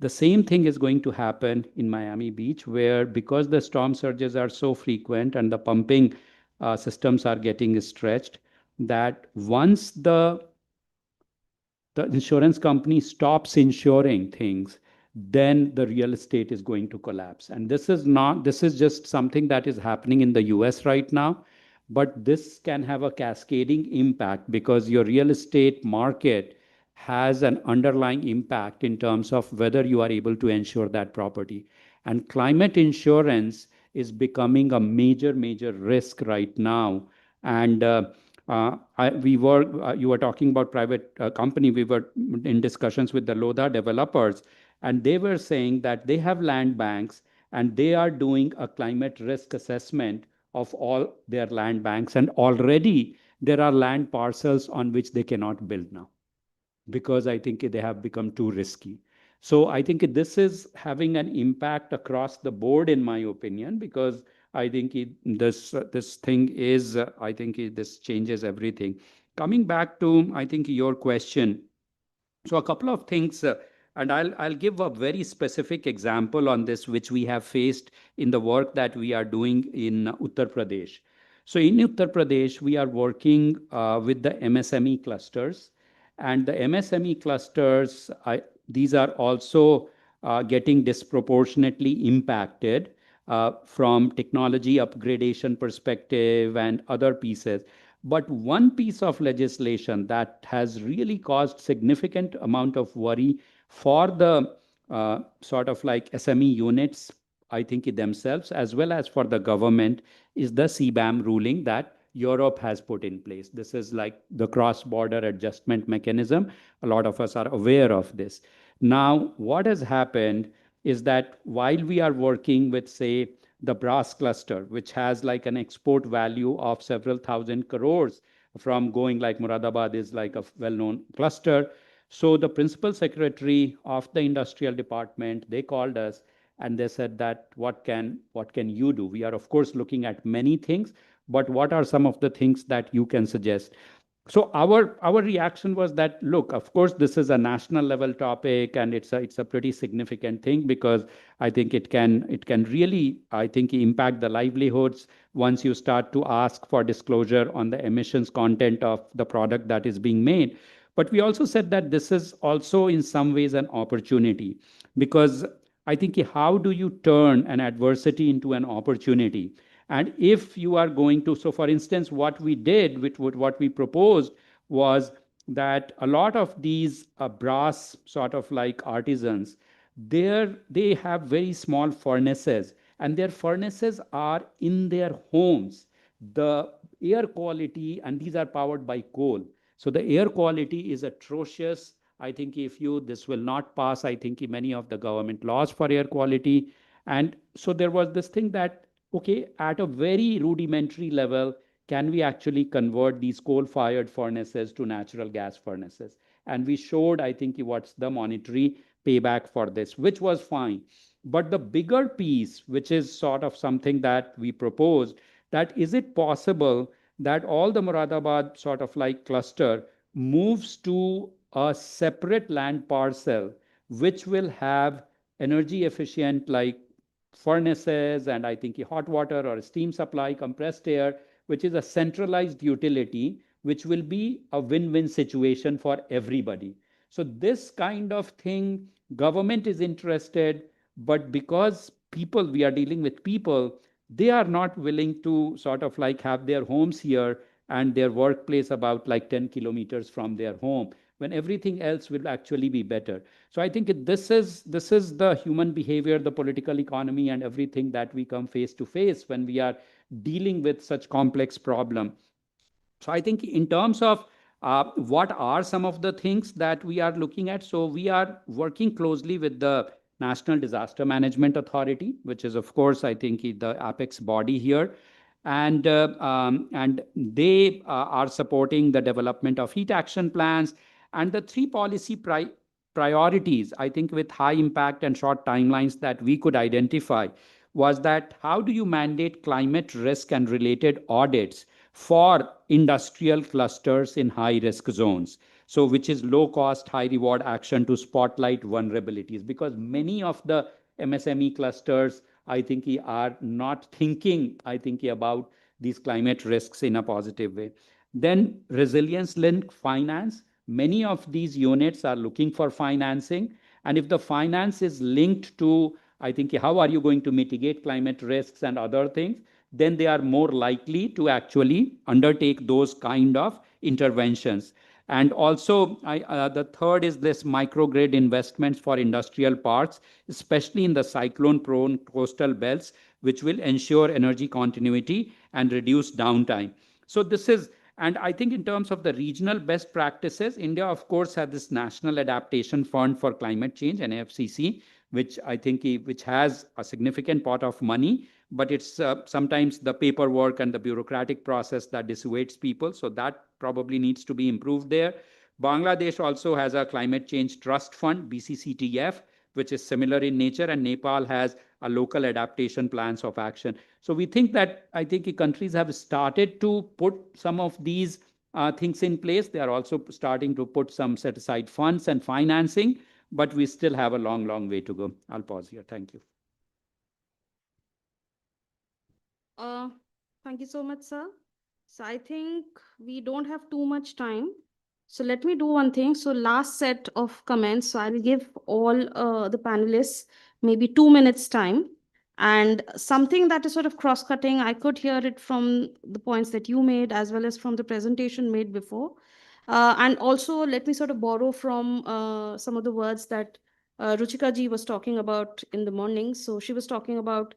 The same thing is going to happen in Miami Beach, where because the storm surges are so frequent and the pumping systems are getting stretched, that once the insurance company stops insuring things, then the real estate is going to collapse. And this is just something that is happening in the US right now, but this can have a cascading impact because your real estate market has an underlying impact in terms of whether you are able to insure that property. And climate insurance is becoming a major, major risk right now. And you were talking about private company. We were in discussions with the Lodha developers, and they were saying that they have land banks and they are doing a climate risk assessment of all their land banks. And already there are land parcels on which they cannot build now because I think they have become too risky. So I think this is having an impact across the board, in my opinion, because I think this thing is I think this changes everything. Coming back to I think your question, so a couple of things, and I'll give a very specific example on this, which we have faced in the work that we are doing in Uttar Pradesh. So in Uttar Pradesh, we are working with the MSME clusters, and the MSME clusters, these are also getting disproportionately impacted from technology upgradation perspective and other pieces. But one piece of legislation that has really caused significant amount of worry for the sort of like SME units, I think themselves, as well as for the government, is the CBAM ruling that Europe has put in place. This is like the cross-border adjustment mechanism. A lot of us are aware of this. Now, what has happened is that while we are working with, say, the brass cluster, which has like an export value of several thousand crores from going like Moradabad is like a well-known cluster. So the principal secretary of the industrial department, they called us and they said that what can you do? We are of course looking at many things, but what are some of the things that you can suggest? So our reaction was that, look, of course, this is a national level topic, and it's a pretty significant thing because I think it can really, I think, impact the livelihoods once you start to ask for disclosure on the emissions content of the product that is being made. But we also said that this is also in some ways an opportunity because I think how do you turn an adversity into an opportunity? And if you are going to, so for instance, what we did, what we proposed was that a lot of these brass sort of like artisans, they have very small furnaces, and their furnaces are in their homes. the air quality, and these are powered by coal. So the air quality is atrocious. I think this will not pass, I think many of the government laws for air quality. And so there was this thing that, okay, at a very rudimentary level, can we actually convert these coal-fired furnaces to natural gas furnaces? And we showed, I think, what's the monetary payback for this, which was fine. But the bigger piece, which is sort of something that we proposed, that is it possible that all the Moradabad sort of like cluster moves to a separate land parcel, which will have energy efficient like furnaces and I think hot water or steam supply, compressed air, which is a centralized utility, which will be a win-win situation for everybody. So this kind of thing, government is interested, but because people, we are dealing with people, they are not willing to sort of like have their homes here and their workplace about like 10 kilometers from their home, when everything else will actually be better. So I think this is the human behavior, the political economy, and everything that we come face to face when we are dealing with such complex problem. So I think in terms of what are some of the things that we are looking at, so we are working closely with the National Disaster Management Authority, which is of course I think the apex body here, and they are supporting the development of heat action plans and the three policy priorities, I think with high impact and short timelines that we could identify was that how do you mandate climate risk and related audits for industrial clusters in high risk zones? So, which is low cost, high reward action to spotlight vulnerabilities, because many of the MSME clusters, I think, are not thinking, I think, about these climate risks in a positive way. Then resilience linked finance. Many of these units are looking for financing. And if the finance is linked to, I think, how are you going to mitigate climate risks and other things, then they are more likely to actually undertake those kind of interventions. And also, the third is this microgrid investments for industrial parks, especially in the cyclone-prone coastal belts, which will ensure energy continuity and reduce downtime. So this is, and I think in terms of the regional best practices, India, of course, has this National Adaptation Fund for Climate Change, NAFCC, which I think which has a significant pot of money, but it's sometimes the paperwork and the bureaucratic process that dissuades people. So that probably needs to be improved there. Bangladesh also has a climate change trust fund, BCCTF, which is similar in nature, and Nepal has a local adaptation plans of action. So we think that I think countries have started to put some of these things in place. They are also starting to put some set aside funds and financing, but we still have a long, long way to go. I'll pause here. Thank you.
Thank you so much, sir. So I think we don't have too much time. So let me do one thing. So last set of comments. So I'll give all the panelists maybe 2 minutes time. And something that is sort of cross-cutting, I could hear it from the points that you made as well as from the presentation made before. And also let me sort of borrow from some of the words that Ruchika ji was talking about in the morning. So she was talking about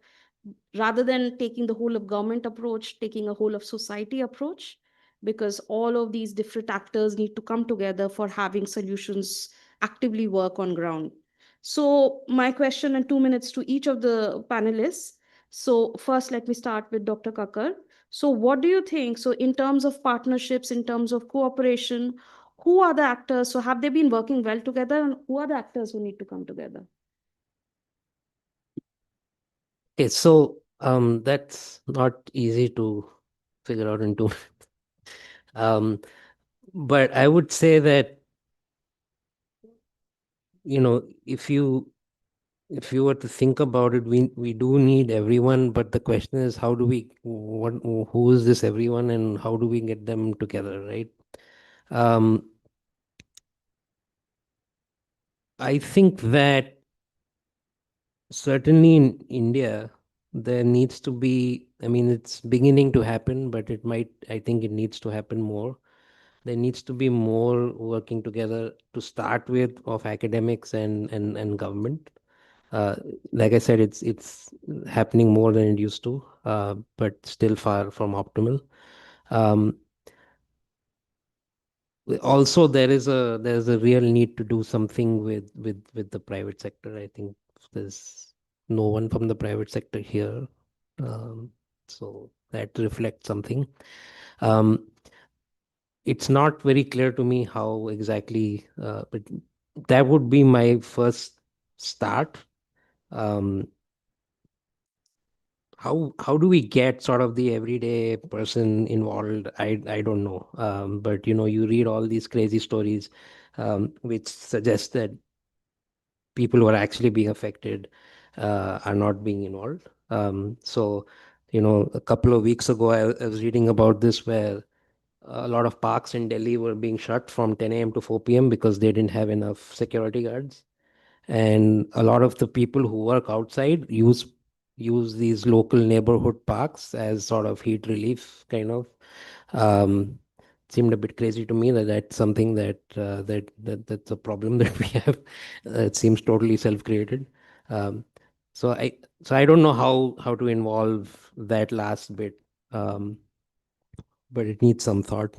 rather than taking the whole of government approach, taking a whole of society approach, because all of these different actors need to come together for having solutions actively work on ground. So my question in 2 minutes to each of the panelists. So first, let me start with Dr. Kakkar. So what do you think? So in terms of partnerships, in terms of cooperation, who are the actors? So have they been working well together, and who are the actors who need to come together?
Okay, so that's not easy to figure out in 2 minutes. But I would say that, if you were to think about it, we do need everyone, but the question is who is this everyone and how do we get them together, right? I think that certainly in India, there needs to be, it's beginning to happen, but I think it needs to happen more. There needs to be more working together to start with of academics and government. Like I said, it's happening more than it used to, but still far from optimal. Also, there's a real need to do something with the private sector. I think there's no one from the private sector here, so that reflects something. It's not very clear to me how exactly, but that would be my first start. Um, how do we get sort of the everyday person involved? I don't know. But you read all these crazy stories, which suggest that people who are actually being affected are not being involved. So, a couple of weeks ago, I was reading about this where a lot of parks in Delhi were being shut from 10 a.m. to 4 p.m. because they didn't have enough security guards. And a lot of the people who work outside use these local neighborhood parks as sort of heat relief kind of. Um, Seemed a bit crazy to me that that's something that's a problem that we have. It seems totally self-created. Um, so I don't know how to involve that last bit. Um, but it needs some thought.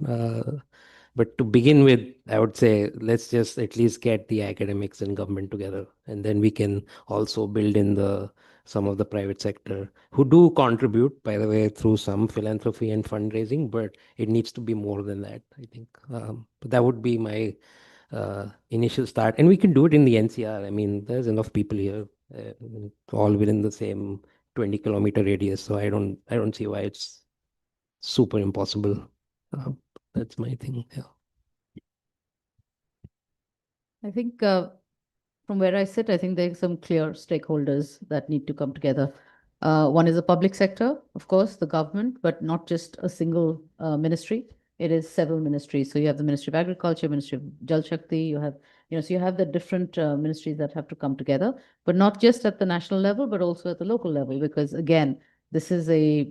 But to begin with, I would say let's just at least get the academics and government together, and then we can also build in some of the private sector who do contribute, by the way, through some philanthropy and fundraising. But it needs to be more than that, I think. But that would be my initial start, and we can do it in the NCR. I mean, there's enough people here, all within the same 20-kilometer radius. So I don't see why it's super impossible. That's my thing. Yeah.
I think from where I sit, I think there's some clear stakeholders that need to come together. One is the public sector, of course, the government, but not just a single ministry. It is several ministries. So you have the Ministry of Agriculture, Ministry of Jal Shakti, you have, so you have the different ministries that have to come together, but not just at the national level, but also at the local level, because again, this is a,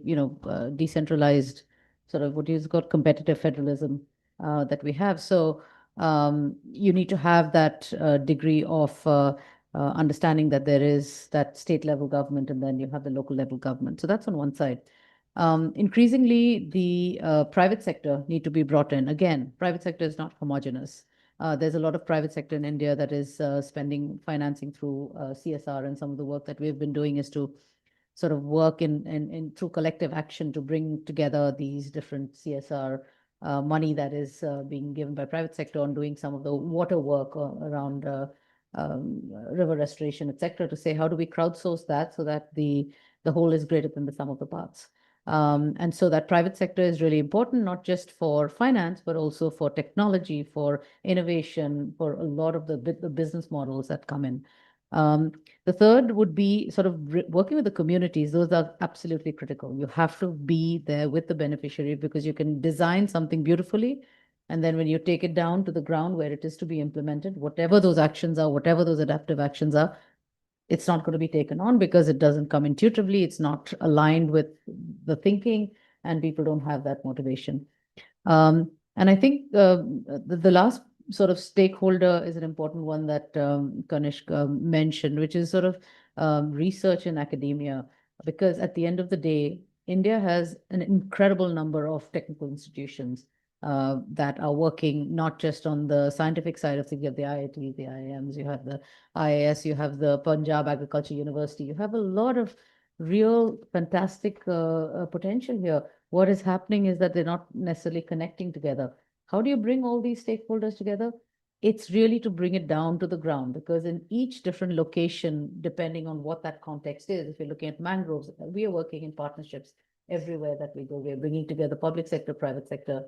decentralized sort of what is called competitive federalism that we have. So you need to have that degree of understanding that there is that state level government and then you have the local level government. So that's on one side. Increasingly, the private sector need to be brought in. Again, private sector is not homogeneous. There's a lot of private sector in India that is spending financing through CSR, and some of the work that we've been doing is to sort of work in through collective action to bring together these different CSR money that is being given by private sector on doing some of the water work around river restoration, etc., to say how do we crowdsource that so that the whole is greater than the sum of the parts. And so that private sector is really important, not just for finance, but also for technology, for innovation, for a lot of the business models that come in. The third would be sort of working with the communities. Those are absolutely critical. You have to be there with the beneficiary because you can design something beautifully. And then when you take it down to the ground where it is to be implemented, whatever those actions are, whatever those adaptive actions are, it's not going to be taken on because it doesn't come intuitively. It's not aligned with the thinking and people don't have that motivation. And I think the last sort of stakeholder is an important one that Kanishk mentioned, which is sort of research in academia, because at the end of the day, India has an incredible number of technical institutions that are working not just on the scientific side of things. You have the IIT, the IIMs, you have the IIS, you have the Punjab Agriculture University. You have a lot of real fantastic potential here. What is happening is that they're not necessarily connecting together. How do you bring all these stakeholders together? It's really to bring it down to the ground, because in each different location, depending on what that context is, if you're looking at mangroves, we are working in partnerships everywhere that we go. We're bringing together public sector, private sector,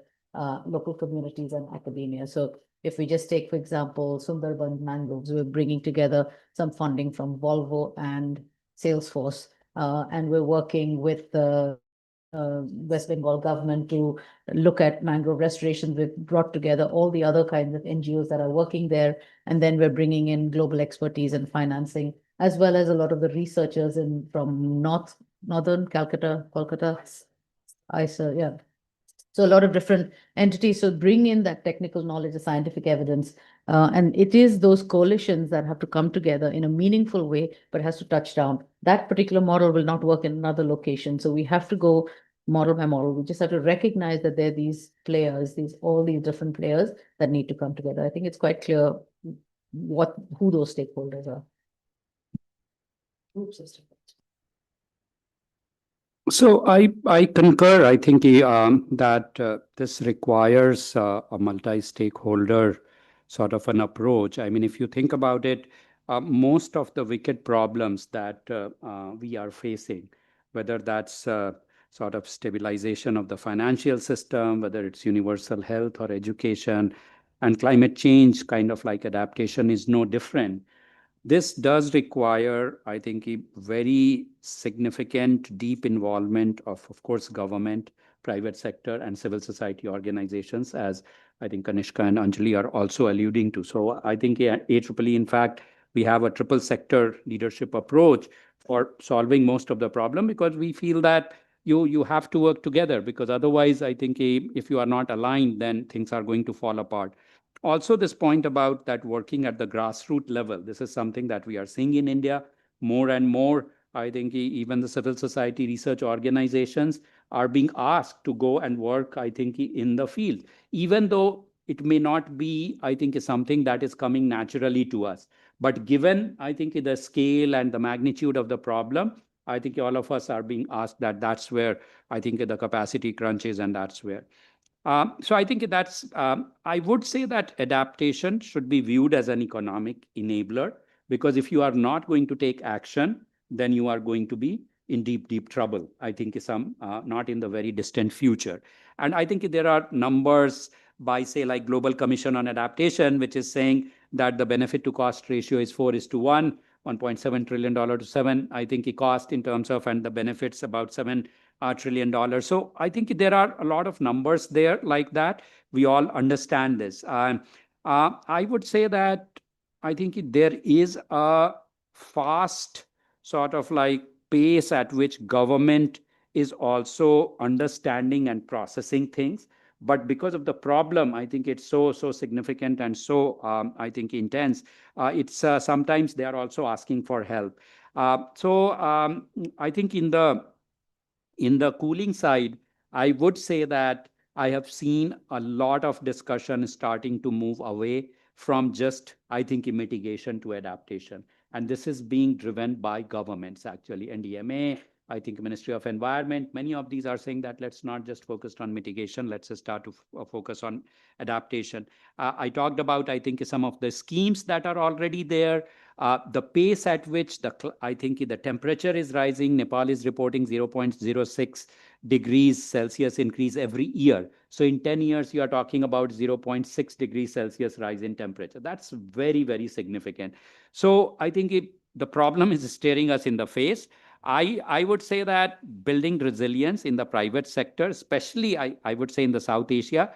local communities and academia. So if we just take, for example, Sundarban mangroves, we're bringing together some funding from Volvo and Salesforce, and we're working with the West Bengal government to look at mangrove restoration. We've brought together all the other kinds of NGOs that are working there, and then we're bringing in global expertise and financing, as well as a lot of the researchers from northern Kolkata, ISA, yeah. So a lot of different entities. So bring in that technical knowledge, the scientific evidence, And it is those coalitions that have to come together in a meaningful way, but it has to touch down. That particular model will not work in another location. So we have to go model by model. We just have to recognize that there are these players, all these different players that need to come together. I think it's quite clear who those stakeholders are. Groups of stakeholders.
So I concur. I think that this requires a multi-stakeholder sort of an approach. I mean, if you think about it, most of the wicked problems that we are facing, whether that's sort of stabilization of the financial system, whether it's universal health or education, and climate change, kind of like adaptation, is no different. This does require, I think, a very significant, deep involvement of course, government, private sector, and civil society organizations, as I think Kanishka and Anjali are also alluding to. So I think AEEE, in fact, we have a triple sector leadership approach for solving most of the problem, because we feel that you have to work together, because otherwise, I think if you are not aligned, then things are going to fall apart. Also, this point about that working at the grassroots level, this is something that we are seeing in India more and more. I think even the civil society research organizations are being asked to go and work, I think, in the field, even though it may not be, I think, something that is coming naturally to us. But given, I think, the scale and the magnitude of the problem, I think all of us are being asked that's where I think the capacity crunch is, and that's where. So I think I would say that adaptation should be viewed as an economic enabler, because if you are not going to take action, then you are going to be in deep, deep trouble, I think, not in the very distant future. And I think there are numbers by, say, like Global Commission on Adaptation, which is saying that the benefit to cost ratio is 4:1, $1.7 trillion to 7, I think, cost in terms of, and the benefits about $7 trillion. So I think there are a lot of numbers there like that. We all understand this. I would say that I think there is a fast sort of like pace at which government is also understanding and processing things. But because of the problem, I think it's so significant and so, I think, intense. It's sometimes they are also asking for help. So I think in the cooling side, I would say that I have seen a lot of discussion starting to move away from just, I think, mitigation to adaptation. And this is being driven by governments, actually. NDMA, I think Ministry of Environment, many of these are saying that let's not just focus on mitigation, let's start to focus on adaptation. I talked about, I think, some of the schemes that are already there. The pace at which I think the temperature is rising. Nepal is reporting 0.06 degrees Celsius increase every year. So in 10 years, you are talking about 0.6 degrees Celsius rise in temperature. That's very, very significant. So I think the problem is staring us in the face. I would say that building resilience in the private sector, especially I would say in the South Asia,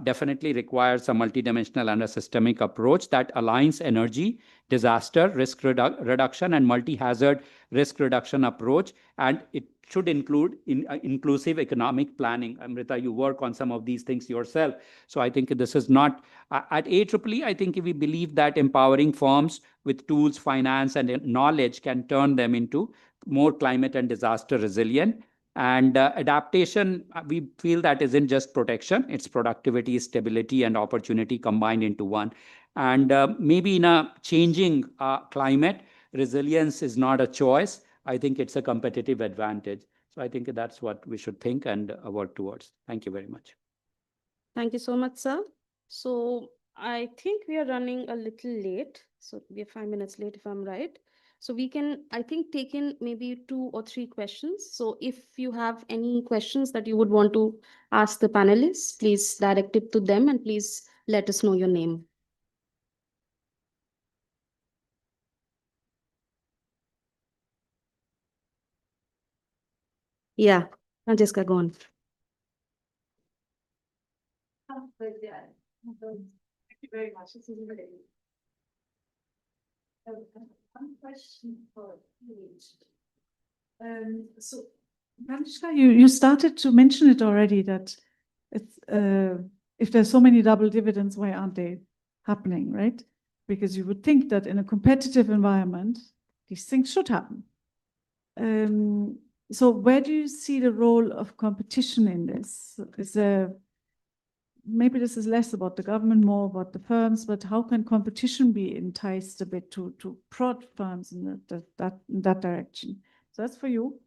definitely requires a multidimensional and a systemic approach that aligns energy, disaster, risk reduction, and multi-hazard risk reduction approach. And it should include inclusive economic planning. Amrita, you work on some of these things yourself. So I think this is not, at AEEE, I think we believe that empowering firms with tools, finance, and knowledge can turn them into more climate and disaster resilient. And adaptation, we feel that isn't just protection, it's productivity, stability, and opportunity combined into one. And maybe in a changing climate, resilience is not a choice. I think it's a competitive advantage. So I think that's what we should think and work towards. Thank you very much.
Thank you so much, sir. So I think we are running a little late. So we are 5 minutes late, if I'm right. So we can, I think, take in maybe 2 or 3 questions. So if you have any questions that you would want to ask the panelists, please direct it to them and please let us know your name. Yeah, Francesca, go on.
Thank you very much. This is very one question for each. So, Kanishka, you started to mention it already that it's if there's so many double dividends, why aren't they
happening, right? Because you would think that in a competitive environment, these things should happen. So where do you see the role of competition in this? Is there, maybe this is less about the government, more about the firms, but how can competition be enticed a bit to prod firms in that direction? So that's for you.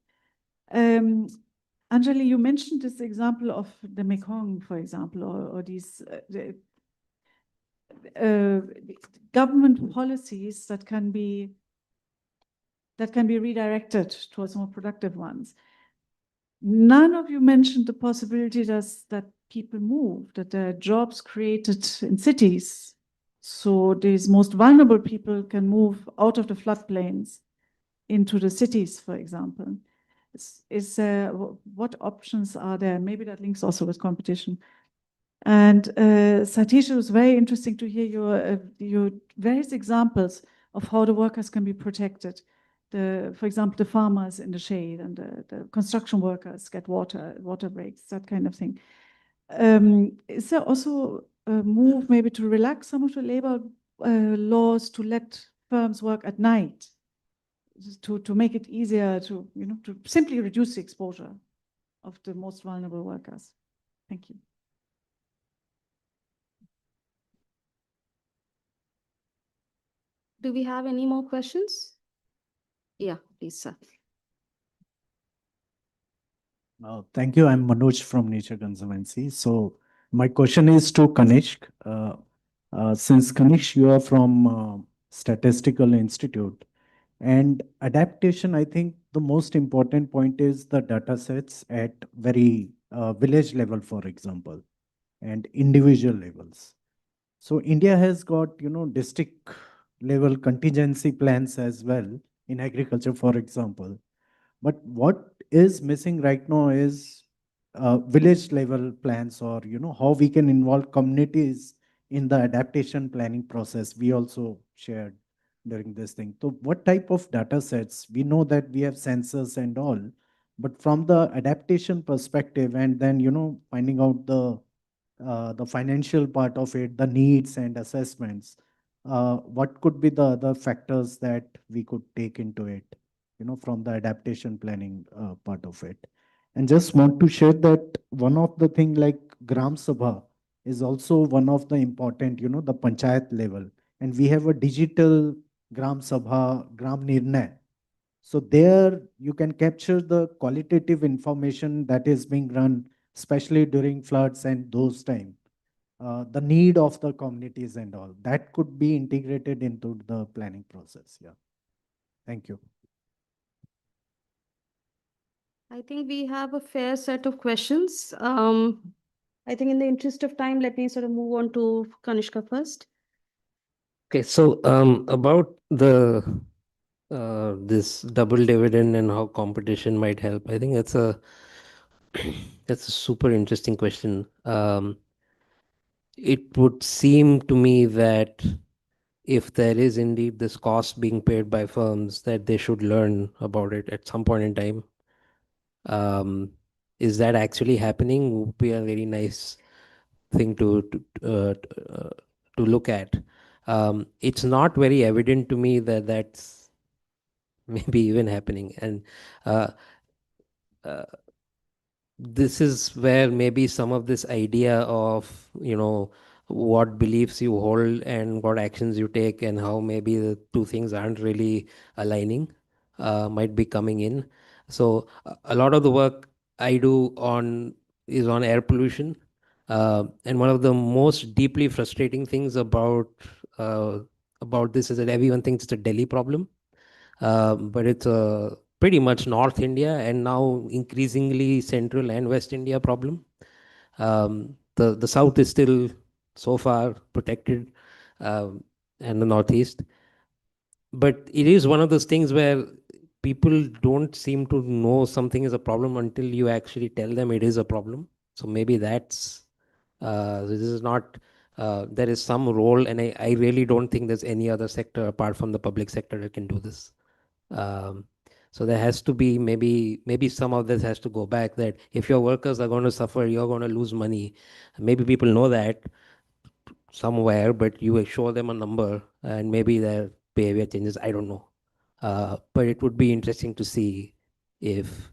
Anjali, you mentioned this example of the Mekong, for example, or these government policies that can be redirected towards more productive ones. None of you mentioned the possibility that people move, that there are jobs created in cities. So these most vulnerable people can move out of the floodplains into the cities, for example. What options are there? Maybe that links also with competition. And Satish, it was very interesting to hear your various examples of how the workers can be protected. For example, the farmers in the shade and the construction workers get water breaks, that kind of thing. Is there also a move maybe to relax some of the labor laws to let firms work at night, to make it easier to simply reduce the exposure of the most vulnerable workers? Thank you.
Do we have any more questions? Yeah, please, sir.
Thank you. I'm Manoj from Nature Conservancy. So my question is to Kanishk. Since Kanishk, you are from Statistical Institute, and adaptation, I think the most important point is the data sets at very village level, for example, and individual levels. So India has got, district level contingency plans as well in agriculture, for example. But what is missing right now is village level plans, or how we can involve communities in the adaptation planning process. We also shared during this thing. So what type of data sets? We know that we have sensors and all, but from the adaptation perspective, and then finding out the financial part of it, the needs and assessments, what could be the other factors that we could take into it, from the adaptation planning part of it. And just want to share that one of the thing like Gram Sabha is also one of the important, the panchayat level. And we have a digital Gram Sabha, Gram Nirnay. So there you can capture the qualitative information that is being run, especially during floods and those time. The need of the communities and all that could be integrated into the planning process. Yeah. Thank you.
I think we have a fair set of questions. I think in the interest of time, let me sort of move on to Kanishka first.
Okay, so about the this double dividend and how competition might help, I think that's a super interesting question. It would seem to me that if there is indeed this cost being paid by firms, that they should learn about it at some point in time. Is that actually happening? Would be a very nice thing to look at. It's not very evident to me that that's maybe even happening, and this is where maybe some of this idea of what beliefs you hold and what actions you take and how maybe the two things aren't really aligning might be coming in. So a lot of the work I do is on air pollution, and one of the most deeply frustrating things about this is that everyone thinks it's a Delhi problem, but it's a pretty much North India and now increasingly Central and West India problem. The South is still so far protected, and the Northeast. But it is one of those things where people don't seem to know something is a problem until you actually tell them it is a problem. So maybe this is not, there is some role, and I really don't think there's any other sector apart from the public sector that can do this. So there has to be maybe some of this has to go back, that if your workers are going to suffer, you're going to lose money. Maybe people know that. somewhere, but you show them a number and maybe their behavior changes. I don't know. But it would be interesting to see if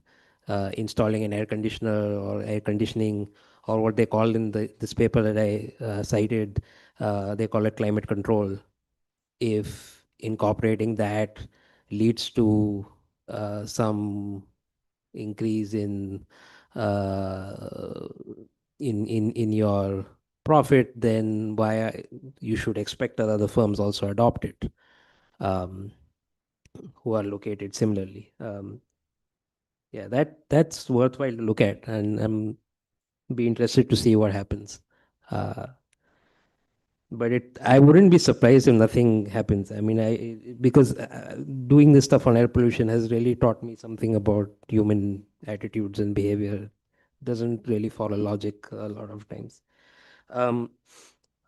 installing an air conditioner or air conditioning, or what they call in this paper that I cited, they call it climate control. If incorporating that leads to some increase in your profit, then you should expect that other firms also adopt it, who are located similarly. Yeah, that's worthwhile to look at, and I'm be interested to see what happens. But I wouldn't be surprised if nothing happens. I mean, because doing this stuff on air pollution has really taught me something about human attitudes and behavior. Doesn't really follow logic a lot of times.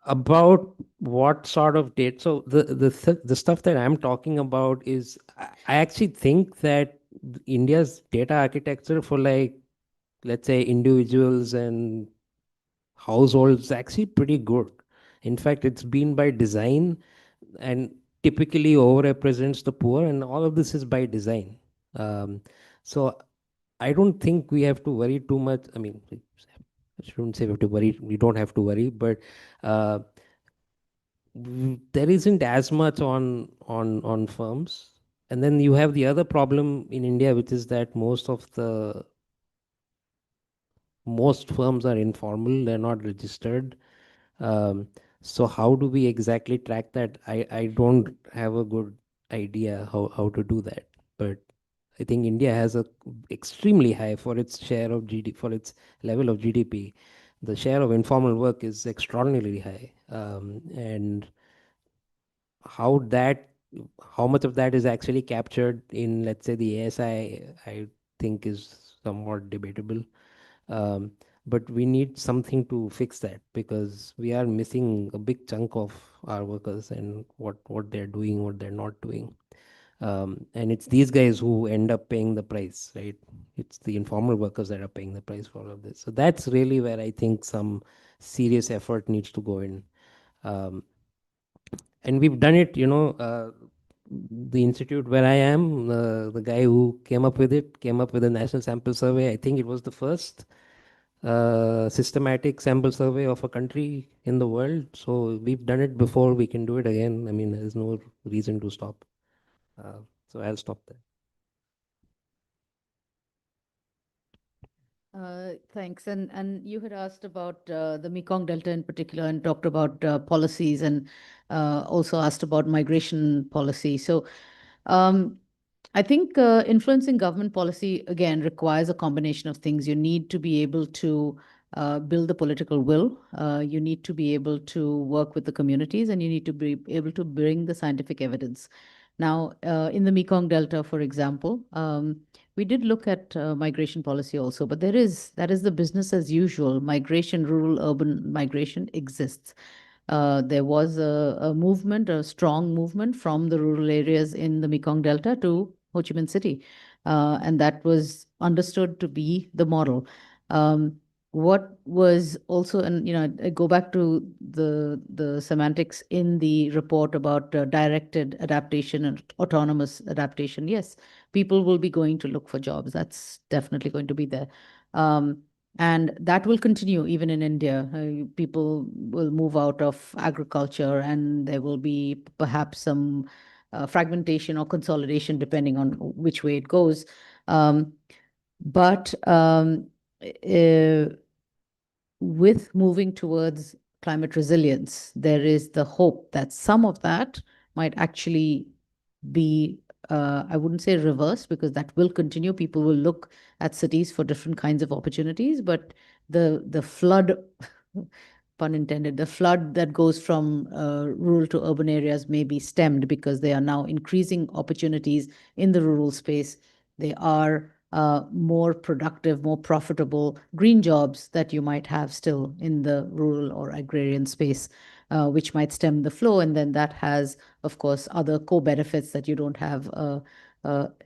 About what sort of data? So the stuff that I'm talking about is, I actually think that India's data architecture for, like, let's say, individuals and households is actually pretty good. In fact, it's been by design and typically overrepresents the poor, and all of this is by design. So I don't think we have to worry too much. I mean, I shouldn't say we have to worry. We don't have to worry, but there isn't as much on firms. And then you have the other problem in India, which is that most firms are informal. They're not registered. So how do we exactly track that? I don't have a good idea how to do that. But I think India has a extremely high, for its share of GDP, for its level of GDP. The share of informal work is extraordinarily high. And how much of that is actually captured in, let's say, the ASI, I think is somewhat debatable. But we need something to fix that, because we are missing a big chunk of our workers and what they're doing, what they're not doing. And it's these guys who end up paying the price, right? It's the informal workers that are paying the price for all of this. So that's really where I think some serious effort needs to go in. And we've done it, the institute where I am, the guy who came up with a national sample survey. I think it was the first systematic sample survey of a country in the world. So we've done it before, we can do it again. I mean, there's no reason to stop. So I'll stop there.
Thanks. And you had asked about the Mekong Delta in particular, and talked about policies, and also asked about migration policy. So I think influencing government policy, again, requires a combination of things. You need to be able to build the political will. You need to be able to work with the communities, and you need to be able to bring the scientific evidence. Now, in the Mekong Delta, for example, we did look at migration policy also, but that is the business as usual. Migration, rural, urban migration exists. There was a movement, a strong movement from the rural areas in the Mekong Delta to Ho Chi Minh City, and that was understood to be the model. What was also, and I go back to the semantics in the report about directed adaptation and autonomous adaptation. Yes, people will be going to look for jobs. That's definitely going to be there. And that will continue even in India. People will move out of agriculture, and there will be perhaps some fragmentation or consolidation depending on which way it goes. But with moving towards climate resilience, there is the hope that some of that might actually be, I wouldn't say reverse, because that will continue. People will look at cities for different kinds of opportunities, but the flood, pun intended, the flood that goes from rural to urban areas may be stemmed, because they are now increasing opportunities in the rural space. They are more productive, more profitable green jobs that you might have still in the rural or agrarian space, which might stem the flow. And then that has, of course, other co-benefits that you don't have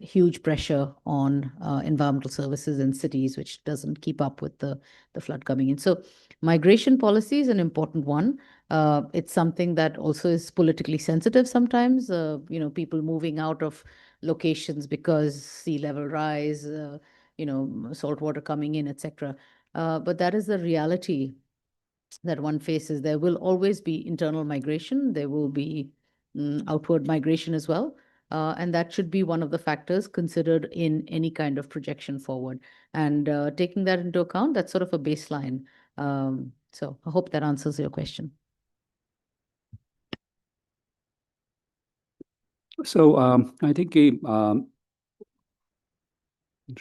huge pressure on environmental services in cities, which doesn't keep up with the flood coming in. So migration policy is an important one. It's something that also is politically sensitive sometimes, people moving out of locations because sea level rise, salt water coming in, etc. But that is the reality that one faces. There will always be internal migration. There will be outward migration as well. And that should be one of the factors considered in any kind of projection forward. And taking that into account, that's sort of a baseline. So I hope that answers your question.
So I think in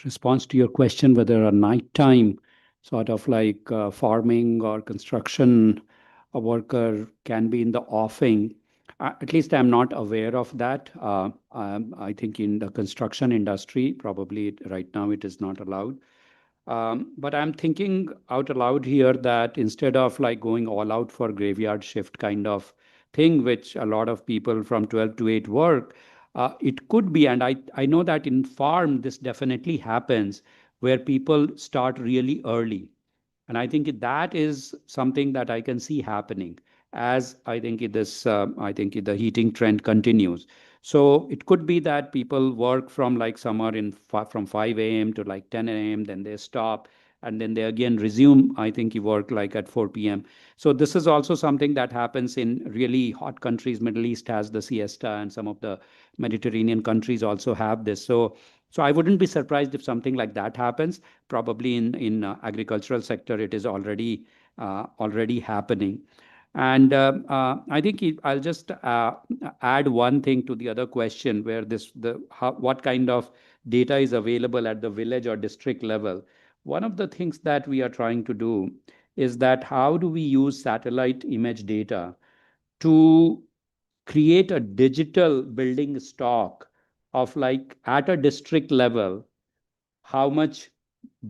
response to your question, whether a nighttime sort of like farming or construction a worker can be in the offing, at least I'm not aware of that. I think in the construction industry, probably right now it is not allowed. But I'm thinking out aloud here that instead of like going all out for graveyard shift kind of thing, which a lot of people from 12 to 8 work, it could be, and I know that in farm this definitely happens, where people start really early. And I think that is something that I can see happening as I think the heating trend continues. So it could be that people work from like somewhere from 5 a.m. to like 10 a.m., then they stop, and then they again resume, I think you work like at 4 p.m. So this is also something that happens in really hot countries. Middle East has the siesta, and some of the Mediterranean countries also have this. So I wouldn't be surprised if something like that happens. Probably in agricultural sector, it is already happening. And I think I'll just add one thing to the other question, where what kind of data is available at the village or district level. One of the things that we are trying to do is that how do we use satellite image data to create a digital building stock of like at a district level, how much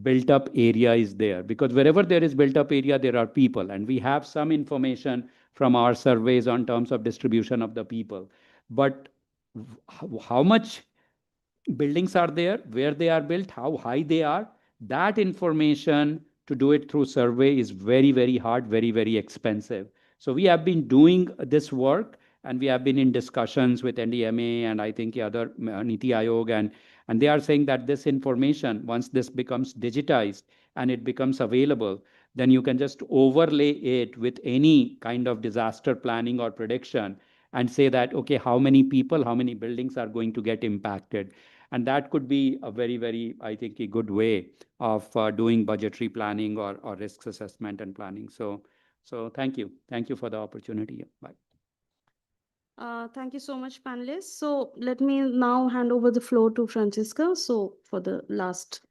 built up area is there, because wherever there is built up area there are people, and we have some information from our surveys on terms of distribution of the people, but how much buildings are there, where they are built, how high they are, that information to do it through survey is very, very hard, very, very expensive. So we have been doing this work, and we have been in discussions with NDMA and I think other Niti Aayog, and they are saying that this information, once this becomes digitized and it becomes available, then you can just overlay it with any kind of disaster planning or prediction and say that, okay, how many people, how many buildings are going to get impacted? And that could be a very, very, I think, a good way of doing budgetary planning or risks assessment and planning. So thank you. Thank you for the opportunity. Bye.
Thank you so much, panelists. So let me now hand over the floor to Francisca. So for the last.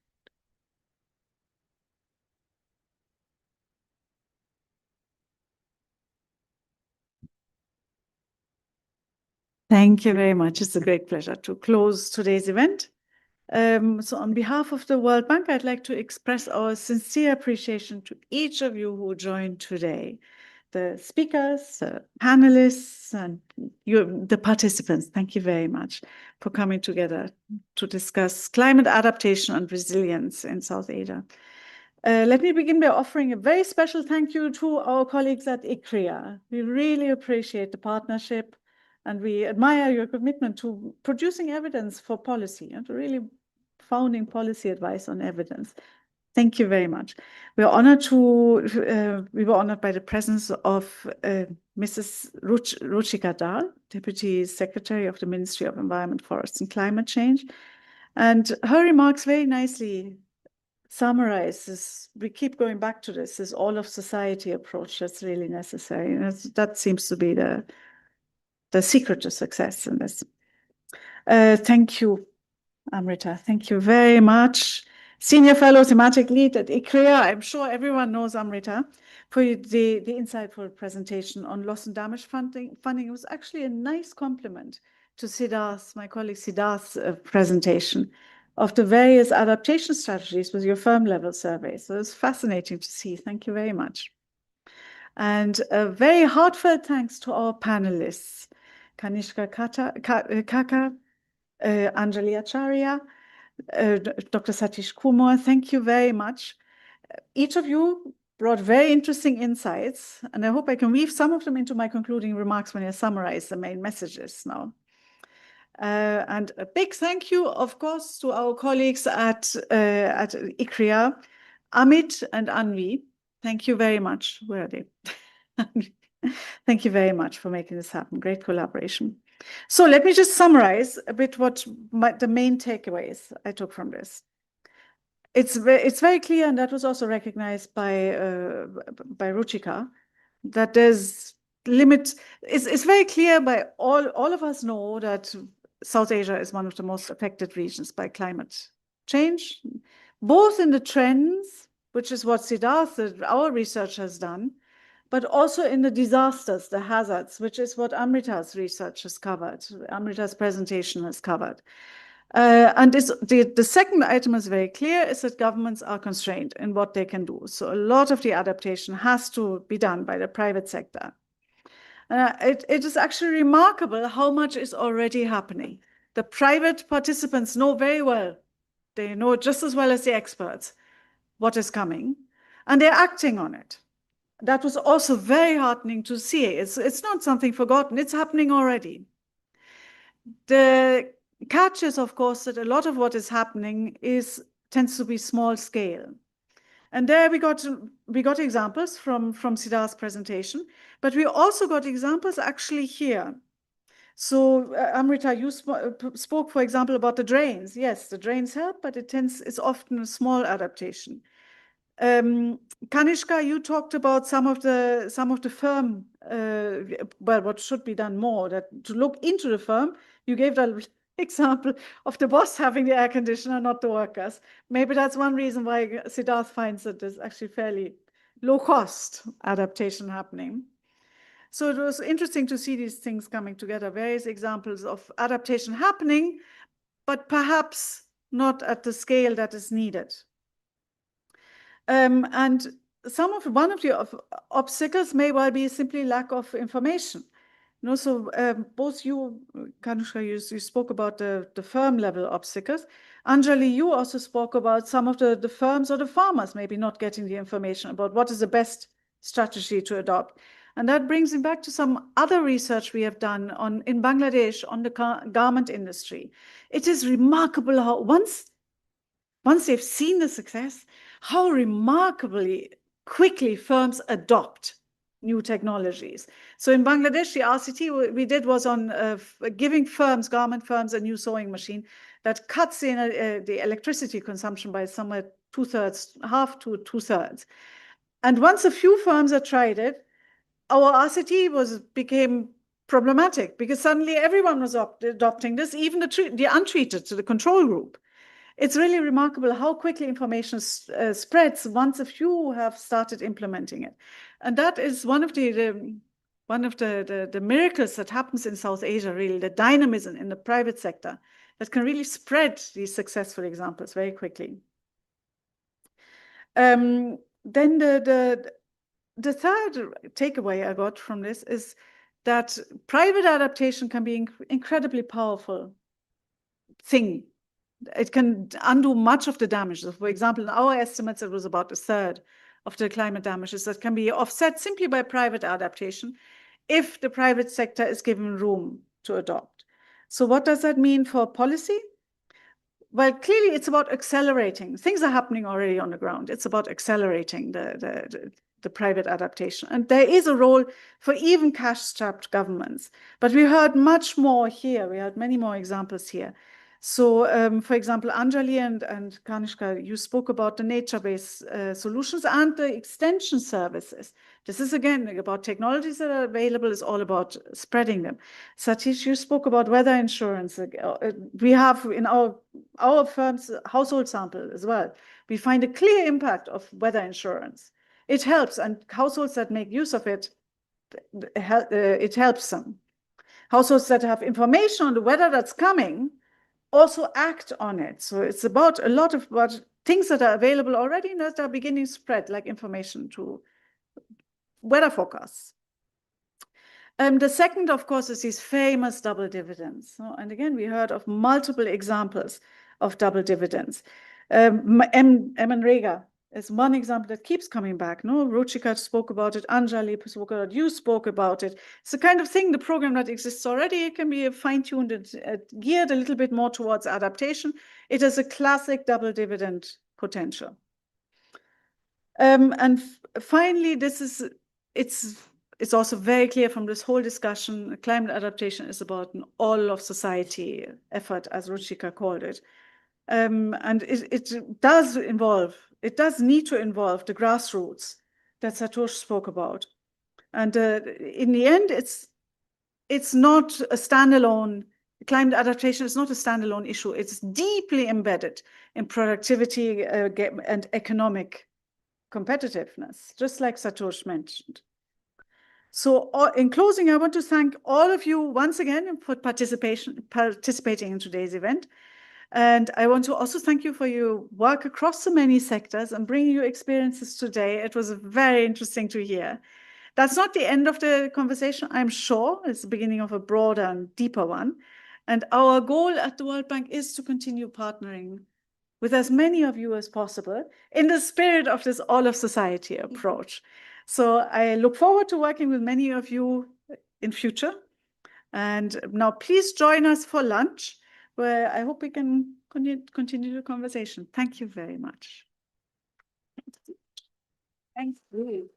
Thank you very much. It's a great pleasure to close today's event. So on behalf of the World Bank, I'd like to express our sincere appreciation to each of you who joined today. The speakers, panelists, and the participants. Thank you very much for coming together to discuss climate adaptation and resilience in South Asia. Let me begin by offering a very special thank you to our colleagues at ICRIA. We really appreciate the partnership, and we admire your commitment to producing evidence for policy and to really founding policy advice on evidence. Thank you very much. We were honored by the presence of Mrs. Ruchika Dal, Deputy Secretary of the Ministry of Environment, Forests and Climate Change. And her remarks very nicely summarizes, we keep going back to this all of society approach that's really necessary. And that seems to be the secret to success in this. Thank you, Amrita. Thank you very much. Senior Fellow Thematic Lead at ICRIA. I'm sure everyone knows Amrita for the insightful presentation on loss and damage funding. It was actually a nice compliment to Siddharth, my colleague Siddharth's presentation of the various adaptation strategies with your firm level survey. So it's fascinating to see. Thank you very much. And a very heartfelt thanks to our panelists, Kanishka Kaka, Anjali Acharya, Dr. Satish Kumar, thank you very much. Each of you brought very interesting insights, and I hope I can weave some of them into my concluding remarks when I summarize the main messages now. And a big thank you, of course, to our colleagues at ICRIA, Amit and Anvi. Thank you very much. Where are they? Thank you very much for making this happen. Great collaboration. So let me just summarize a bit what the main takeaways I took from this. It's very clear, and that was also recognized by Ruchika, that there's limit. It's very clear by all of us know that South Asia is one of the most affected regions by climate change, both in the trends, which is what Siddharth, our research, has done, but also in the disasters, the hazards, which is what Amrita's research has covered, Amrita's presentation has covered. And the second item is very clear, is that governments are constrained in what they can do. So a lot of the adaptation has to be done by the private sector. It is actually remarkable how much is already happening. The private participants know very well, they know just as well as the experts what is coming, and they're acting on it. That was also very heartening to see. It's not something forgotten, it's happening already. The catch is, of course, that a lot of what is happening tends to be small scale. And there we got examples from Siddharth's presentation, but we also got examples actually here. So Amrita, you spoke, for example, about the drains. Yes, the drains help, but it's often a small adaptation. Kanishka, you talked about some of the firm, well, what should be done more, that to look into the firm. You gave that example of the boss having the air conditioner, not the workers. Maybe that's one reason why Siddharth finds that there's actually fairly low cost adaptation happening. So it was interesting to see these things coming together, various examples of adaptation happening, but perhaps not at the scale that is needed. And one of the obstacles may well be simply lack of information. So both you, Kanishka, you spoke about the firm level obstacles. Anjali, you also spoke about some of the firms or the farmers maybe not getting the information about what is the best strategy to adopt. And that brings me back to some other research we have done in Bangladesh on the garment industry. It is remarkable how once they've seen the success, how remarkably quickly firms adopt new technologies. So in Bangladesh, the RCT we did was on giving garment firms, a new sewing machine that cuts in the electricity consumption by somewhere half to 2/3. And once a few firms had tried it, our RCT became problematic because suddenly everyone was adopting this, even the untreated, so the control group. It's really remarkable how quickly information spreads once a few have started implementing it. And that is one of the miracles that happens in South Asia, really, the dynamism in the private sector that can really spread these successful examples very quickly. Then the third takeaway I got from this is that private adaptation can be an incredibly powerful thing. It can undo much of the damage. So for example, in our estimates, it was about 1/3 of the climate damages that can be offset simply by private adaptation if the private sector is given room to adopt. So what does that mean for policy? Well, clearly it's about accelerating. Things are happening already on the ground. It's about accelerating the private adaptation. And there is a role for even cash-strapped governments. But we heard much more here. We had many more examples here. So, for example, Anjali and Kanishka, you spoke about the nature-based solutions and the extension services. This is, again, about technologies that are available. It's all about spreading them. Satish, you spoke about weather insurance. We have in our firm's household sample as well. We find a clear impact of weather insurance. It helps, and households that make use of it, it helps them. Households that have information on the weather that's coming also act on it. So it's about a lot of things that are available already and that are beginning to spread, like information to weather forecasts. The second, of course, is these famous double dividends. And again, we heard of multiple examples of double dividends. MNREGA is one example that keeps coming back. No, Ruchika spoke about it, Anjali spoke about it, you spoke about it. It's the kind of thing, the program that exists already, it can be fine-tuned and geared a little bit more towards adaptation. It is a classic double dividend potential. And finally, it's also very clear from this whole discussion, climate adaptation is about an all of society effort, as Ruchika called it. And it does need to involve the grassroots that Satosh spoke about. And in the end, it's not a standalone, climate adaptation is not a standalone issue. It's deeply embedded in productivity and economic competitiveness, just like Satosh mentioned. So in closing, I want to thank all of you once again for participating in today's event. And I want to also thank you for your work across so many sectors and bringing your experiences today. It was very interesting to hear. That's not the end of the conversation, I'm sure. It's the beginning of a broader and deeper one. And our goal at the World Bank is to continue partnering with as many of you as possible in the spirit of this all of society approach. So I look forward to working with many of you in future. And now please join us for lunch, where I hope we can continue the conversation. Thank you very much. Thank you.